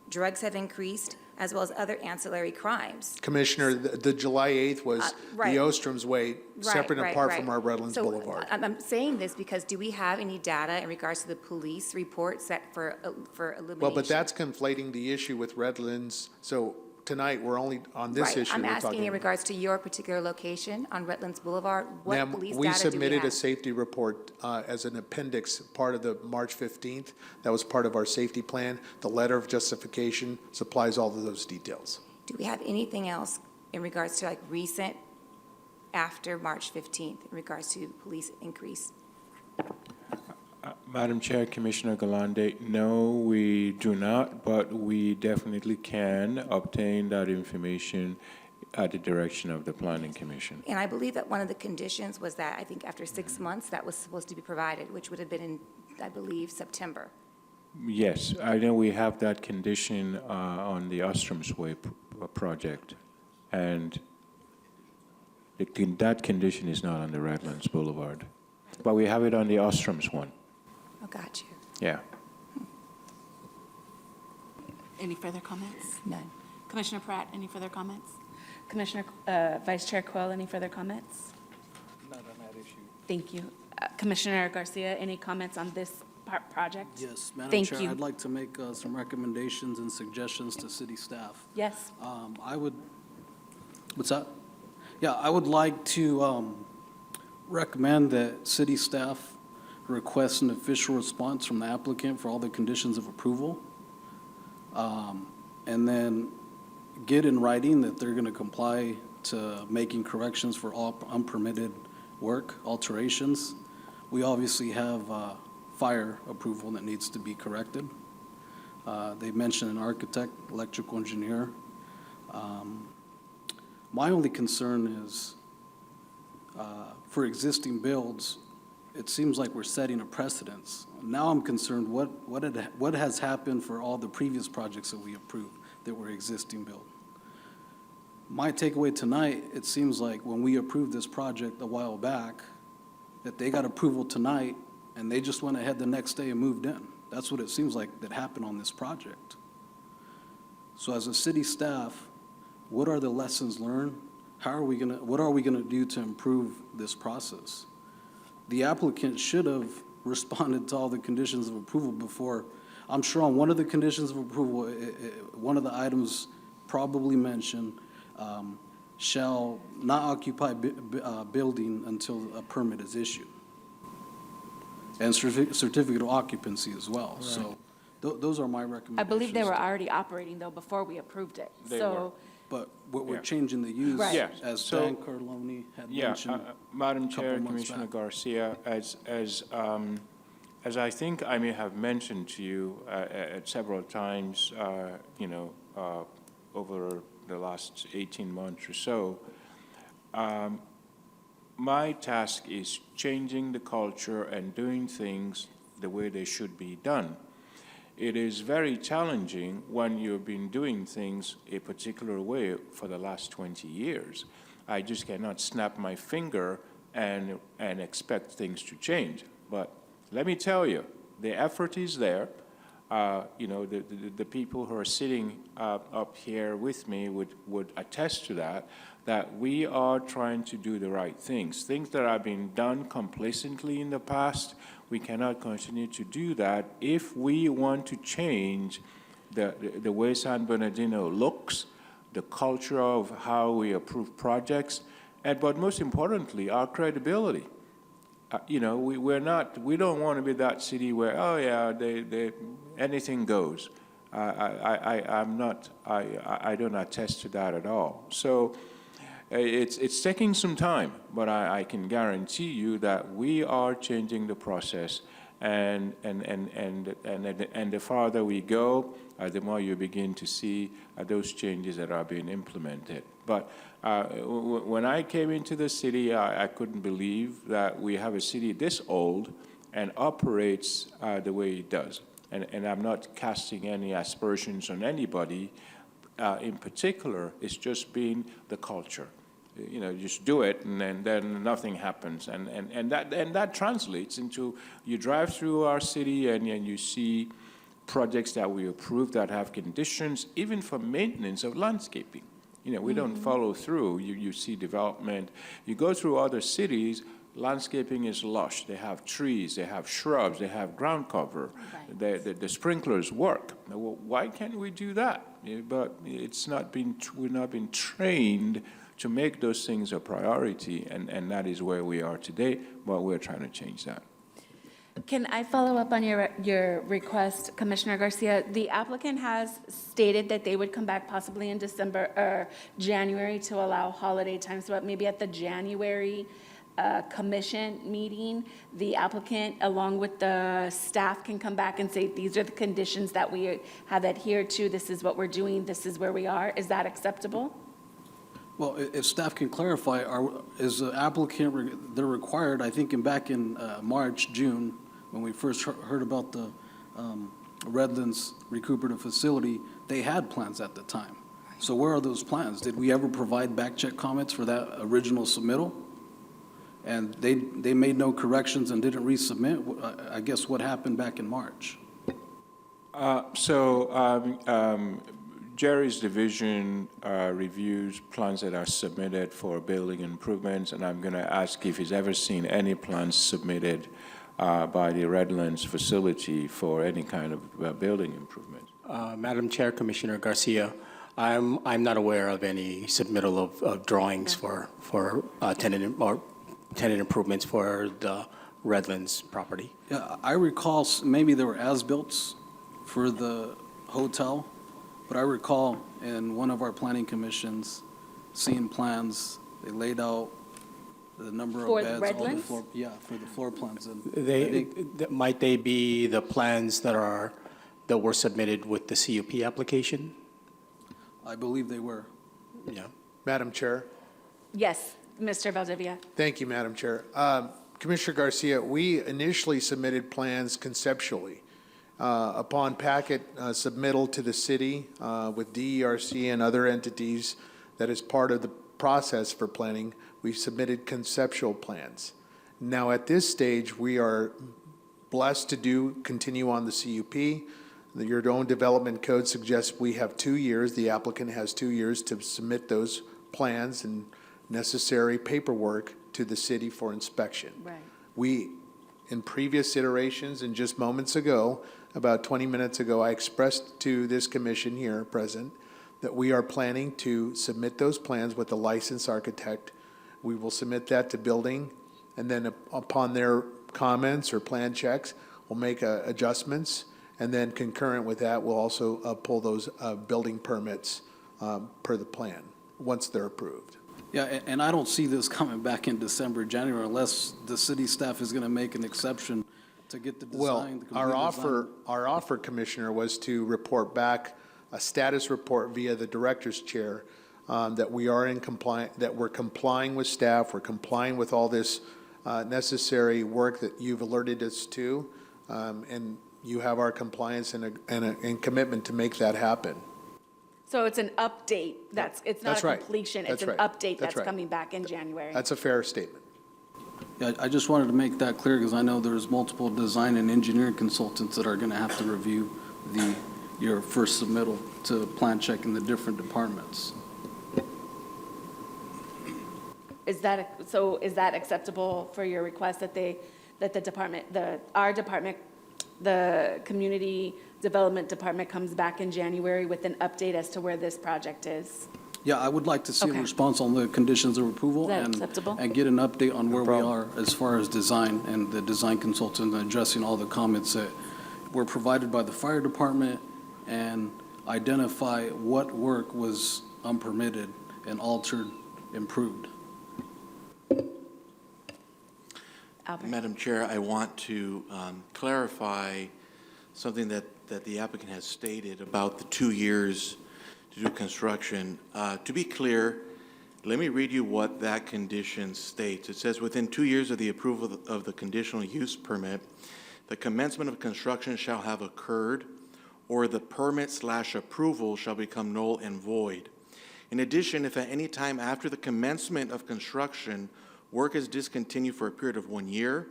drugs have increased, as well as other ancillary crimes. Commissioner, the July 8th was right. the Ostrom's Way, separate and apart from our Redlands So, Boulevard. I'm saying this because do we have any data in regards to the police reports that for elimination? Well, but that's conflating the issue with Redlands. So tonight, we're only on this issue I'm we're asking talking in about. regards to your particular location on Redlands Boulevard, what Ma'am, police we data do we submitted a have? safety report as an appendix, part of the March 15th. That was part of our safety plan. The letter of justification supplies all of those details. Do we have anything else in regards to like recent, after March 15th, in regards to police increase? Madam Chair, Commissioner Galande, no, we do not, but we definitely can obtain that information at the direction of the Planning Commission. And I believe that one of the conditions was that, I think after 6 months, that was supposed to be provided, which would have been in, I believe, September. Yes, I know we have that condition on the Ostrom's Way project, and that condition is not on the Redlands Boulevard, but we have it on the Ostrom's one. Oh, got you. Yeah. Any further comments? None. Commissioner Pratt, any further comments? Commissioner, Vice Chair Coyle, any further comments? Not on that issue. Thank you. Commissioner Garcia, any comments on this project? Yes, Madam Thank Chair, you. I'd like to make some recommendations and suggestions to city staff. Yes. I would, what's that? Yeah, I would like to recommend that city staff request an official response from the applicant for all the conditions of approval. And then get in writing that they're going to comply to making corrections for all unpermitted work, alterations. We obviously have fire approval that needs to be corrected. They mentioned an architect, electrical engineer. My only concern is for existing builds, it seems like we're setting a precedence. Now I'm concerned what has happened for all the previous projects that we approved that were existing build. My takeaway tonight, it seems like when we approved this project a while back, that they got approval tonight and they just went ahead the next day and moved in. That's what it seems like that happened on this project. So as a city staff, what are the lessons learned? What are we gonna do to improve this process? The applicant should have responded to all the conditions of approval before. I'm sure on one of the conditions of approval, one of the items probably mentioned, shall not occupy building until a permit is issued. And certificate of occupancy as well. So those are my recommendations. I believe they were already operating though before we approved it. They So But we're changing the use, Right. Yeah, as so- Dan Carloni had Yeah, mentioned. Madam Chair, couple months Commissioner back. Garcia, as I think I may have mentioned to you at several times, over the last 18 months or so, my task is changing the culture and doing things the way they should be done. It is very challenging when you've been doing things a particular way for the last 20 years. I just cannot snap my finger and expect things to change. But let me tell you, the effort is there. The people who are sitting up here with me would attest to that we are trying to do the right things. Things that have been done complacently in the past, we cannot continue to do that if we want to change the way San Bernardino looks, the culture of how we approve projects, but most importantly, our credibility. We don't want to be that city where, oh yeah, anything goes. I don't attest to that at all. So it's taking some time, but I can guarantee you that we are changing the process, and the farther we go, the more you begin to see those changes that are being implemented. But when I came into the city, I couldn't believe that we have a city this old and operates the way it does. And I'm not casting any aspersions on anybody in particular. It's just been the culture. Just do it, and then nothing happens. And that translates into, you drive through our city and you see projects that we approve that have conditions, even for maintenance of landscaping. We don't follow through. You see development. You go through other cities, landscaping is lush. They have trees, they have shrubs, they have ground cover. Right. The sprinklers work. Well, why can't we do that? But we've not been trained to make those things a priority, and that is where we are today, but we're trying to change that. can I follow up on your request, Commissioner Garcia? The applicant has stated that they would come back possibly in December or January to allow holiday times, but maybe at the January commission meeting, the applicant, along with the staff, can come back and say, these are the conditions that we have adhered to, this is what we're doing, this is where we are. Is that acceptable? Well, if staff can clarify, is the applicant, they're required, I think back in March, June, when we first heard about the Redlands recuperative facility, they had plans at the time. So where are those plans? Did we ever provide back check comments for that original submittal? And they made no corrections and didn't resubmit? I guess what happened back in March? Jerry's division reviews plans that are submitted for building improvements, and I'm going to ask if he's ever seen any plans submitted by the Redlands facility for any kind of building improvement. Madam Chair, Commissioner Garcia, I'm not aware of any submittal of drawings for tenant or tenant improvements for the Redlands property. Yeah, I recall maybe there were as-built for the hotel, but I recall in one of our planning commissions, seeing plans, they laid out the number For of beds. the all the Redlands? floor- Yeah, for the floor plans. And I They, think- might they be the plans that were submitted with the CUP application? I believe they were. Yeah. Madam Chair. Yes, Mr. Valdivia. Thank you, Madam Chair. Commissioner Garcia, we initially submitted plans conceptually. Upon packet submittal to the city with DERC and other entities that is part of the process for planning, we submitted conceptual plans. Now, at this stage, we are blessed to continue on the CUP. Your own development code suggests we have 2 years. The applicant has 2 years to submit those plans and necessary paperwork to the city for inspection. Right. We, in previous iterations and just moments ago, about 20 minutes ago, I expressed to this commission here present that we are planning to submit those plans with a licensed architect. We will submit that to building, and then upon their comments or plan checks, we'll make adjustments, and then concurrent with that, we'll also pull those building permits per the plan, once they're approved. Yeah, and I don't see this coming back in December, January, unless the city staff is going to make an exception to get the design. Well, the complete our offer, Commissioner, was to report back a status report via the director's chair that we are that we're complying with staff, we're complying with all this necessary work that you've alerted us to, and you have our compliance and commitment to make that happen. So it's an update, it's not That's a right. completion, it's That's an right. update That's that's right. coming back in January. That's a fair statement. Yeah, I just wanted to make that clear because I know there's multiple design and engineering consultants that are going to have to review your first submittal to plan check in the different departments. Is that acceptable for your request that our department, the Community Development Department comes back in January with an update as to where this project is? Yeah, I would like to see a Okay. response on the conditions of approval. Is that and- acceptable? And get an update on where we are as far as design and the design consultant and addressing all the comments that were provided by the fire department and identify what work was unpermitted and altered, improved. Albert? Madam Chair, I want to clarify something that the applicant has stated about the 2 years to do construction. To be clear, let me read you what that condition states. It says, within 2 years of the approval of the conditional use permit, the commencement of construction shall have occurred, or the permit/approval shall become null and void. In addition, if at any time after the commencement of construction, work is discontinued for a period of 1 year,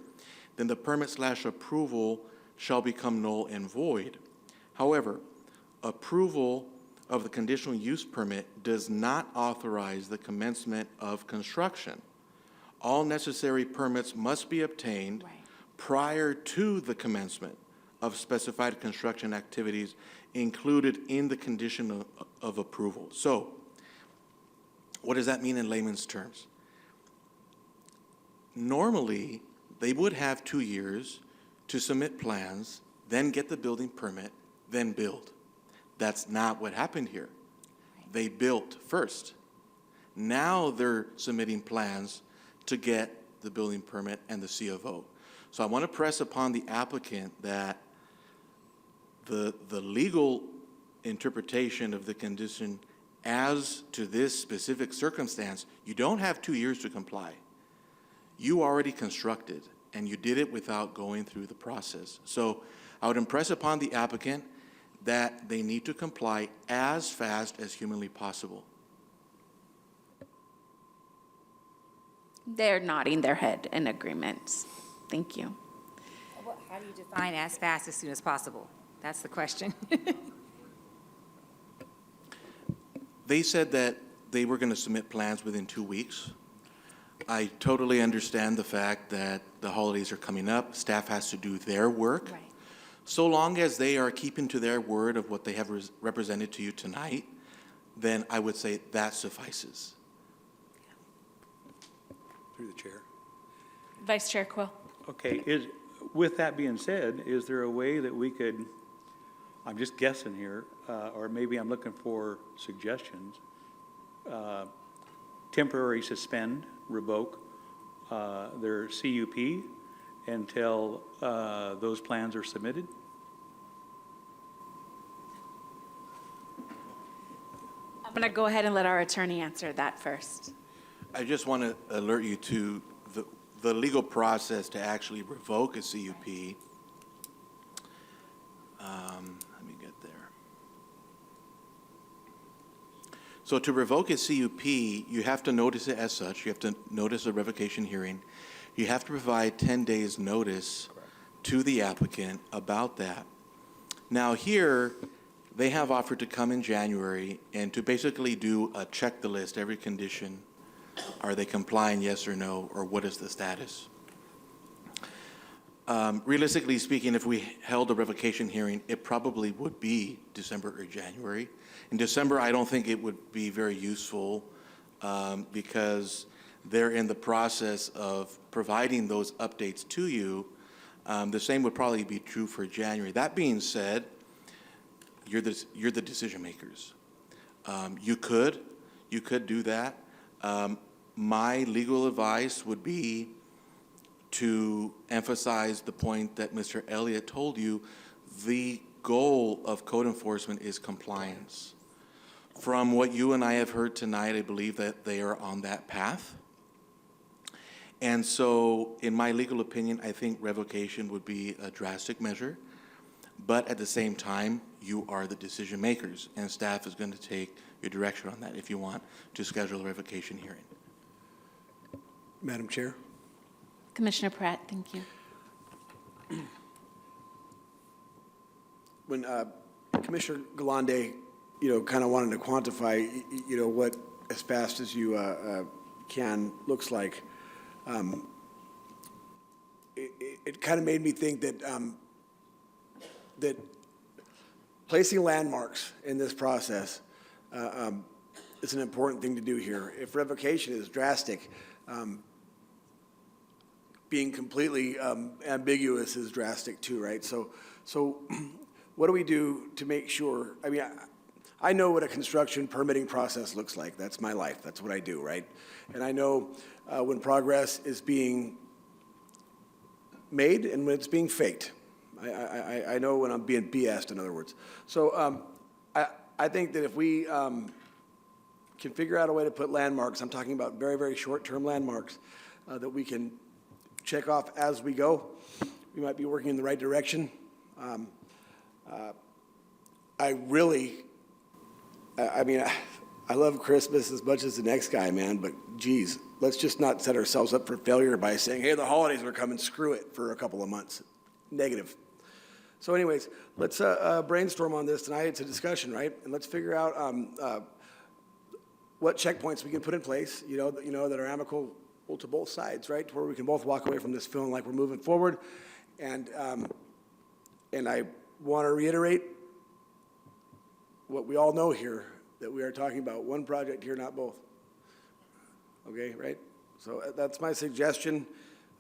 then the permit/approval shall become null and void. However, approval of the conditional use permit does not authorize the commencement of construction. All necessary permits must be obtained prior to the commencement of specified construction activities included in the condition of approval. So, what does that mean in layman's terms? Normally, they would have 2 years to submit plans, then get the building permit, then build. That's not what happened here. They built first. Now they're submitting plans to get the building permit and the C of O. So I want to press upon the applicant that the legal interpretation of the condition as to this specific circumstance, you don't have 2 years to comply. You already constructed, and you did it without going through the process. So I would impress upon the applicant that they need to comply as fast as humanly possible. They're nodding their head in agreement. Thank you. How do you define as fast as soon as possible? That's the question. They said that they were going to submit plans within 2 weeks. I totally understand the fact that the holidays are coming up, staff has to do their work. Right. So long as they are keeping to their word of what they have represented to you tonight, then I would say that suffices. Through the chair. Vice Chair Quill. Okay, with that being said, is there a way that we could, I'm just guessing here, or maybe I'm looking for suggestions, temporary suspend, revoke their CUP until those plans are submitted? I'm going to go ahead and let our attorney answer that first. I just want to alert you to the legal process to actually revoke a CUP. Let me get there. So to revoke a CUP, you have to notice it as such. You have to notice a revocation hearing. You have to provide 10 days notice to the applicant about that. Now here, they have offered to come in January and to basically do a check the list, every condition. Are they complying, yes or no, or what is the status? Realistically speaking, if we held a revocation hearing, it probably would be December or January. In December, I don't think it would be very useful because they're in the process of providing those updates to you. The same would probably be true for January. That being said, you're the decision makers. You could do that. My legal advice would be to emphasize the point that Mr. Elliott told you. The goal of code enforcement is compliance. From what you and I have heard tonight, I believe that they are on that path. And so, in my legal opinion, I think revocation would be a drastic measure. But at the same time, you are the decision makers, and staff is going to take your direction on that if you want to schedule a revocation hearing. Madam Chair. Commissioner Pratt, thank you. When Commissioner Galande, kind of wanted to quantify, what as fast as you can looks like, it kind of made me think that that placing landmarks in this process is an important thing to do here. If revocation is drastic, being completely ambiguous is drastic too, right? So what do we do to make sure? I mean, I know what a construction permitting process looks like. That's my life. That's what I do, right? And I know when progress is being made and when it's being faked. I know when I'm being BS'd, in other words. So I think that if we can figure out a way to put landmarks, I'm talking about very, very short-term landmarks, that we can check off as we go, we might be working in the right direction. I love Christmas as much as the next guy, man, but geez, let's just not set ourselves up for failure by saying, hey, the holidays are coming, screw it, for a couple of months. Negative. So anyways, let's brainstorm on this tonight. It's a discussion, right? And let's figure out what checkpoints we can put in place, that are amicable to both sides, right? To where we can both walk away from this feeling like we're moving forward. And I want to reiterate what we all know here, that we are talking about one project here, not both. Okay, right? So that's my suggestion.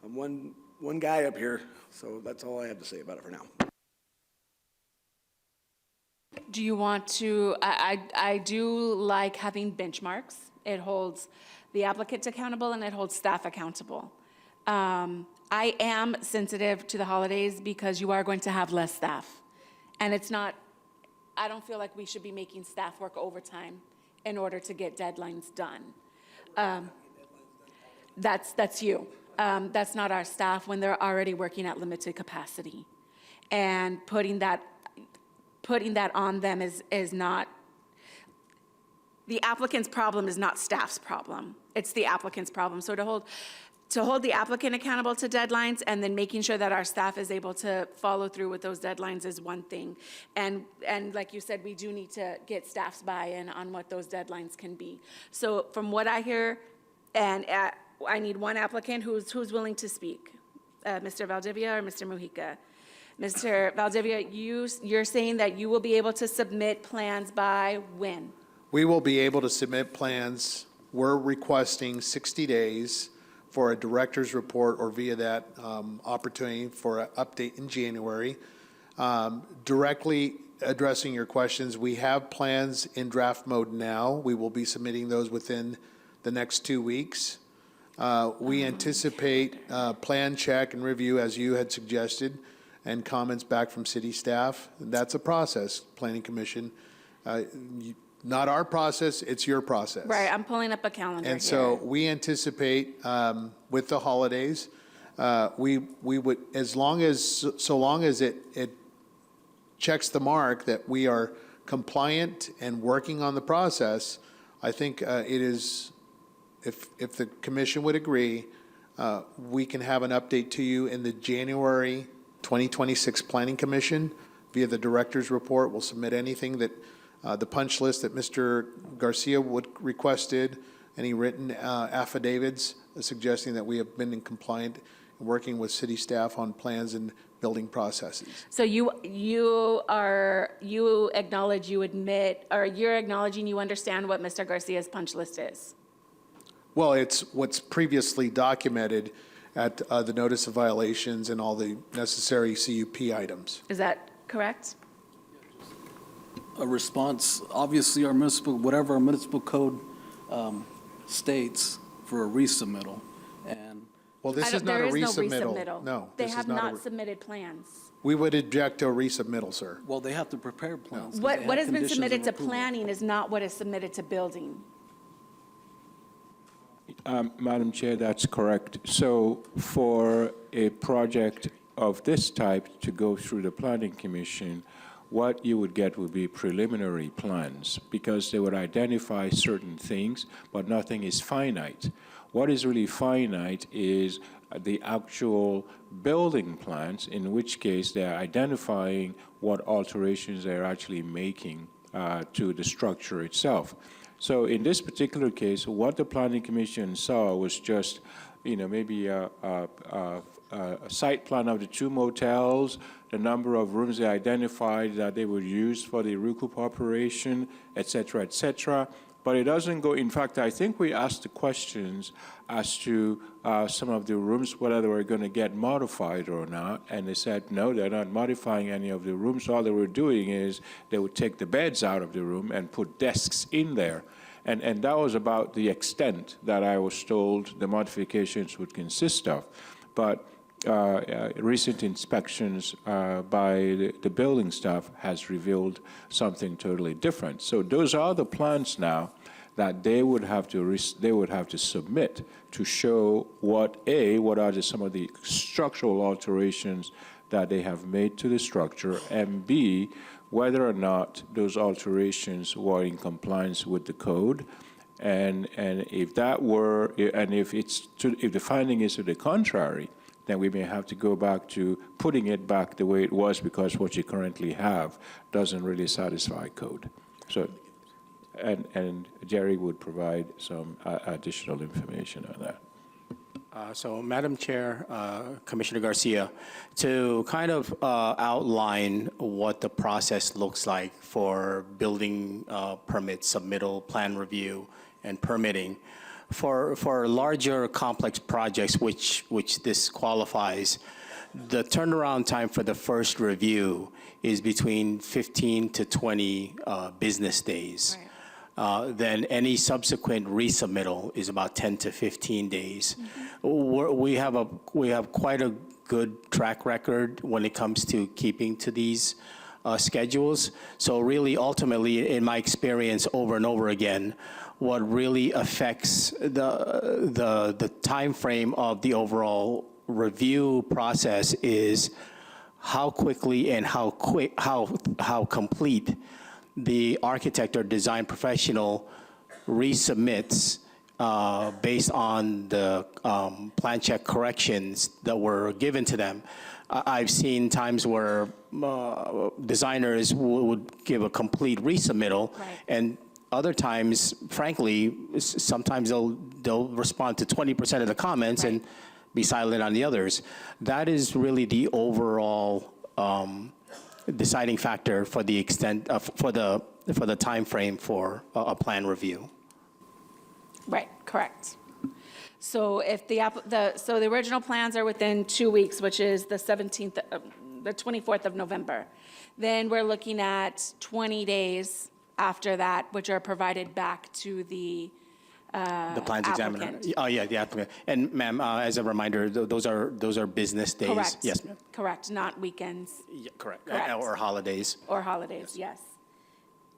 I'm one guy up here, so that's all I have to say about it for now. Do you want to, I do like having benchmarks. It holds the applicant accountable and it holds staff accountable. I am sensitive to the holidays because you are going to have less staff. And it's not, I don't feel like we should be making staff work overtime in order to get deadlines done. That's you. That's not our staff when they're already working at limited capacity. And putting that on them is not, the applicant's problem is not staff's problem. It's the applicant's problem. So to hold the applicant accountable to deadlines and then making sure that our staff is able to follow through with those deadlines is one thing. And like you said, we do need to get staff's buy-in on what those deadlines can be. So from what I hear, and I need one applicant who's willing to speak, Mr. Valdivia or Mr. Mujica. Mr. Valdivia, you're saying that you will be able to submit plans by when? We will be able to submit plans. We're requesting 60 days for a director's report or via that opportunity for an update in January. Directly addressing your questions, we have plans in draft mode now. We will be submitting those within the next 2 weeks. We anticipate plan check and review, as you had suggested, and comments back from city staff. That's a process, Planning Commission. Not our process, it's your process. Right, I'm pulling up a calendar And so here. we anticipate with the holidays, we would, so long as it checks the mark that we are compliant and working on the process, I think it is, if the commission would agree, we can have an update to you in the January 2026 Planning Commission via the director's report. We'll submit anything that, the punch list that Mr. Garcia would requested, any written affidavits suggesting that we have been in compliant and working with city staff on plans and building processes. So you acknowledge, you admit, or you're acknowledging you understand what Mr. Garcia's punch list is? Well, it's what's previously documented at the notice of violations and all the necessary CUP items. Is that correct? A response, obviously our municipal, whatever our municipal code states for a resubmittal. And well, this is not a resubmittal. There is no resubmittal. No, They this have is not not submitted plans. We would object to a resubmittal, sir. well, they have to prepare plans. 'cause What they has have been conditions submitted of to approval. planning is not what is submitted to building. Madam Chair, that's correct. So for a project of this type to go through the Planning Commission, what you would get would be preliminary plans, because they would identify certain things, but nothing is finite. What is really finite is the actual building plans, in which case they're identifying what alterations they're actually making to the structure itself. So in this particular case, what the Planning Commission saw was just, maybe a site plan of the two motels, the number of rooms they identified that they would use for the recoup operation, et cetera, et cetera. But it doesn't go, in fact, I think we asked the questions as to some of the rooms, whether they were going to get modified or not, and they said, no, they're not modifying any of the rooms. All they were doing is they would take the beds out of the room and put desks in there. And that was about the extent that I was told the modifications would consist of. But recent inspections by the building staff has revealed something totally different. So those are the plans now that they would have to submit to show what are some of the structural alterations that they have made to the structure, and B, whether or not those alterations were in compliance with the code. And if that were, and if the finding is to the contrary, then we may have to go back to putting it back the way it was, because what you currently have doesn't really satisfy code. So, and Jerry would provide some additional information on that. So, Madam Chair, Commissioner Garcia, to kind of outline what the process looks like for building permit submittal, plan review, and permitting. For larger complex projects, which this qualifies, the turnaround time for the first review is between 15 to 20 business days. Right. Then any subsequent resubmittal is about 10 to 15 days. Mm-hmm. We have quite a good track record when it comes to keeping to these schedules. So really, ultimately, in my experience over and over again, what really affects the time frame of the overall review process is how quickly and how complete the architect or design professional resubmits based on the plan check corrections that were given to them. I've seen times where designers would give a complete resubmittal, right, and other times, frankly, sometimes they'll respond to 20% of the comments, right, and be silent on the others. That is really the overall deciding factor for the extent for the time frame for a plan review. Right, correct. So if so the original plans are within 2 weeks, which is the 17th, the 24th of November. Then we're looking at 20 days after that, which are provided back to the plans examiner. applicant. Oh, yeah, the applicant. And ma'am, as a reminder, those are business days. Correct. Yes, ma'am. Correct, not weekends Yeah, correct. Correct. Or holidays. or holidays, yes.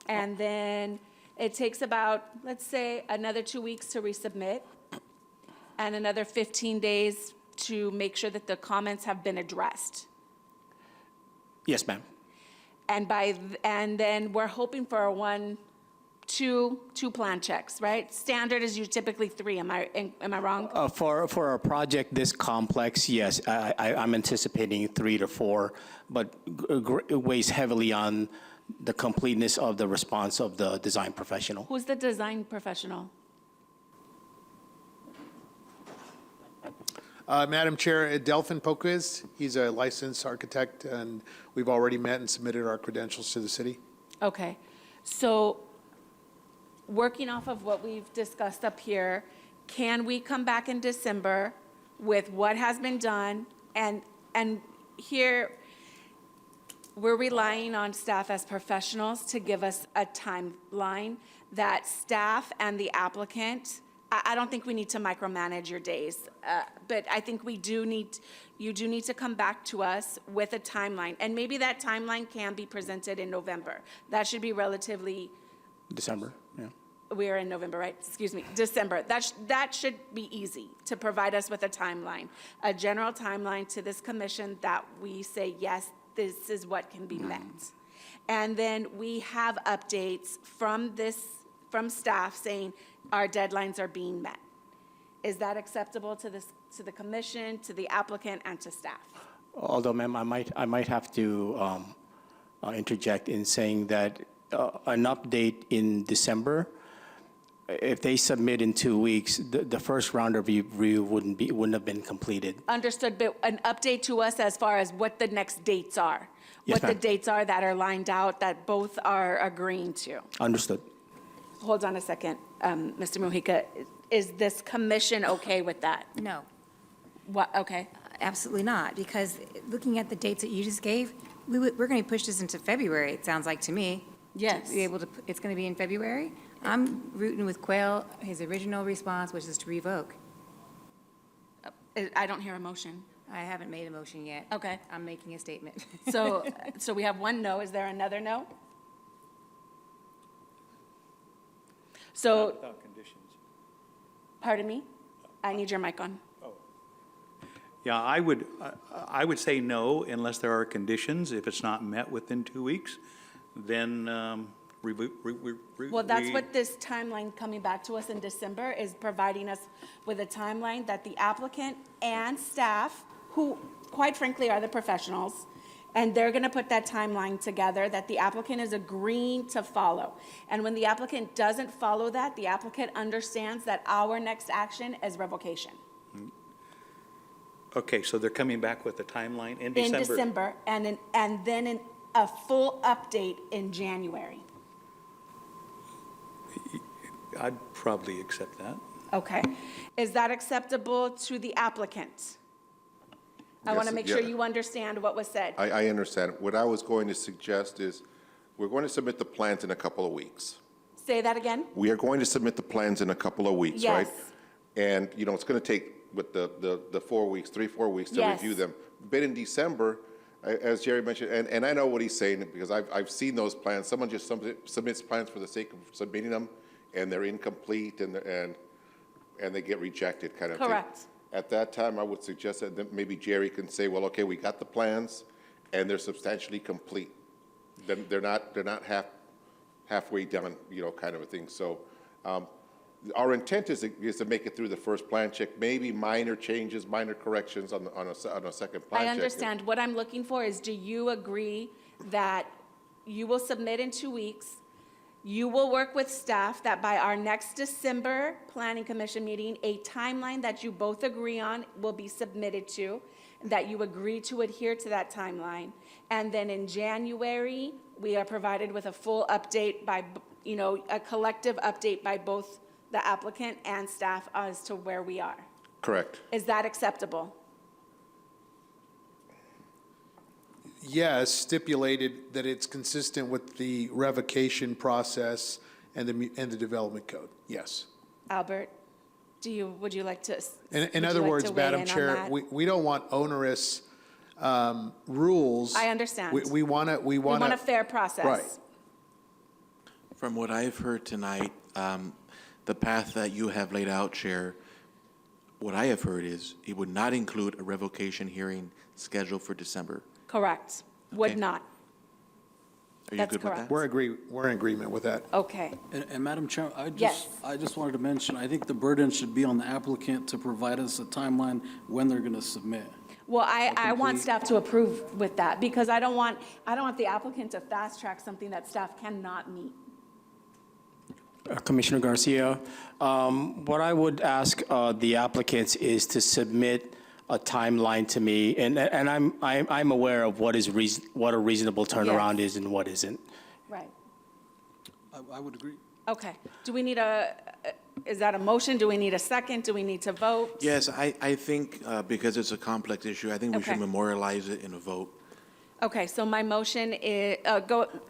And then it takes about, let's say, another 2 weeks to resubmit, and another 15 days to make sure that the comments have been addressed. Yes, ma'am. And then we're hoping for two plan checks, right? Standard is typically 3, am I wrong? For a project this complex, yes, I'm anticipating 3 to 4, but it weighs heavily on the completeness of the response of the design professional. Who's the design professional? Madam Chair, Delphin Poquiz, he's a licensed architect, and we've already met and submitted our credentials to the city. Okay, so working off of what we've discussed up here, can we come back in December with what has been done? And here, we're relying on staff as professionals to give us a timeline that staff and the applicant, I don't think we need to micromanage your days, but I think you do need to come back to us with a timeline. And maybe that timeline can be presented in November. That should be relatively, December, yeah. we are in November, right? Excuse me, December. That should be easy to provide us with a timeline, a general timeline to this commission that we say, yes, this is what can be met. And then we have updates from staff saying our deadlines are being met. Is that acceptable to the commission, to the applicant, and to staff? Although, ma'am, I might have to interject in saying that an update in December, if they submit in 2 weeks, the first round of review wouldn't have been completed. Understood, but an update to us as far as what the next dates are. Yes, what the ma'am. dates are that are lined out that both are agreeing to. Understood. Hold on a second, Mr. Mujica. Is this commission okay with that? No, What, okay. absolutely not, because looking at the dates that you just gave, we're going to push this into February, it sounds like to me. Yes. To be able to, it's going to be in February? I'm rooting with Quayle, his original response, which is to revoke. I don't hear a motion. I haven't made a motion yet. Okay. I'm making a statement. So we have one no. Is there another no? So, Without conditions. pardon me? I need your mic on. Yeah, I would say no unless there are conditions. If it's not met within 2 weeks, then Well, that's what this timeline coming back to us in December is providing us with a timeline that the applicant and staff, who quite frankly are the professionals, and they're going to put that timeline together that the applicant is agreeing to follow. And when the applicant doesn't follow that, the applicant understands that our next action is revocation. Okay, so they're coming back with a timeline in December? In December, and then a full update in January. I'd probably accept that. Okay. Is that acceptable to the applicant? I want to Yes, make sure yeah. you understand what was said. I understand. What I was going to suggest is, we're going to submit the plans in a couple of weeks. Say that again? We are going to submit the plans in a couple of weeks, right? Yes. And, it's going to take, with the 4 weeks, 3-4 weeks to Yes. review them. But in December, as Jerry mentioned, and I know what he's saying, because I've seen those plans. Someone just submits plans for the sake of submitting them, and they're incomplete, and they get rejected, kind of thing. Correct. At that time, I would suggest that maybe Jerry can say, well, okay, we got the plans, and they're substantially complete. Then they're not halfway done, kind of a thing. So our intent is to make it through the first plan check, maybe minor changes, minor corrections on a second plan check. I understand. What I'm looking for is, do you agree that you will submit in 2 weeks? You will work with staff that by our next December Planning Commission meeting, a timeline that you both agree on will be submitted to, that you agree to adhere to that timeline. And then in January, we are provided with a full update by, a collective update by both the applicant and staff as to where we are. Correct. Is that acceptable? Yes, stipulated that it's consistent with the revocation process and the development code, yes. Albert, would you like to? In other words, Madam Chair, we don't want onerous rules. I understand. We want to. We want a fair process. Right. From what I've heard tonight, the path that you have laid out, Chair, what I have heard is it would not include a revocation hearing scheduled for December. Correct. Would Okay. not. Are you That's good with correct. that? We're in agreement with that. Okay. And Madam Chair, Yes. I just wanted to mention, I think the burden should be on the applicant to provide us a timeline when they're going to submit. Well, I want complete- staff to approve with that because I don't want the applicant to fast track something that staff cannot meet. Commissioner Garcia, what I would ask the applicants is to submit a timeline to me, and I'm aware of what a reasonable turnaround is and what isn't. Right. I would agree. Okay. Do we need is that a motion? Do we need a second? Do we need to vote? Yes, I think because it's a complex issue, I think we should Okay. memorialize it in a vote. Okay, so my motion is,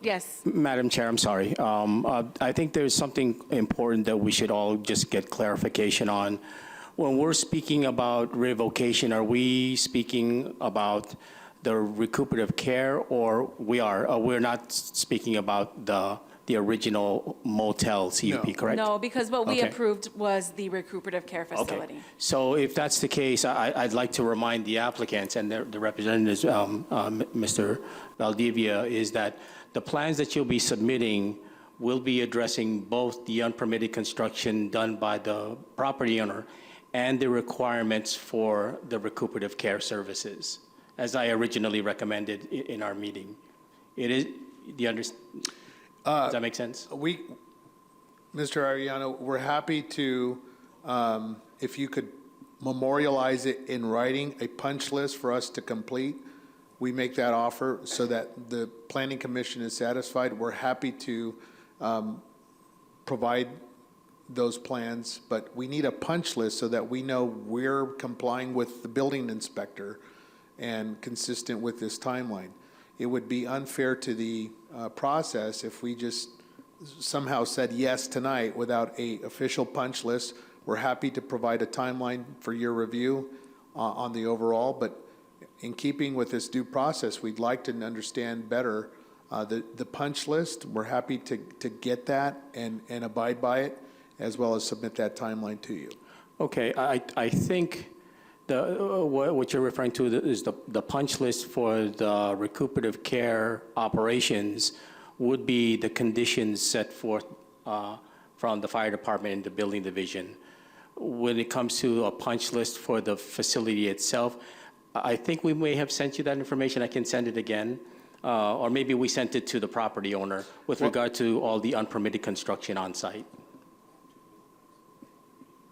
yes. Madam Chair, I'm sorry. I think there's something important that we should all just get clarification on. When we're speaking about revocation, are we speaking about the recuperative care, or we're not speaking about the original motel CUP, correct? No, because what we Okay. approved was the recuperative care facility. Okay. So if that's the case, I'd like to remind the applicants and the representatives, Mr. Valdivia, is that the plans that you'll be submitting will be addressing both the unpermitted construction done by the property owner and the requirements for the recuperative care services, as I originally recommended in our meeting. It is, do you understand? Does that make sense? Mr. Ariano, we're happy to, if you could memorialize it in writing, a punch list for us to complete. We make that offer so that the Planning Commission is satisfied. We're happy to provide those plans, but we need a punch list so that we know we're complying with the building inspector and consistent with this timeline. It would be unfair to the process if we just somehow said yes tonight without a official punch list. We're happy to provide a timeline for your review on the overall, but in keeping with this due process, we'd like to understand better the punch list. We're happy to get that and abide by it, as well as submit that timeline to you. Okay, I think what you're referring to is the punch list for the recuperative care operations would be the conditions set forth from the fire department and the building division. When it comes to a punch list for the facility itself, I think we may have sent you that information. I can send it again. Or maybe we sent it to the property owner with regard to all the unpermitted construction on site.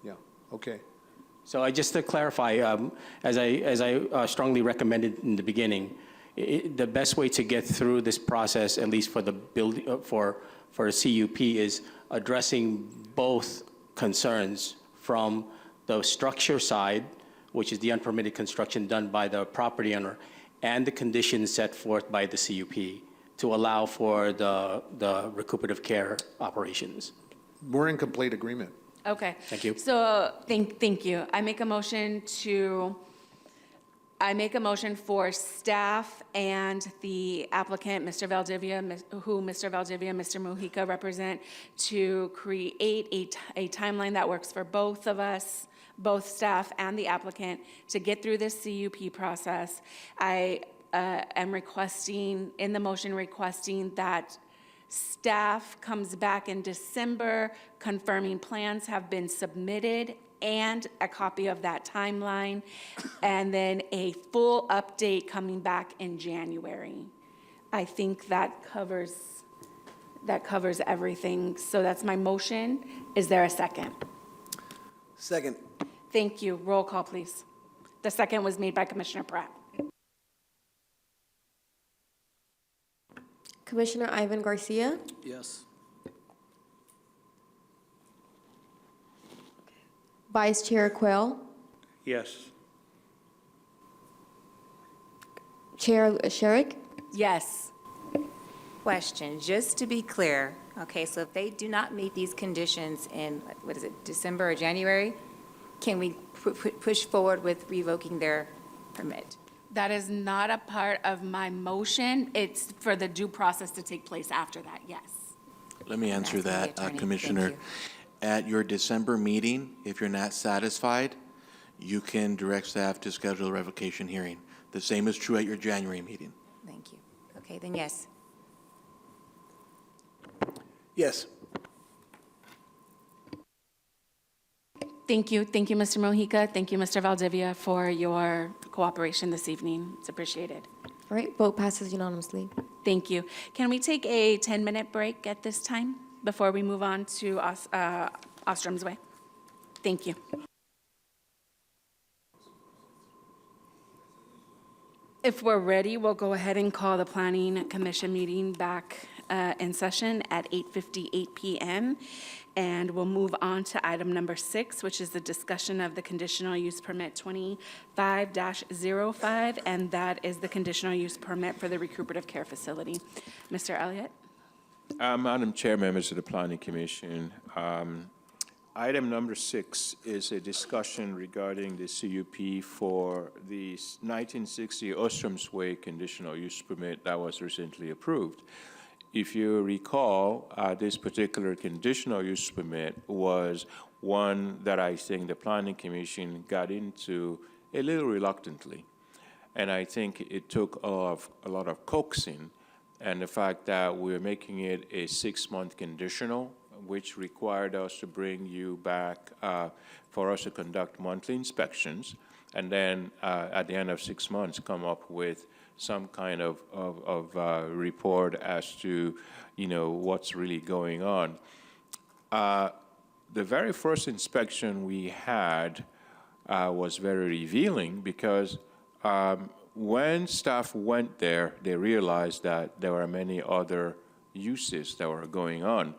Yeah, okay. So just to clarify, as I strongly recommended in the beginning, the best way to get through this process, at least for the for a CUP, is addressing both concerns from the structure side, which is the unpermitted construction done by the property owner, and the conditions set forth by the CUP to allow for the recuperative care operations. We're in complete agreement. Okay. Thank you. So, thank you. I make a motion for staff and the applicant, Mr. Valdivia, who Mr. Valdivia and Mr. Mujica represent, to create a timeline that works for both of us, both staff and the applicant, to get through this CUP process. I am requesting, in the motion, requesting that staff comes back in December confirming plans have been submitted and a copy of that timeline, and then a full update coming back in January. I think that covers everything. So that's my motion. Is there a second? Second. Thank you. Roll call, please. The second was made by Commissioner Pratt. Commissioner Ivan Garcia, Yes. Vice Chair Quayle, Yes. Chair Sherrick? Yes. Question, just to be clear, okay, so if they do not meet these conditions in, what is it, December or January, can we push forward with revoking their permit? That is not a part of my motion. It's for the due process to take place after that, yes. Let me answer asking the that, attorney. Thank Commissioner. you. At your December meeting, if you're not satisfied, you can direct staff to schedule a revocation hearing. The same is true at your January meeting. Thank you. Okay, then yes. Yes. Thank you. Thank you, Mr. Mojica. Thank you, Mr. Valdivia, for your cooperation this evening. It's appreciated. All right, vote passes unanimously. Thank you. Can we take a 10-minute break at this time before we move on to Ostrom's Way? Thank you. If we're ready, we'll go ahead and call the Planning Commission meeting back in session at 8:58 p.m. And we'll move on to item number 6, which is the discussion of the conditional use permit 25-05, and that is the conditional use permit for the recuperative care facility. Mr. Elliott? Madam Chair, members of the Planning Commission, item number 6 is a discussion regarding the CUP for the 1960 Ostrom's Way conditional use permit that was recently approved. If you recall, this particular conditional use permit was one that I think the Planning Commission got into a little reluctantly. And I think it took a lot of coaxing, and the fact that we're making it a 6-month conditional, which required us to bring you back for us to conduct monthly inspections, and then at the end of 6 months come up with some kind of report as to, what's really going on. The very first inspection we had was very revealing because when staff went there, they realized that there were many other uses that were going on.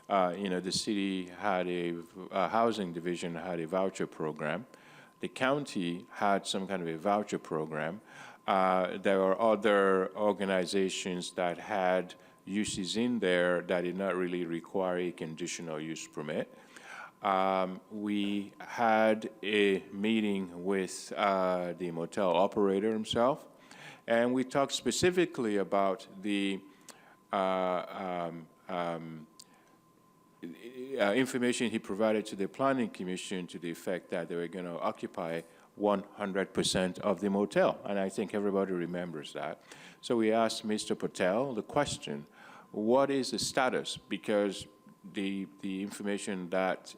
The city had a housing division had a voucher program. The county had some kind of a voucher program. There were other organizations that had uses in there that did not really require a conditional use permit. We had a meeting with the motel operator himself, and we talked specifically about the information he provided to the Planning Commission to the effect that they were going to occupy 100% of the motel, and I think everybody remembers that. So we asked Mr. Patel the question, what is the status? Because the information that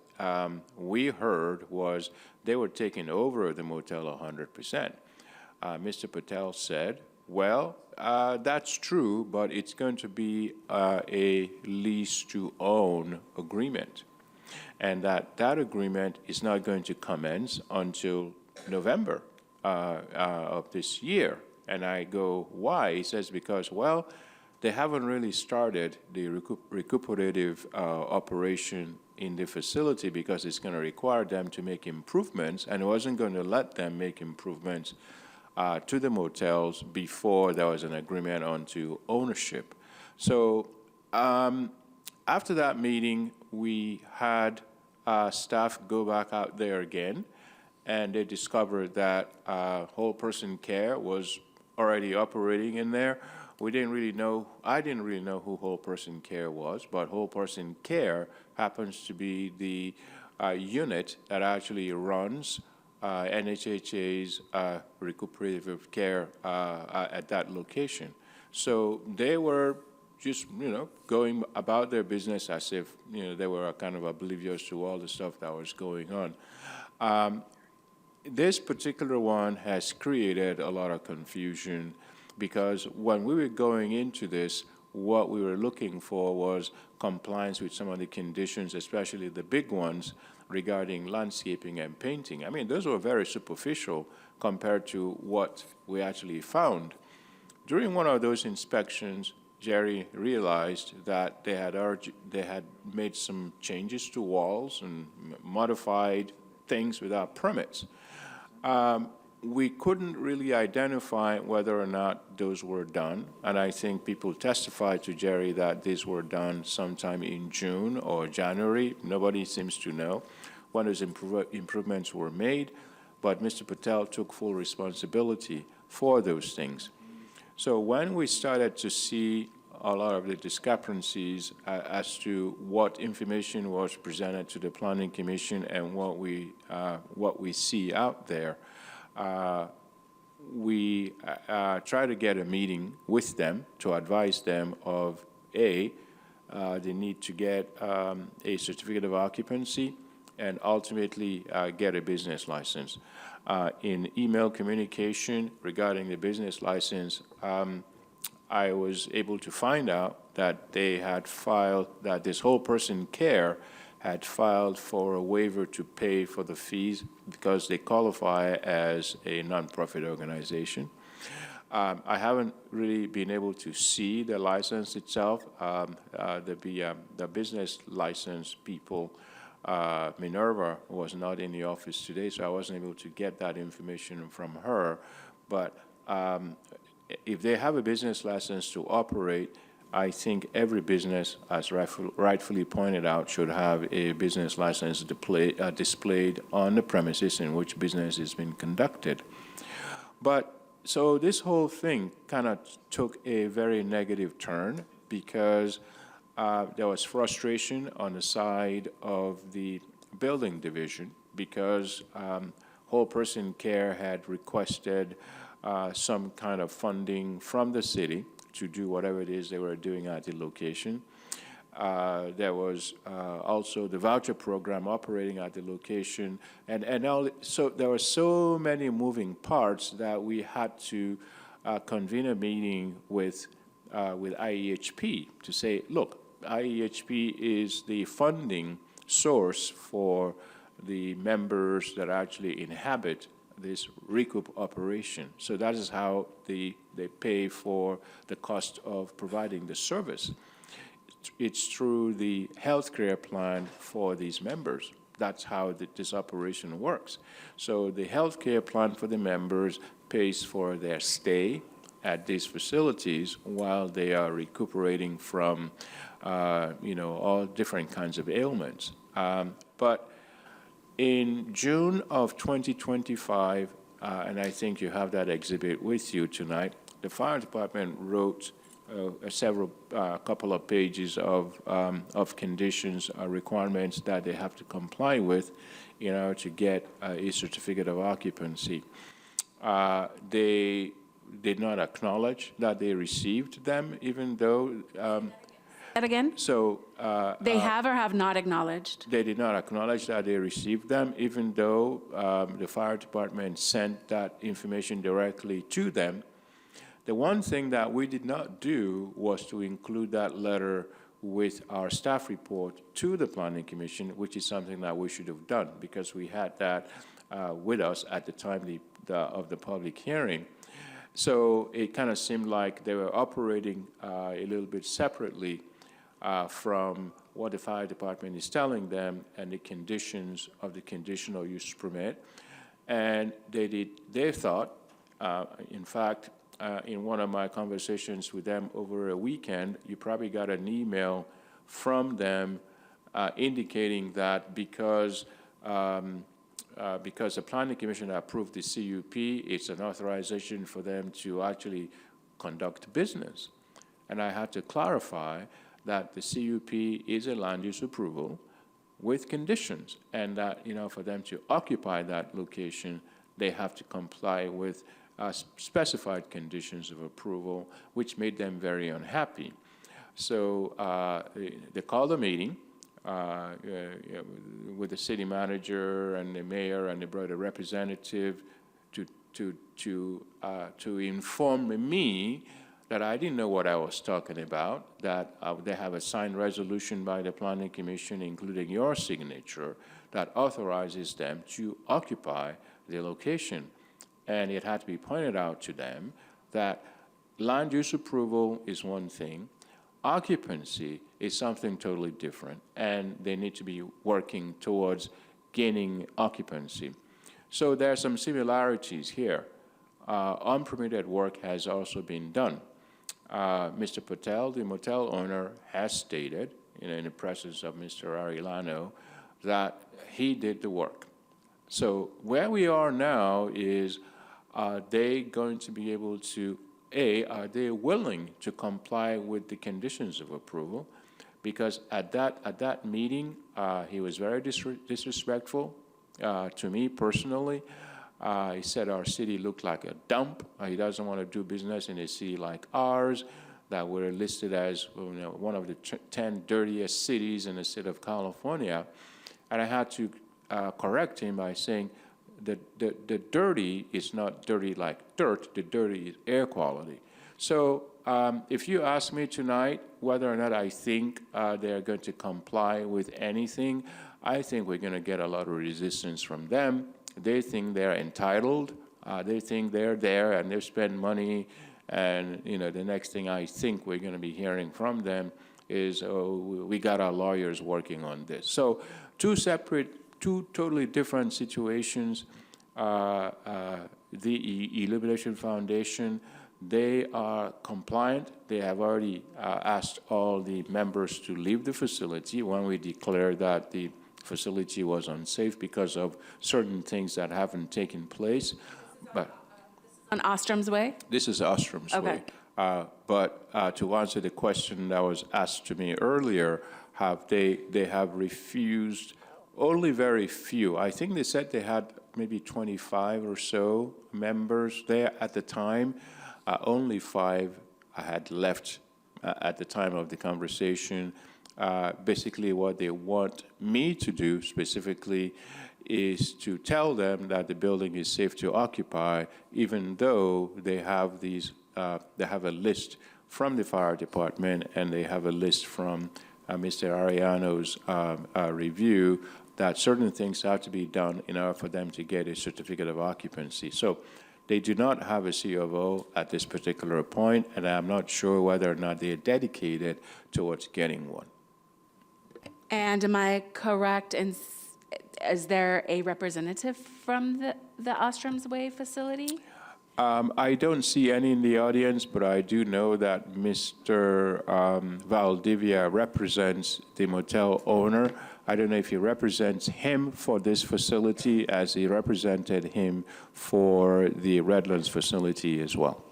we heard was they were taking over the motel 100%. Mr. Patel said, well, that's true, but it's going to be a lease-to-own agreement, and that agreement is not going to commence until November of this year. And I go, why? He says, because, well, they haven't really started the recuperative operation in the facility because it's going to require them to make improvements, and it wasn't going to let them make improvements to the motels before there was an agreement onto ownership. So after that meeting, we had staff go back out there again, and they discovered that whole person care was already operating in there. I didn't really know who whole person care was, but whole person care happens to be the unit that actually runs NHHA's recuperative care at that location. So they were just, going about their business as if, they were kind of oblivious to all the stuff that was going on. This particular one has created a lot of confusion because when we were going into this, what we were looking for was compliance with some of the conditions, especially the big ones regarding landscaping and painting. I mean, those were very superficial compared to what we actually found. During one of those inspections, Jerry realized that they had made some changes to walls and modified things without permits. We couldn't really identify whether or not those were done, and I think people testified to Jerry that these were done sometime in June or January. Nobody seems to know when those improvements were made, but Mr. Patel took full responsibility for those things. So when we started to see a lot of the discrepancies as to what information was presented to the Planning Commission and what we see out there, we try to get a meeting with them to advise them of the need to get a certificate of occupancy and ultimately get a business license. In email communication regarding the business license, I was able to find out that they had filed, that this whole person care had filed for a waiver to pay for the fees because they qualify as a nonprofit organization. I haven't really been able to see the license itself. The business license people, Minerva, was not in the office today, so I wasn't able to get that information from her. But if they have a business license to operate, I think every business, as rightfully pointed out, should have a business license displayed on the premises in which business is being conducted. But so this whole thing kind of took a very negative turn because there was frustration on the side of the building division because Whole Person Care had requested some kind of funding from the city to do whatever it is they were doing at the location. There was also the voucher program operating at the location, so there were so many moving parts that we had to convene a meeting with IEHP to say, look, IEHP is the funding source for the members that actually inhabit this recoup operation. So that is how they pay for the cost of providing the service. It's through the health care plan for these members. That's how this operation works. So the health care plan for the members pays for their stay at these facilities while they are recuperating from, all different kinds of ailments. But in June of 2025, and I think you have that exhibit with you tonight, the fire department wrote a couple of pages of conditions, requirements that they have to comply with in order to get a certificate of occupancy. They did not acknowledge that they received them, even though That again? so They have or have not acknowledged? they did not acknowledge that they received them, even though the fire department sent that information directly to them. The one thing that we did not do was to include that letter with our staff report to the Planning Commission, which is something that we should have done because we had that with us at the time of the public hearing. So it kind of seemed like they were operating a little bit separately from what the fire department is telling them and the conditions of the conditional use permit. And they thought, in fact, in one of my conversations with them over a weekend, you probably got an email from them indicating that because the Planning Commission approved the CUP, it's an authorization for them to actually conduct business. And I had to clarify that the CUP is a land use approval with conditions, and that, for them to occupy that location, they have to comply with specified conditions of approval, which made them very unhappy. So they called a meeting with the city manager and the mayor, and they brought a representative to inform me that I didn't know what I was talking about, that they have a signed resolution by the Planning Commission, including your signature, that authorizes them to occupy the location. And it had to be pointed out to them that land use approval is one thing, occupancy is something totally different, and they need to be working towards gaining occupancy. So there are some similarities here. Unpermitted work has also been done. Mr. Patel, the motel owner, has stated, in the presence of Mr. Arellano, that he did the work. So where we are now is, are they going to be able to, are they willing to comply with the conditions of approval? Because at that meeting, he was very disrespectful to me personally. He said our city looked like a dump. He doesn't want to do business in a city like ours that we're listed as one of the 10 dirtiest cities in the state of California. And I had to correct him by saying that the dirty is not dirty like dirt. The dirty is air quality. So if you ask me tonight whether or not I think they're going to comply with anything, I think we're going to get a lot of resistance from them. They think they're entitled. They think they're there and they've spent money. And the next thing I think we're going to be hearing from them is, oh, we got our lawyers working on this. So two totally different situations. The Illumination Foundation, they are compliant. They have already asked all the members to leave the facility when we declared that the facility was unsafe because of certain things that haven't taken place. But On Ostrom's Way? this is Ostrom's Way. But to answer the question that was asked to me earlier, they have refused only very few. I think they said they had maybe 25 or so members there at the time. Only 5 had left at the time of the conversation. Basically, what they want me to do specifically is to tell them that the building is safe to occupy, even though they have they have a list from the fire department and they have a list from Mr. Arellano's review that certain things have to be done in order for them to get a certificate of occupancy. So they do not have a COO at this particular point, and I'm not sure whether or not they're dedicated towards getting one. And am I correct in, is there a representative from the Ostrom's Way facility? I don't see any in the audience, but I do know that Mr. Valdivia represents the motel owner. I don't know if he represents him for this facility as he represented him for the Redlands facility as well.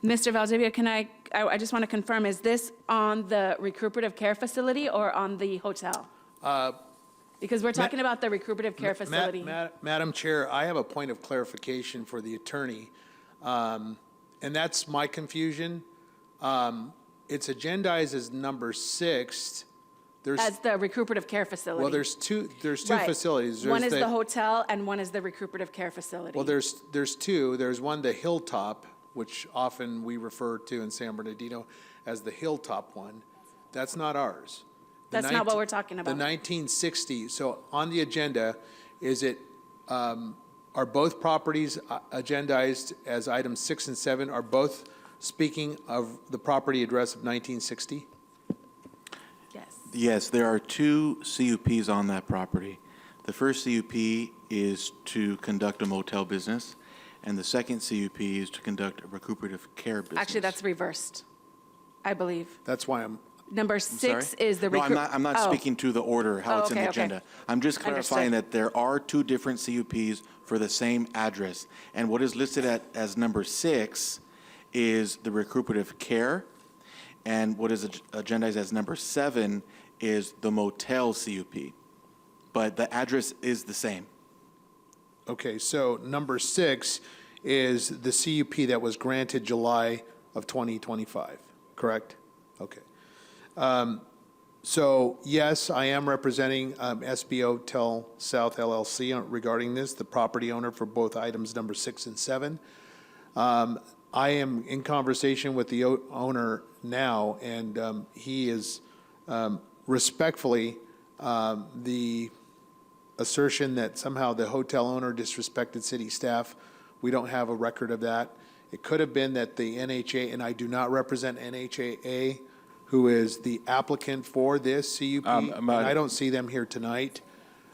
Mr. Valdivia, I just want to confirm, is this on the recuperative care facility or on the hotel? Because we're talking about the recuperative care facility. Madam Chair, I have a point of clarification for the attorney, and that's my confusion. It's agendized as number 6. As the recuperative care facility. Well, there's two Right. facilities. One is the hotel and one is the recuperative care facility. Well, there's two. There's one, the Hilltop, which often we refer to in San Bernardino as the Hilltop one. That's not ours. That's not what we're talking about. The 1960, so on the agenda, is it, are both properties agendized as items 6 and 7? Are both speaking of the property address of 1960? Yes, there are 2 CUPs on that property. The first CUP is to conduct a motel business, and the second CUP is to conduct a recuperative care business. Actually, that's reversed, I believe. That's why Number 6 is the No, I'm not speaking to the order, how it's in the okay. agenda. I'm just clarifying Understood. that there are 2 different CUPs for the same address. And what is listed as number 6 is the recuperative care, and what is agendized as number 7 is the motel CUP. But the address is the same. Okay, so number 6 is the CUP that was granted July of 2025, correct? Okay. So yes, I am representing SBO Tel South LLC regarding this, the property owner for both items number 6 and 7. I am in conversation with the owner now, and he is respectfully the assertion that somehow the hotel owner disrespected city staff. We don't have a record of that. It could have been that the NHA, and I do not represent NHAA, who is the applicant for this CUP, and I don't see them here tonight.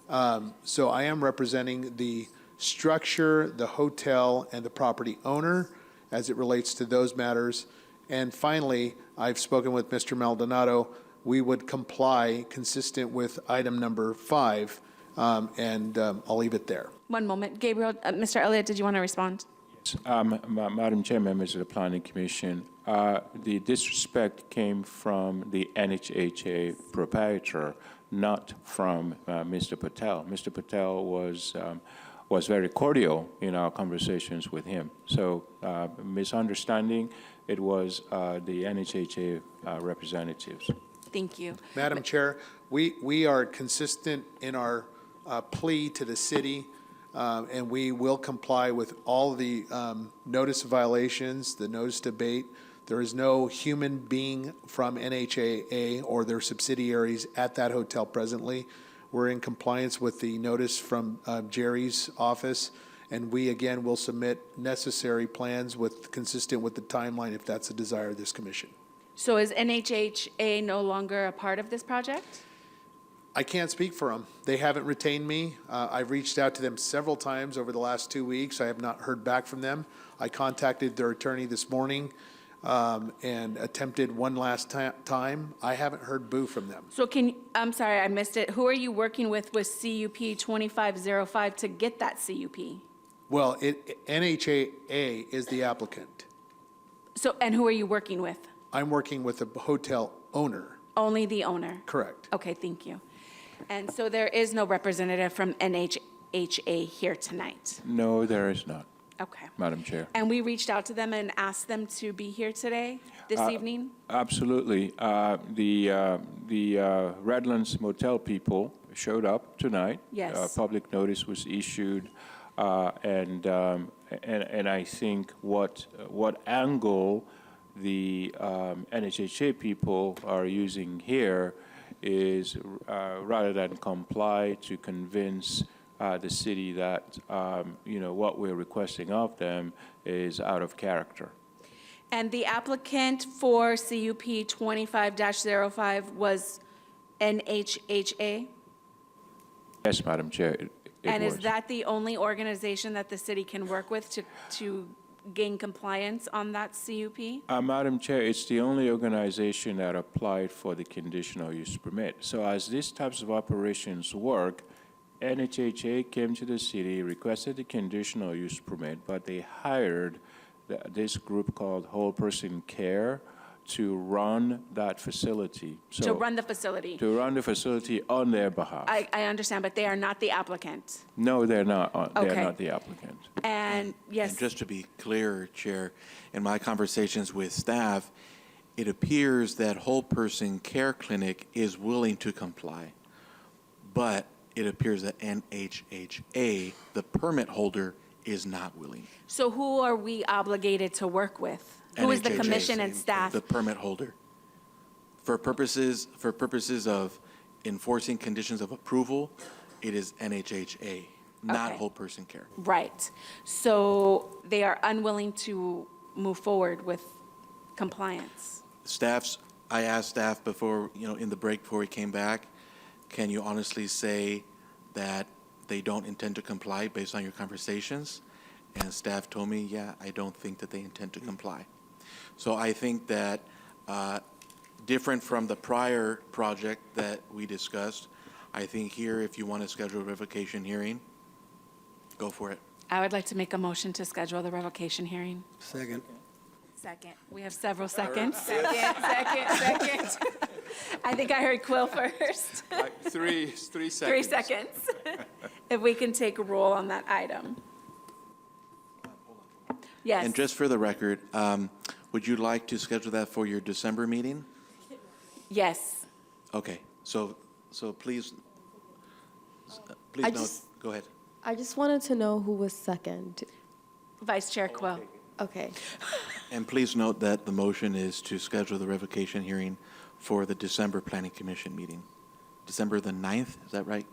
So I am representing the structure, the hotel, and the property owner as it relates to those matters. And finally, I've spoken with Mr. Maldonado. We would comply consistent with item number 5, and I'll leave it there. One moment. Gabriel, Mr. Elliott, did you want to respond? Madam Chair, members of the Planning Commission, the disrespect came from the NHHA proprietor, not from Mr. Patel. Mr. Patel was very cordial in our conversations with him. So, misunderstanding, it was the NHHA representatives. Thank you. Madam Chair, we are consistent in our plea to the city, and we will comply with all the notice of violations, the notice to abate. There is no human being from NHAA or their subsidiaries at that hotel presently. We're in compliance with the notice from Jerry's office, and we, again, will submit necessary plans consistent with the timeline if that's the desire of this commission. So is NHHA no longer a part of this project? I can't speak for them. They haven't retained me. I've reached out to them several times over the last 2 weeks. I have not heard back from them. I contacted their attorney this morning and attempted one last time. I haven't heard boo from them. So I'm sorry, I missed it. Who are you working with CUP 2505 to get that CUP? Well, NHAA is the applicant. So, and who are you working with? I'm working with the hotel owner. Only the owner? Correct. Okay, thank you. And so there is no representative from NHHA here tonight? No, there is not, Okay. Madam Chair. And we reached out to them and asked them to be here today, this evening? Absolutely. The Redlands Motel people showed up tonight. Yes. Public notice was issued, and I think what angle the NHHA people are using here is rather than comply to convince the city that what we're requesting of them is out of character. And the applicant for CUP 25-05 was NHHA? Yes, Madam Chair, it And was. is that the only organization that the city can work with to gain compliance on that CUP? Madam Chair, it's the only organization that applied for the conditional use permit. So as these types of operations work, NHHA came to the city, requested the conditional use permit, but they hired this group called Whole Person Care to run that facility. To run the facility? To run the facility on their behalf. I understand, but they are not the applicant. No, they're not. They're Okay. not the applicant. And yes. And just to be clear, Chair, in my conversations with staff, it appears that Whole Person Care Clinic is willing to comply, but it appears that NHHA, the permit holder, is not willing. So who are we obligated to work with? Who is the NHHA, commission and staff? The permit holder. For purposes of enforcing conditions of approval, it is NHHA, not Okay. Whole Person Care. Right. So they are unwilling to move forward with compliance. I asked staff before, in the break before we came back, can you honestly say that they don't intend to comply based on your conversations? And staff told me, yeah, I don't think that they intend to comply. So I think that, different from the prior project that we discussed, I think here, if you want to schedule a revocation hearing, go for it. I would like to make a motion to schedule the revocation hearing. Second. Second. We have several seconds. Second. I think I heard Quill first. Three seconds. 3 seconds. If we can take a roll on that item. Yes. And just for the record, would you like to schedule that for your December meeting? Yes. Okay, so please I note, just- go ahead. I just wanted to know who was second. Vice Chair Quill. Okay. And please note that the motion is to schedule the revocation hearing for the December Planning Commission meeting. December the 9th, is that right?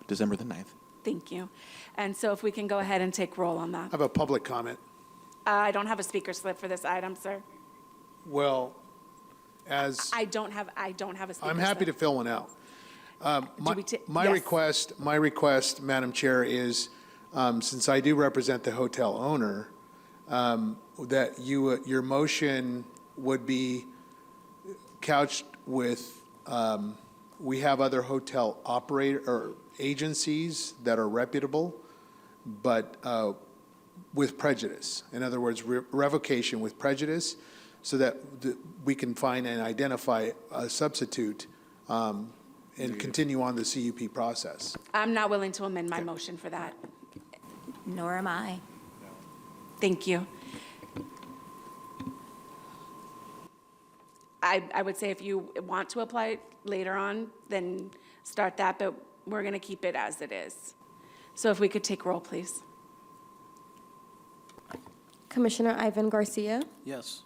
December the 9th. Thank you. And so if we can go ahead and take roll on I that. have a public comment. I don't have a speaker slip for this item, sir. Well, as I don't have a speaker slip. I'm happy to fill one out. we ta- My yes. request, Madam Chair, is since I do represent the hotel owner, that your motion would be couched with, we have other hotel operator or agencies that are reputable, but with prejudice. In other words, revocation with prejudice, so that we can find and identify a substitute and continue on the CUP process. I'm not willing to amend my motion for that. Nor am I. Thank you. I would say if you want to apply it later on, then start that, but we're going to keep it as it is. So if we could take roll, please. Commissioner Ivan Garcia, Yes.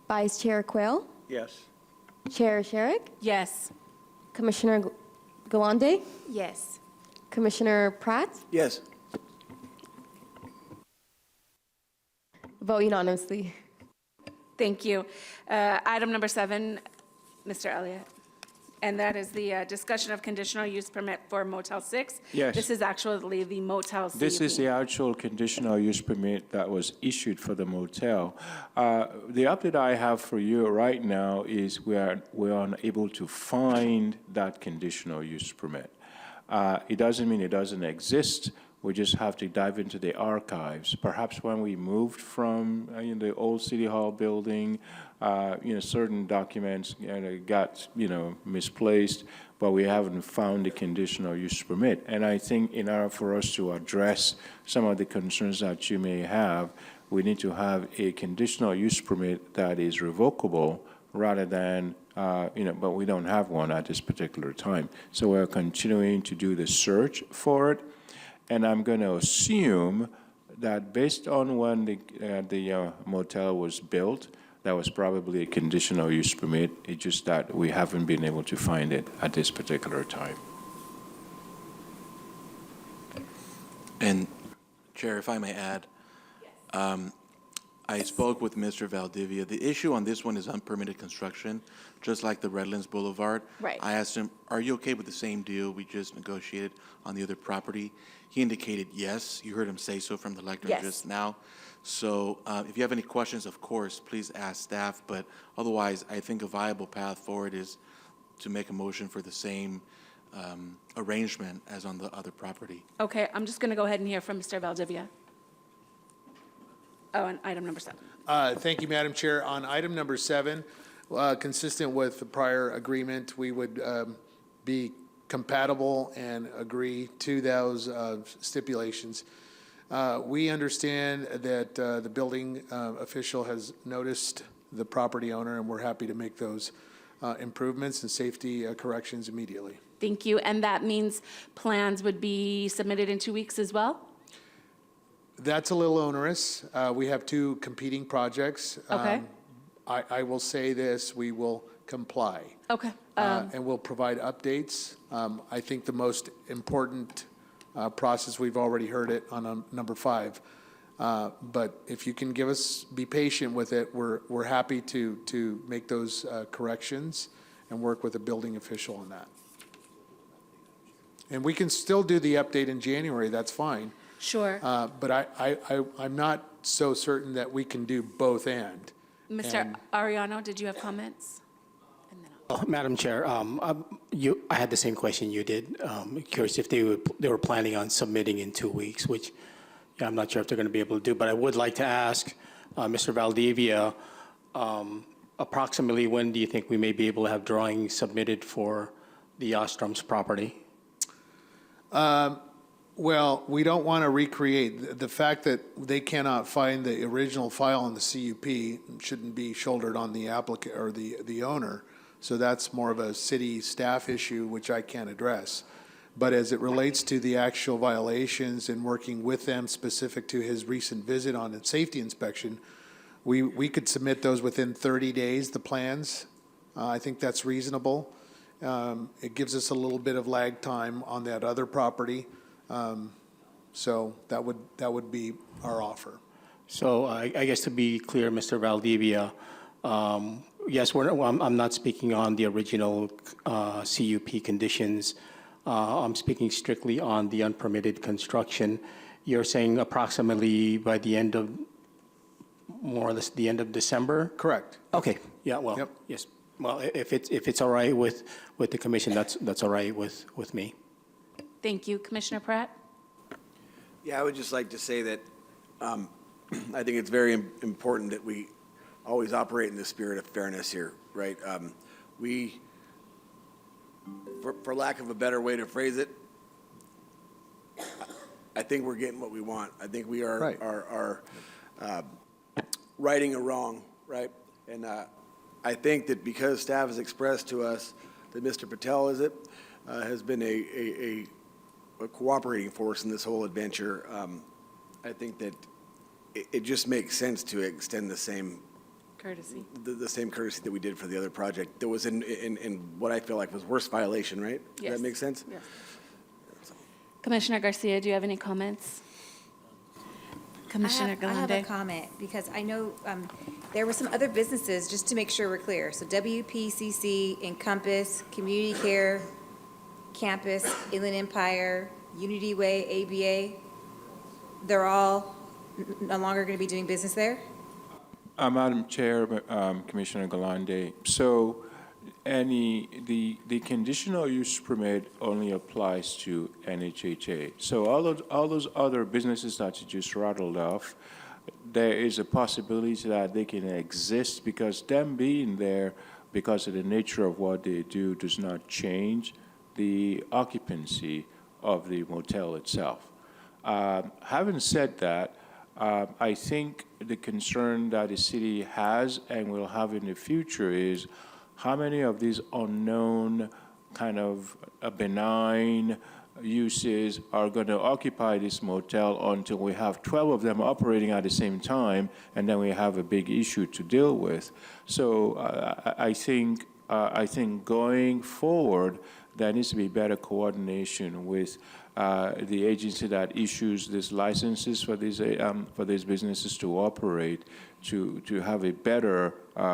Vice Chair Quayle, Yes. Chair Sherrick, Yes. Commissioner Galande, Yes. Commissioner Pratt, Yes. vote unanimously. Thank you. Item number 7, Mr. Elliott. And that is the discussion of conditional use permit for Motel 6. Yes. This is actually the Motel CUP. This is the actual conditional use permit that was issued for the motel. The update I have for you right now is we're unable to find that conditional use permit. It doesn't mean it doesn't exist. We just have to dive into the archives. Perhaps when we moved from the old City Hall building, certain documents got misplaced, but we haven't found the conditional use permit. And I think in order for us to address some of the concerns that you may have, we need to have a conditional use permit that is revocable rather than, but we don't have one at this particular time. So we're continuing to do the search for it. And I'm going to assume that based on when the motel was built, that was probably a conditional use permit. It's just that we haven't been able to find it at this particular time. And Chair, if I may add, I spoke with Mr. Valdivia. The issue on this one is unpermitted construction, just like the Redlands Boulevard. Right. I asked him, are you okay with the same deal we just negotiated on the other property? He indicated yes. You heard him say so from the lectern Yes. just now. So if you have any questions, of course, please ask staff. But otherwise, I think a viable path forward is to make a motion for the same arrangement as on the other property. Okay, I'm just going to go ahead and hear from Mr. Valdivia. Oh, and item number 7. Thank you, Madam Chair. On item number 7, consistent with the prior agreement, we would be compatible and agree to those stipulations. We understand that the building official has noticed the property owner, and we're happy to make those improvements and safety corrections immediately. Thank you. And that means plans would be submitted in 2 weeks as well? That's a little onerous. We have 2 competing projects. Okay. I will say this, we will comply. Okay. And we'll provide updates. I think the most important process, we've already heard it on number 5. But if you can be patient with it, we're happy to make those corrections and work with the building official on that. And we can still do the update in January, that's fine. Sure. But I'm not so certain that we can do both and. Mr. Ariano, did you have comments? Madam Chair, I had the same question you did. Curious if they were planning on submitting in 2 weeks, which I'm not sure if they're going to be able to do. But I would like to ask Mr. Valdivia, approximately when do you think we may be able to have drawings submitted for the Ostrom's property? Well, we don't want to recreate. The fact that they cannot find the original file on the CUP shouldn't be shouldered on the applicant or the owner. So that's more of a city staff issue, which I can't address. But as it relates to the actual violations and working with them specific to his recent visit on a safety inspection, we could submit those within 30 days, the plans. I think that's reasonable. It gives us a little bit of lag time on that other property. So that would be our offer. So I guess to be clear, Mr. Valdivia, yes, I'm not speaking on the original CUP conditions. I'm speaking strictly on the unpermitted construction. You're saying approximately by the end of, more or less the end of December? Correct. Okay, yeah, well, Yep. yes. Well, if it's all right with the commission, that's all right with me. Thank you. Commissioner Pratt? Yeah, I would just like to say that I think it's very important that we always operate in the spirit of fairness here, right? We, for lack of a better way to phrase it, I think we're getting what we want. I think we are, Right. are righting a wrong, right? And I think that because staff has expressed to us that Mr. Patel, has been a cooperating force in this whole adventure, I think that it just makes sense to extend the same Courtesy. the same courtesy that we did for the other project. That was in what I feel like was worst violation, right? Does Yes. that make sense? Yes. Commissioner Garcia, do you have any comments? Commissioner I have a Galande? comment, because I know there were some other businesses, just to make sure we're clear. So WPCC, Encompass, Community Care, Campus, Inland Empire, Unity Way, ABA, they're all no longer going to be doing business there? Madam Chair, Commissioner Galande, so the conditional use permit only applies to NHHA. So all those other businesses that you just rattled off, there is a possibility that they can exist because them being there, because of the nature of what they do, does not change the occupancy of the motel itself. Having said that, I think the concern that the city has and will have in the future is how many of these unknown kind of benign uses are going to occupy this motel until we have 12 of them operating at the same time, and then we have a big issue to deal with. So I think going forward, there needs to be better coordination with the agency that issues these licenses for these businesses to operate, to have a better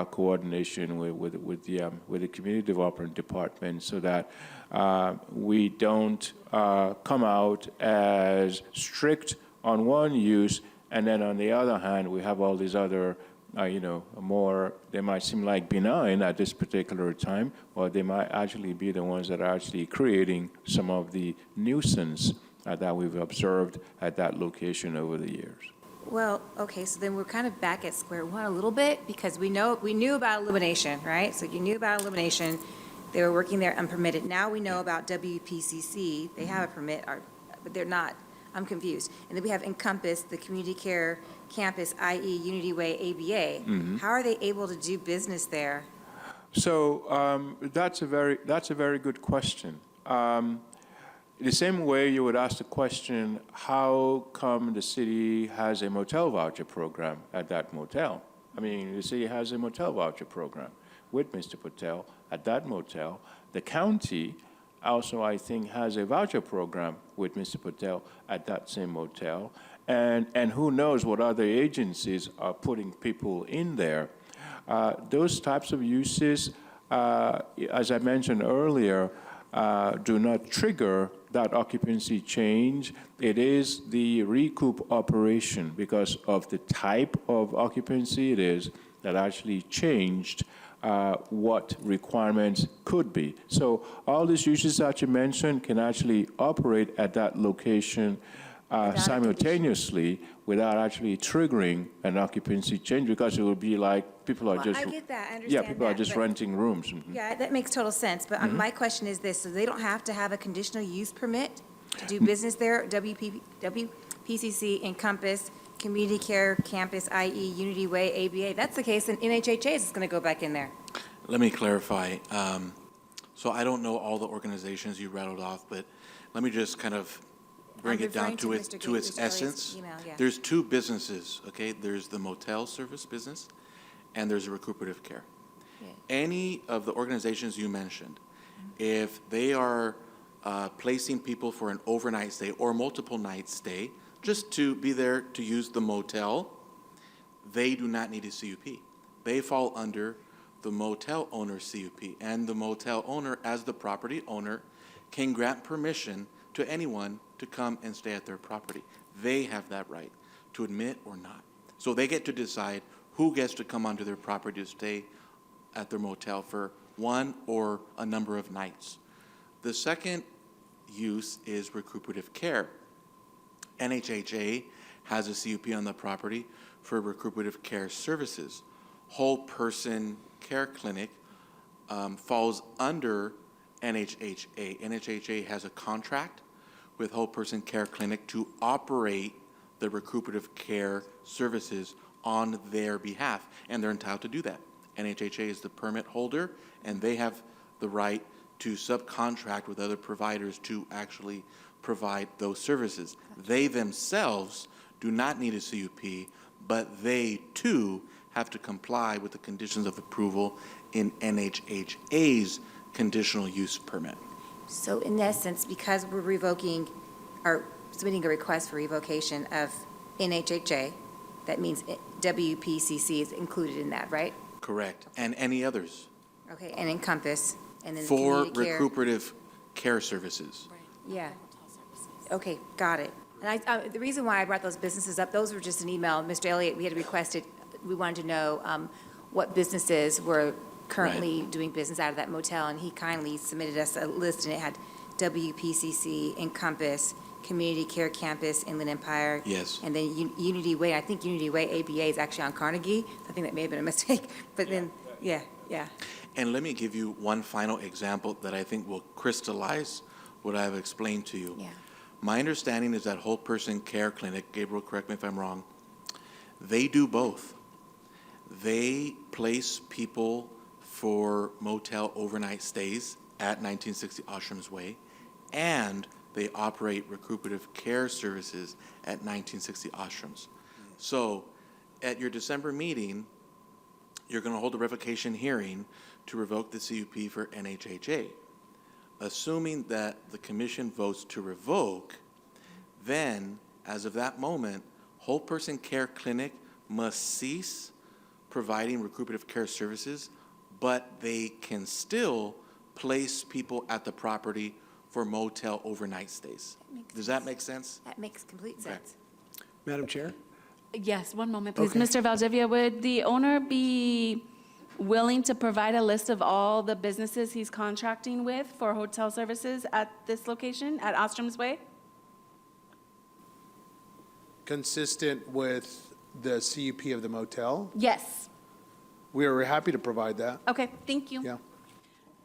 coordination with the community development department, so that we don't come out as strict on one use, and then on the other hand we have all these other more, they might seem like benign at this particular time, or they might actually be the ones that are actually creating some of the nuisance that we've observed at that location over the years. Well, okay, so then we're kind of back at square one a little bit, because we knew about elimination, right? So you knew about elimination. They were working there unpermitted. Now we know about WPCC. They have a permit, but they're not. I'm confused. And then we have Encompass, the Community Care Campus, i.e. Unity Way, ABA. Mm-hmm. How are they able to do business there? So that's a very good question. The same way you would ask the question, how come the city has a motel voucher program at that motel? I mean, the city has a motel voucher program with Mr. Patel at that motel. The county also, I think, has a voucher program with Mr. Patel at that same motel. And who knows what other agencies are putting people in there. Those types of uses, as I mentioned earlier, do not trigger that occupancy change. It is the recoup operation, because of the type of occupancy it is, that actually changed what requirements could be. So all these uses that you mentioned can actually operate at that location simultaneously without actually triggering an occupancy change, because it would be like people are just... I get that, I understand Yeah, people are that, just but- renting rooms. Mhm. Yeah, that makes total sense, but my question is this: so they don't have to have a conditional use permit to do business there? WPCC, Encompass, Community Care Campus, i.e. Unity Way, ABA. That's the case, then NHHA is going to go back in there. Let me clarify. So I don't know all the organizations you rattled off, but let me just kind of bring I'm it down referring to to its Mr. Elliott's essence. email, yeah. There's two businesses, okay? There's the motel service business, and there's a recuperative care. Yeah. Any of the organizations you mentioned, if they are placing people for an overnight stay or multiple night stay, just to be there to use the motel, they do not need a CUP. They fall under the motel owner CUP, and the motel owner, as the property owner, can grant permission to anyone to come and stay at their property. They have that right to admit or not. So they get to decide who gets to come onto their property to stay at their motel for one or a number of nights. The second use is recuperative care. NHHA has a CUP on the property for recuperative care services. Whole person care clinic falls under NHHA. NHHA has a contract with Whole Person Care Clinic to operate the recuperative care services on their behalf, and they're entitled to do that. NHHA is the permit holder, and they have the right to subcontract with other providers to actually provide those services. They themselves do not need a CUP, but they too have to comply with the conditions of approval in NHHA's conditional use permit. So in essence, because we're revoking or submitting a request for revocation of NHHA, that means WPCC is included in that, right? Correct. And any others. Okay, and Encompass, and then For community care. recuperative care services. Yeah. Okay, got it. And the reason why I brought those businesses up, those were just an email. Mr. Elliott, we had requested, we wanted to know what businesses were currently doing business out of that motel, and he kindly submitted us a list, and it had WPCC, Encompass, Community Care Campus, Inland Empire. Yes. And then Unity Way. I think Unity Way ABA is actually on Carnegie. I think that may have been a mistake, but then, yeah. And let me give you one final example that I think will crystallize what I've explained to you. Yeah. My understanding is that Whole Person Care Clinic, Gabriel, correct me if I'm wrong, they do both. They place people for motel overnight stays at 1960 Oshrams Way, and they operate recuperative care services at 1960 Oshrams. So at your December meeting, you're going to hold a revocation hearing to revoke the CUP for NHHA. Assuming that the commission votes to revoke, then, as of that moment, Whole Person Care Clinic must cease providing recuperative care services, but they can still place people at the property for motel overnight stays. Does that make sense? That makes complete sense. Madam Chair? Yes, one moment, please. Okay. Mr. Valdivia, would the owner be willing to provide a list of all the businesses he's contracting with for hotel services at this location, at Ostrom's Way? Consistent with the CUP of the motel? Yes. We are happy to provide that. Okay, thank you. Yeah.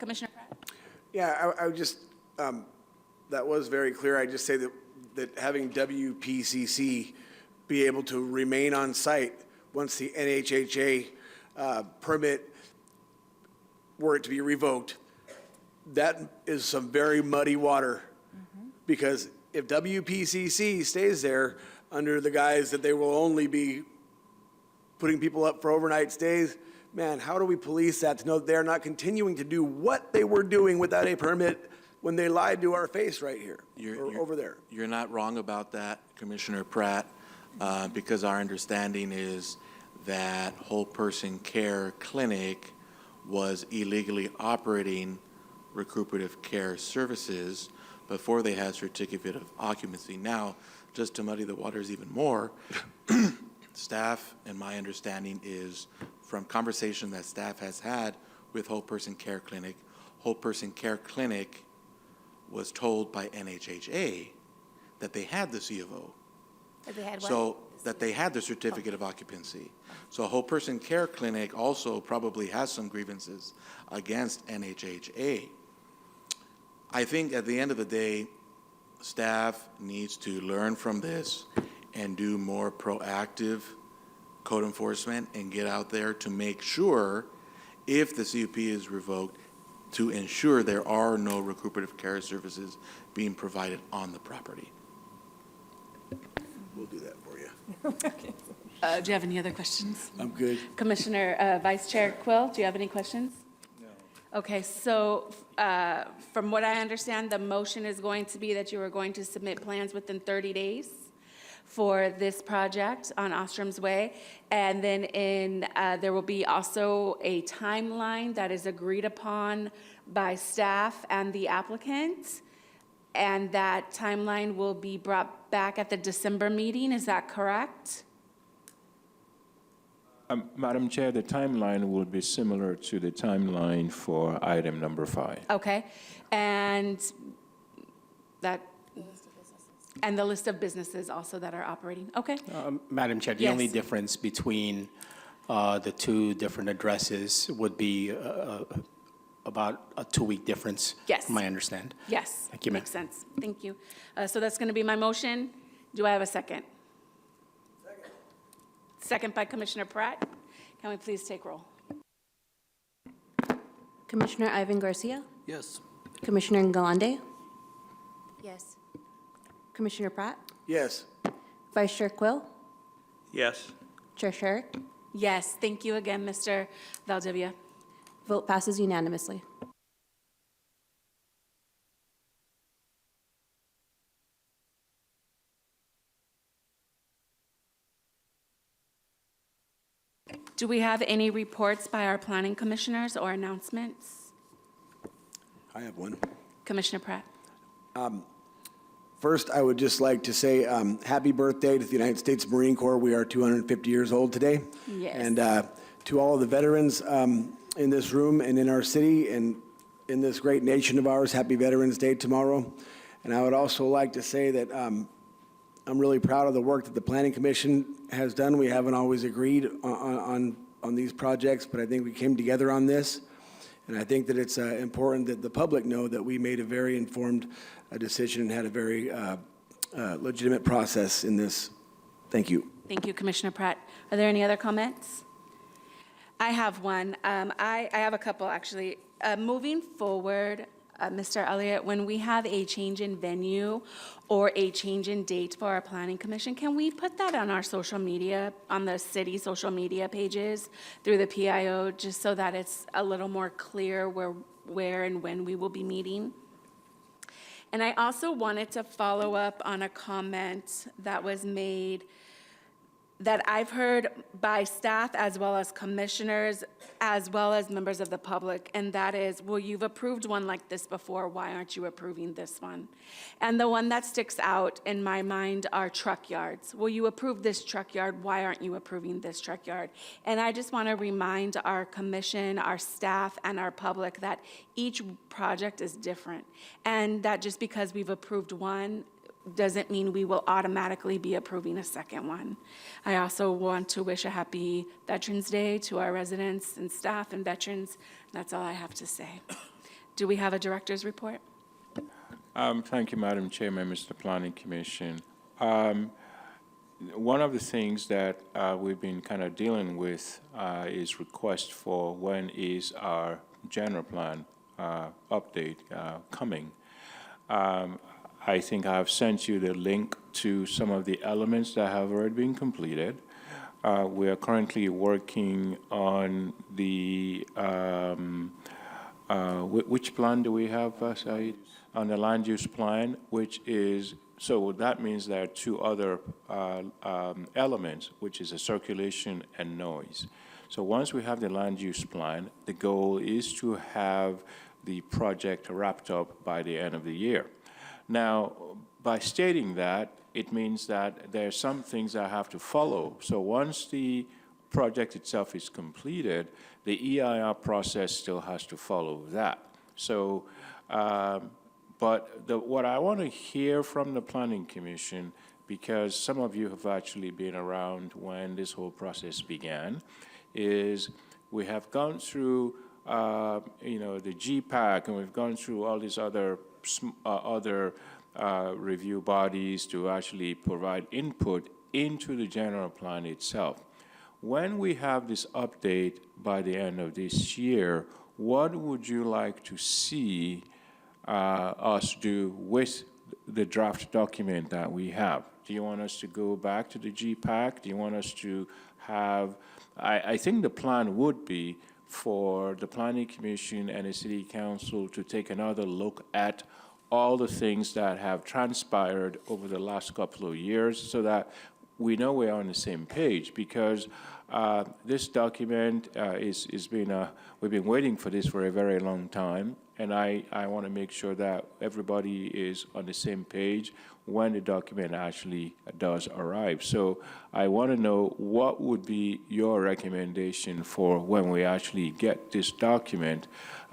Commissioner Pratt? Yeah, I would just, that was very clear. I just say that having WPCC be able to remain on site once the NHHA permit were it to be revoked, that is some very muddy water. Because if WPCC stays there under the guise that they will only be putting people up for overnight stays, man, how do we police that to know that they're not continuing to do what they were doing without a permit when they lied to our face right here, or over there? You're not wrong about that, Commissioner Pratt, because our understanding is that Whole Person Care Clinic was illegally operating recuperative care services before they had certificate of occupancy. Now, just to muddy the waters even more, staff, and my understanding is from conversation that staff has had with Whole Person Care Clinic, Whole Person Care Clinic was told by NHHA that they had the C of O. That they had what? So that they had the certificate of occupancy. So Whole Person Care Clinic also probably has some grievances against NHHA. I think at the end of the day, staff needs to learn from this and do more proactive code enforcement and get out there to make sure, if the CUP is revoked, to ensure there are no recuperative care services being provided on the property. We'll do that for you. Do you have any other questions? I'm good. Commissioner, Vice Chair Quill, do you have any questions? No. Okay, so from what I understand, the motion is going to be that you are going to submit plans within 30 days for this project on Ostrom's Way. And then there will be also a timeline that is agreed upon by staff and the applicant and that timeline will be brought back at the December meeting, is that correct? Madam Chair, the timeline will be similar to the timeline for item number 5. Okay, and that, and the list of businesses also that are operating, okay? Madam Chair, the only Yes. difference between the two different addresses would be about a 2-week difference. Yes. From my understand. Yes. Thank you, ma'am. Makes sense, thank you. So that's going to be my motion. Do I have a second? Second by Commissioner Pratt. Can we please take roll? Commissioner Ivan Garcia, Yes. Commissioner Ngalande, Yes. Commissioner Pratt, Yes. Vice Chair Quill, Yes. Chair Sherrick. Yes, thank you again, Mr. Valdivia. Vote passes unanimously. Do we have any reports by our planning commissioners or announcements? I have one. Commissioner Pratt. First, I would just like to say happy birthday to the United States Marine Corps. We are 250 years old today. Yes. And to all of the veterans in this room and in our city and in this great nation of ours, happy Veterans Day tomorrow. And I would also like to say that I'm really proud of the work that the Planning Commission has done. We haven't always agreed on these projects, but I think we came together on this. And I think that it's important that the public know that we made a very informed decision and had a very legitimate process in this. Thank you. Thank you, Commissioner Pratt. Are there any other comments? I have one. I have a couple, actually. Moving forward, Mr. Elliott, when we have a change in venue or a change in date for our planning commission, can we put that on our social media, on the city social media pages through the PIO, just so that it's a little more clear where and when we will be meeting? And I also wanted to follow up on a comment that was made that I've heard by staff as well as commissioners, as well as members of the public, and that is, well, you've approved one like this before, why aren't you approving this one? And the one that sticks out in my mind are truck yards. Well, you approved this truck yard, why aren't you approving this truck yard? And I just want to remind our commission, our staff, and our public that each project is different, and that just because we've approved one doesn't mean we will automatically be approving a second one. I also want to wish a happy Veterans Day to our residents and staff and veterans. That's all I have to say. Do we have a director's report? Thank you, Madam Chair, members of the Planning Commission. One of the things that we've been kind of dealing with is request for when is our general plan update coming. I think I've sent you the link to some of the elements that have already been completed. We are currently working on the, which plan do we have, Said? On the land use plan, which is, so that means there are two other elements, which is a circulation and noise. So once we have the land use plan, the goal is to have the project wrapped up by the end of the year. Now, by stating that, it means that there are some things that have to follow. So once the project itself is completed, the EIR process still has to follow that. So, but what I want to hear from the Planning Commission, because some of you have actually been around when this whole process began, is we have gone through, the GPAC, and we've gone through all these other review bodies to actually provide input into the general plan itself. When we have this update by the end of this year, what would you like to see us do with the draft document that we have? Do you want us to go back to the GPAC? Do you want us to have, I think the plan would be for the Planning Commission and the City Council to take another look at all the things that have transpired over the last couple of years so that we know we're on the same page, because this document we've been waiting for this for a very long time, and I want to make sure that everybody is on the same page when the document actually does arrive. So I want to know what would be your recommendation for when we actually get this document.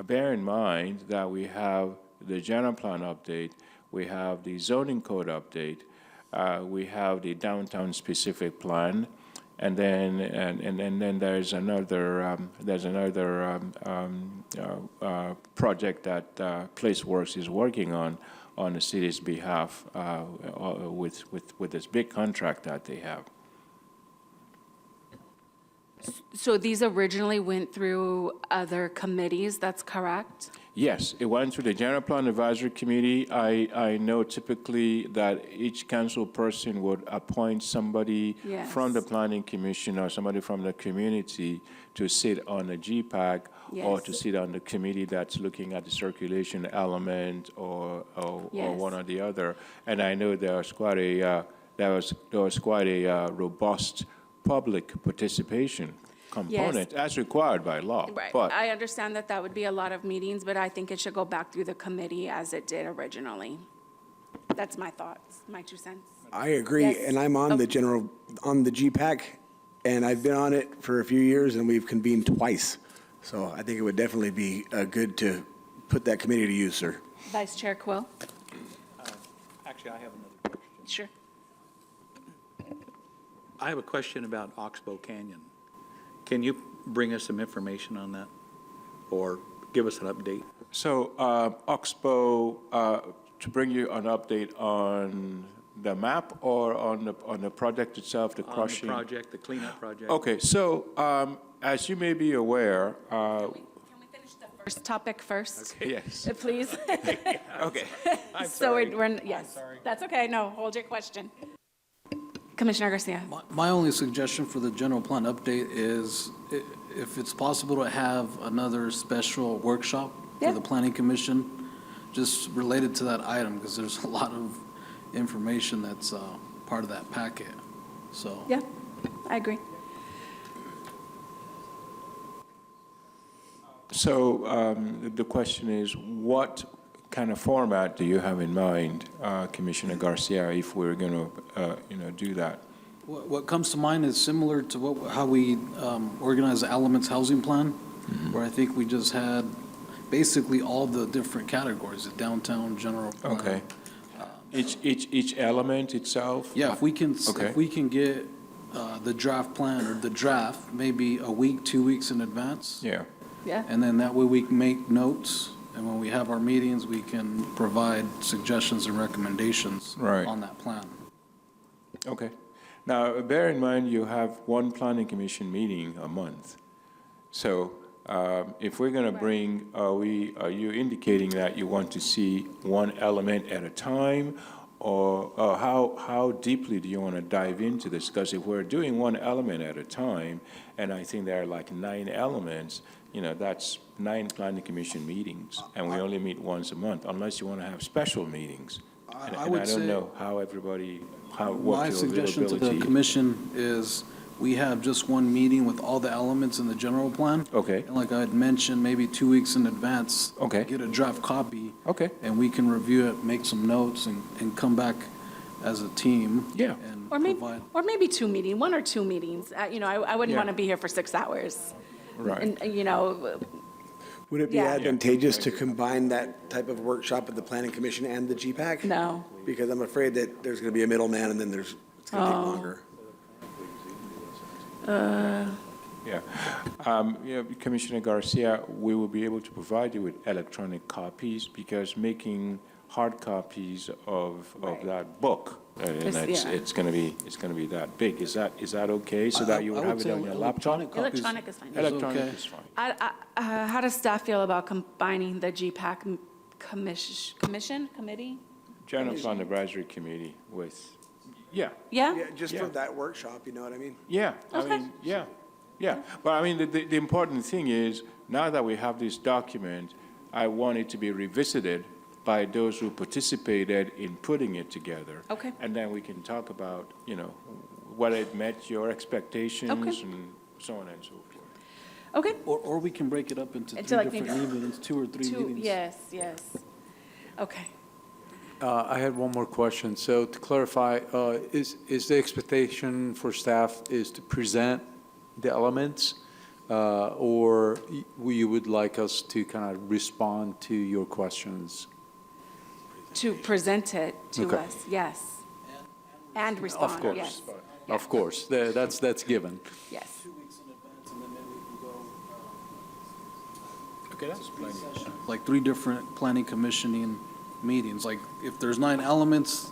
Bear in mind that we have the general plan update, we have the zoning code update, we have the downtown specific plan, and then there's another project that PlaceWorks is working on the city's behalf with this big contract that they have. So these originally went through other committees, that's correct? Yes, it went through the General Plan Advisory Committee. I know typically that each council person would appoint somebody Yes. from the Planning Commission or somebody from the community to sit on the GPAC or to Yes. sit on the committee that's looking at the circulation element or Yes. one or the other. And I know there was quite a robust public participation component as required by law. Right. But I understand that that would be a lot of meetings, but I think it should go back through the committee as it did originally. That's my thoughts, my 2 cents. I agree, Yes. and I'm on the GPAC, and I've been on it for a few years, and we've convened twice. So I think it would definitely be good to put that committee to use, sir. Vice Chair Quill? Actually, I have another question. Sure. I have a question about Oxbow Canyon. Can you bring us some information on that, or give us an update? So, Oxbow, to bring you an update on the map or on the project itself, the crushing? On the project, the cleanup project. Okay, so, as you may be aware, First topic first? yes. Please? Okay. I'm So sorry. yes, that's okay, no, hold your question. Commissioner Garcia? My only suggestion for the general plan update is if it's possible to have another special workshop Yeah. for the planning commission, just related to that item, because there's a lot of information that's part of that packet, so. Yeah, I agree. So, the question is, what kind of format do you have in mind, Commissioner Garcia, if we're going to, do that? What comes to mind is similar to how we organize the Elements Housing Plan, where I think we just had basically all the different categories, the downtown general plan. Okay. Each element itself? Yeah, if we can, Okay. if we can get the draft plan or the draft maybe a week, 2 weeks in advance. Yeah. Yeah. And then that way we can make notes, and when we have our meetings, we can provide suggestions and recommendations Right. on that plan. Okay. Now, bear in mind, you have one planning commission meeting a month. So, if we're going to bring, are you indicating that you want to see one element at a time? Or how deeply do you want to dive into this? Because if we're doing one element at a time, and I think there are like 9 elements, that's 9 planning commission meetings, and we only meet once a month, unless you want to have special meetings. And I I would don't say- know how everybody, what My your suggestion to the availability. commission is we have just one meeting with all the elements in the general plan. Okay. And like I had mentioned, maybe 2 weeks in advance. Okay. Get a draft copy. Okay. And we can review it, make some notes, and come back as a team. Yeah. And Or maybe 2 meetings, 1 or 2 meetings. I wouldn't Yeah. want to be here for 6 hours. Right. And, Would it be Yeah. advantageous to combine that type of workshop with the Planning Commission and the GPAC? No. Because I'm afraid that there's going to be a middleman, and then it's going to take longer. Yeah. Commissioner Garcia, we will be able to provide you with electronic copies, because making hard copies of that book, and it's going to be that big. Is that okay? So that you would have it on your laptop? Electronic is fine. Electronic okay. is fine. How does staff feel about combining the GPAC committee? General Plan Advisory Committee with, yeah. Yeah? Yeah, just for that workshop, you know what I mean? Yeah, Okay. yeah. But I mean, the important thing is, now that we have this document, I want it to be revisited by those who participated in putting it together. Okay. And then we can talk about, whether it met your expectations Okay. and so on and so forth. Okay. Or we can break it up into Into three like different maybe meetings, 2 or 3 meetings. Yes, yes. Okay. I had one more question. So to clarify, is the expectation for staff is to present the elements, or you would like us to kind of respond to your questions? To present it to Okay. us, yes. And respond, Of course, yes. of course. That's given. Yes. Okay, that's plenty. Like 3 different planning commissioning meetings. Like if there's 9 elements,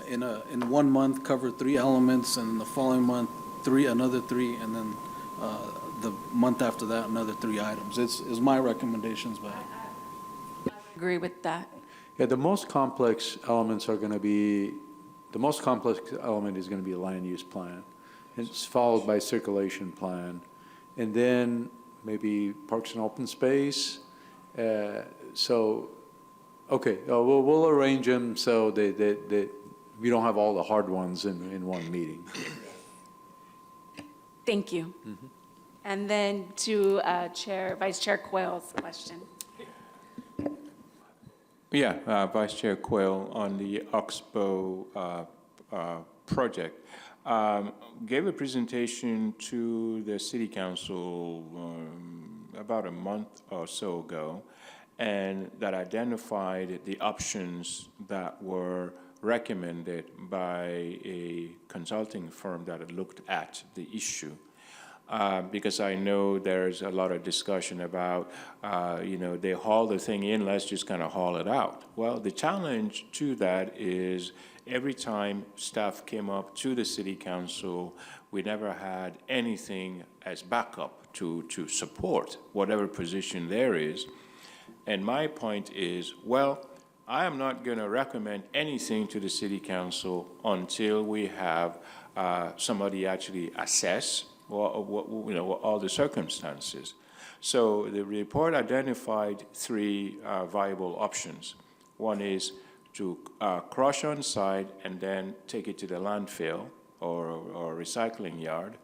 in 1 month, cover 3 elements, and the following month, another 3, and then the month after that, another 3 items. Is my recommendations, but. Agree with that. Yeah, the most complex elements are going to be, the most complex element is going to be a land use plan. It's followed by circulation plan, and then maybe parks and open space. So, okay, we'll arrange them so that we don't have all the hard ones in one meeting. Thank you. And then to Vice Chair Quayle's question. Yeah, Vice Chair Quayle, on the Oxbow project, gave a presentation to the City Council about a month or so ago, and that identified the options that were recommended by a consulting firm that had looked at the issue. Because I know there's a lot of discussion about, they haul the thing in, let's just kind of haul it out. Well, the challenge to that is every time staff came up to the City Council, we never had anything as backup to support whatever position there is. And my point is, well, I am not going to recommend anything to the City Council until we have somebody actually assess all the circumstances. So the report identified 3 viable options. One is to crush on site and then take it to the landfill or recycling yard.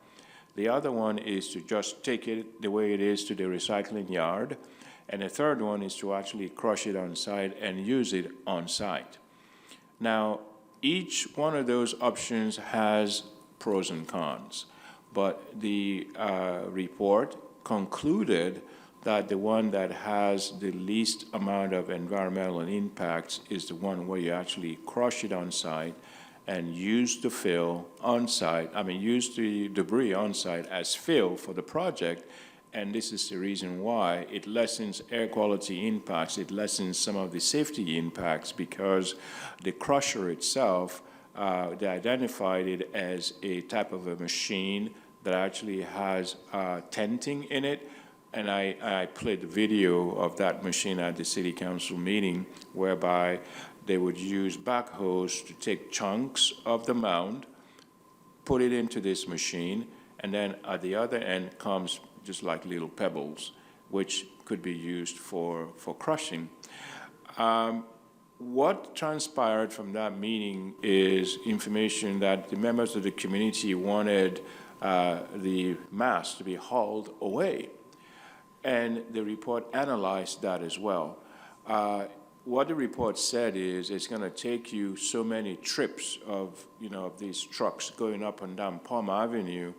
The other one is to just take it the way it is to the recycling yard. And the third one is to actually crush it on site and use it on site. Now, each one of those options has pros and cons. But the report concluded that the one that has the least amount of environmental impacts is the one where you actually crush it on site and use the fill on site, use the debris on site as fill for the project. And this is the reason why it lessens air quality impacts, it lessens some of the safety impacts, because the crusher itself, they identified it as a type of a machine that actually has tenting in it. And I played the video of that machine at the City Council meeting, whereby they would use backhoes to take chunks of the mound, put it into this machine, and then at the other end comes just like little pebbles, which could be used for crushing. What transpired from that meeting is information that the members of the community wanted the mass to be hauled away. And the report analyzed that as well. What the report said is it's going to take you so many trips of these trucks going up and down Palm Avenue,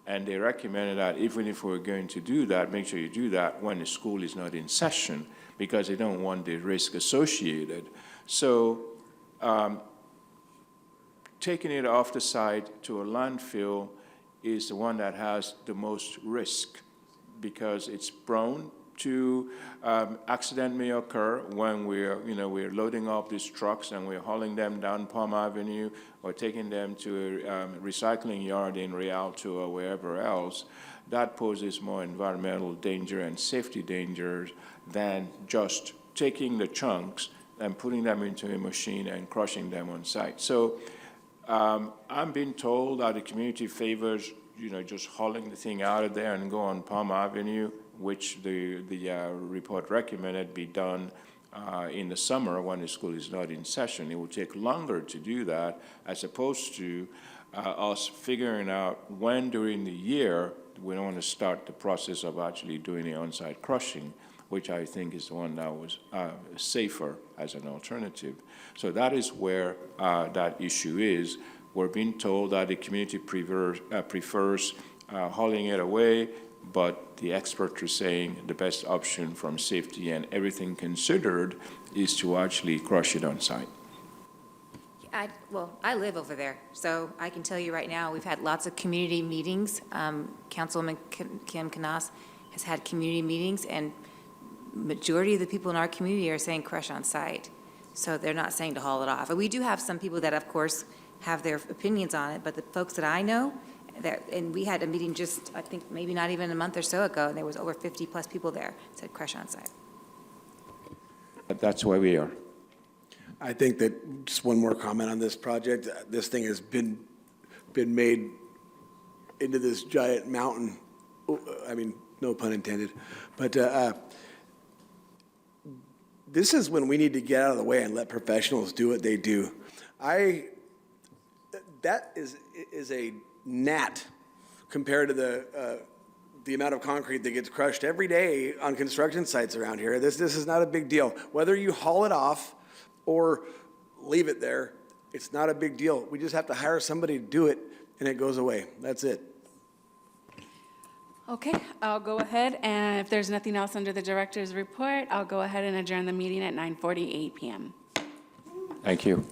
and they recommended that even if we're going to do that, make sure you do that when the school is not in session, because they don't want the risk associated. So taking it off the site to a landfill is the one that has the most risk, because it's prone to accident may occur when we're loading up these trucks and we're hauling them down Palm Avenue or taking them to a recycling yard in Rialto or wherever else. That poses more environmental danger and safety dangers than just taking the chunks and putting them into a machine and crushing them on site. So I'm being told that the community favors just hauling the thing out of there and go on Palm Avenue, which the report recommended be done in the summer when the school is not in session. It will take longer to do that, as opposed to us figuring out when during the year we want to start the process of actually doing the on-site crushing, which I think is the one that was safer as an alternative. So that is where that issue is. We're being told that the community prefers hauling it away, but the experts are saying the best option from safety and everything considered is to actually crush it on site. I live over there, so I can tell you right now, we've had lots of community meetings. Councilwoman Kim Knaus has had community meetings, and majority of the people in our community are saying crush on site. So they're not saying to haul it off. And we do have some people that, of course, have their opinions on it, but the folks that I know, and we had a meeting just, I think, maybe not even a month or so ago, and there was over 50-plus people there, said crush on site. But that's where we are. I think that, just one more comment on this project, this thing has been made into this giant mountain, I mean, no pun intended, but this is when we need to get out of the way and let professionals do what they do. That is a gnat compared to the amount of concrete that gets crushed every day on construction sites around here. This is not a big deal. Whether you haul it off or leave it there, it's not a big deal. We just have to hire somebody to do it, and it goes away. That's it. Okay, I'll go ahead, and if there's nothing else under the director's report, I'll go ahead and adjourn the meeting at 9:48 p.m. Thank you.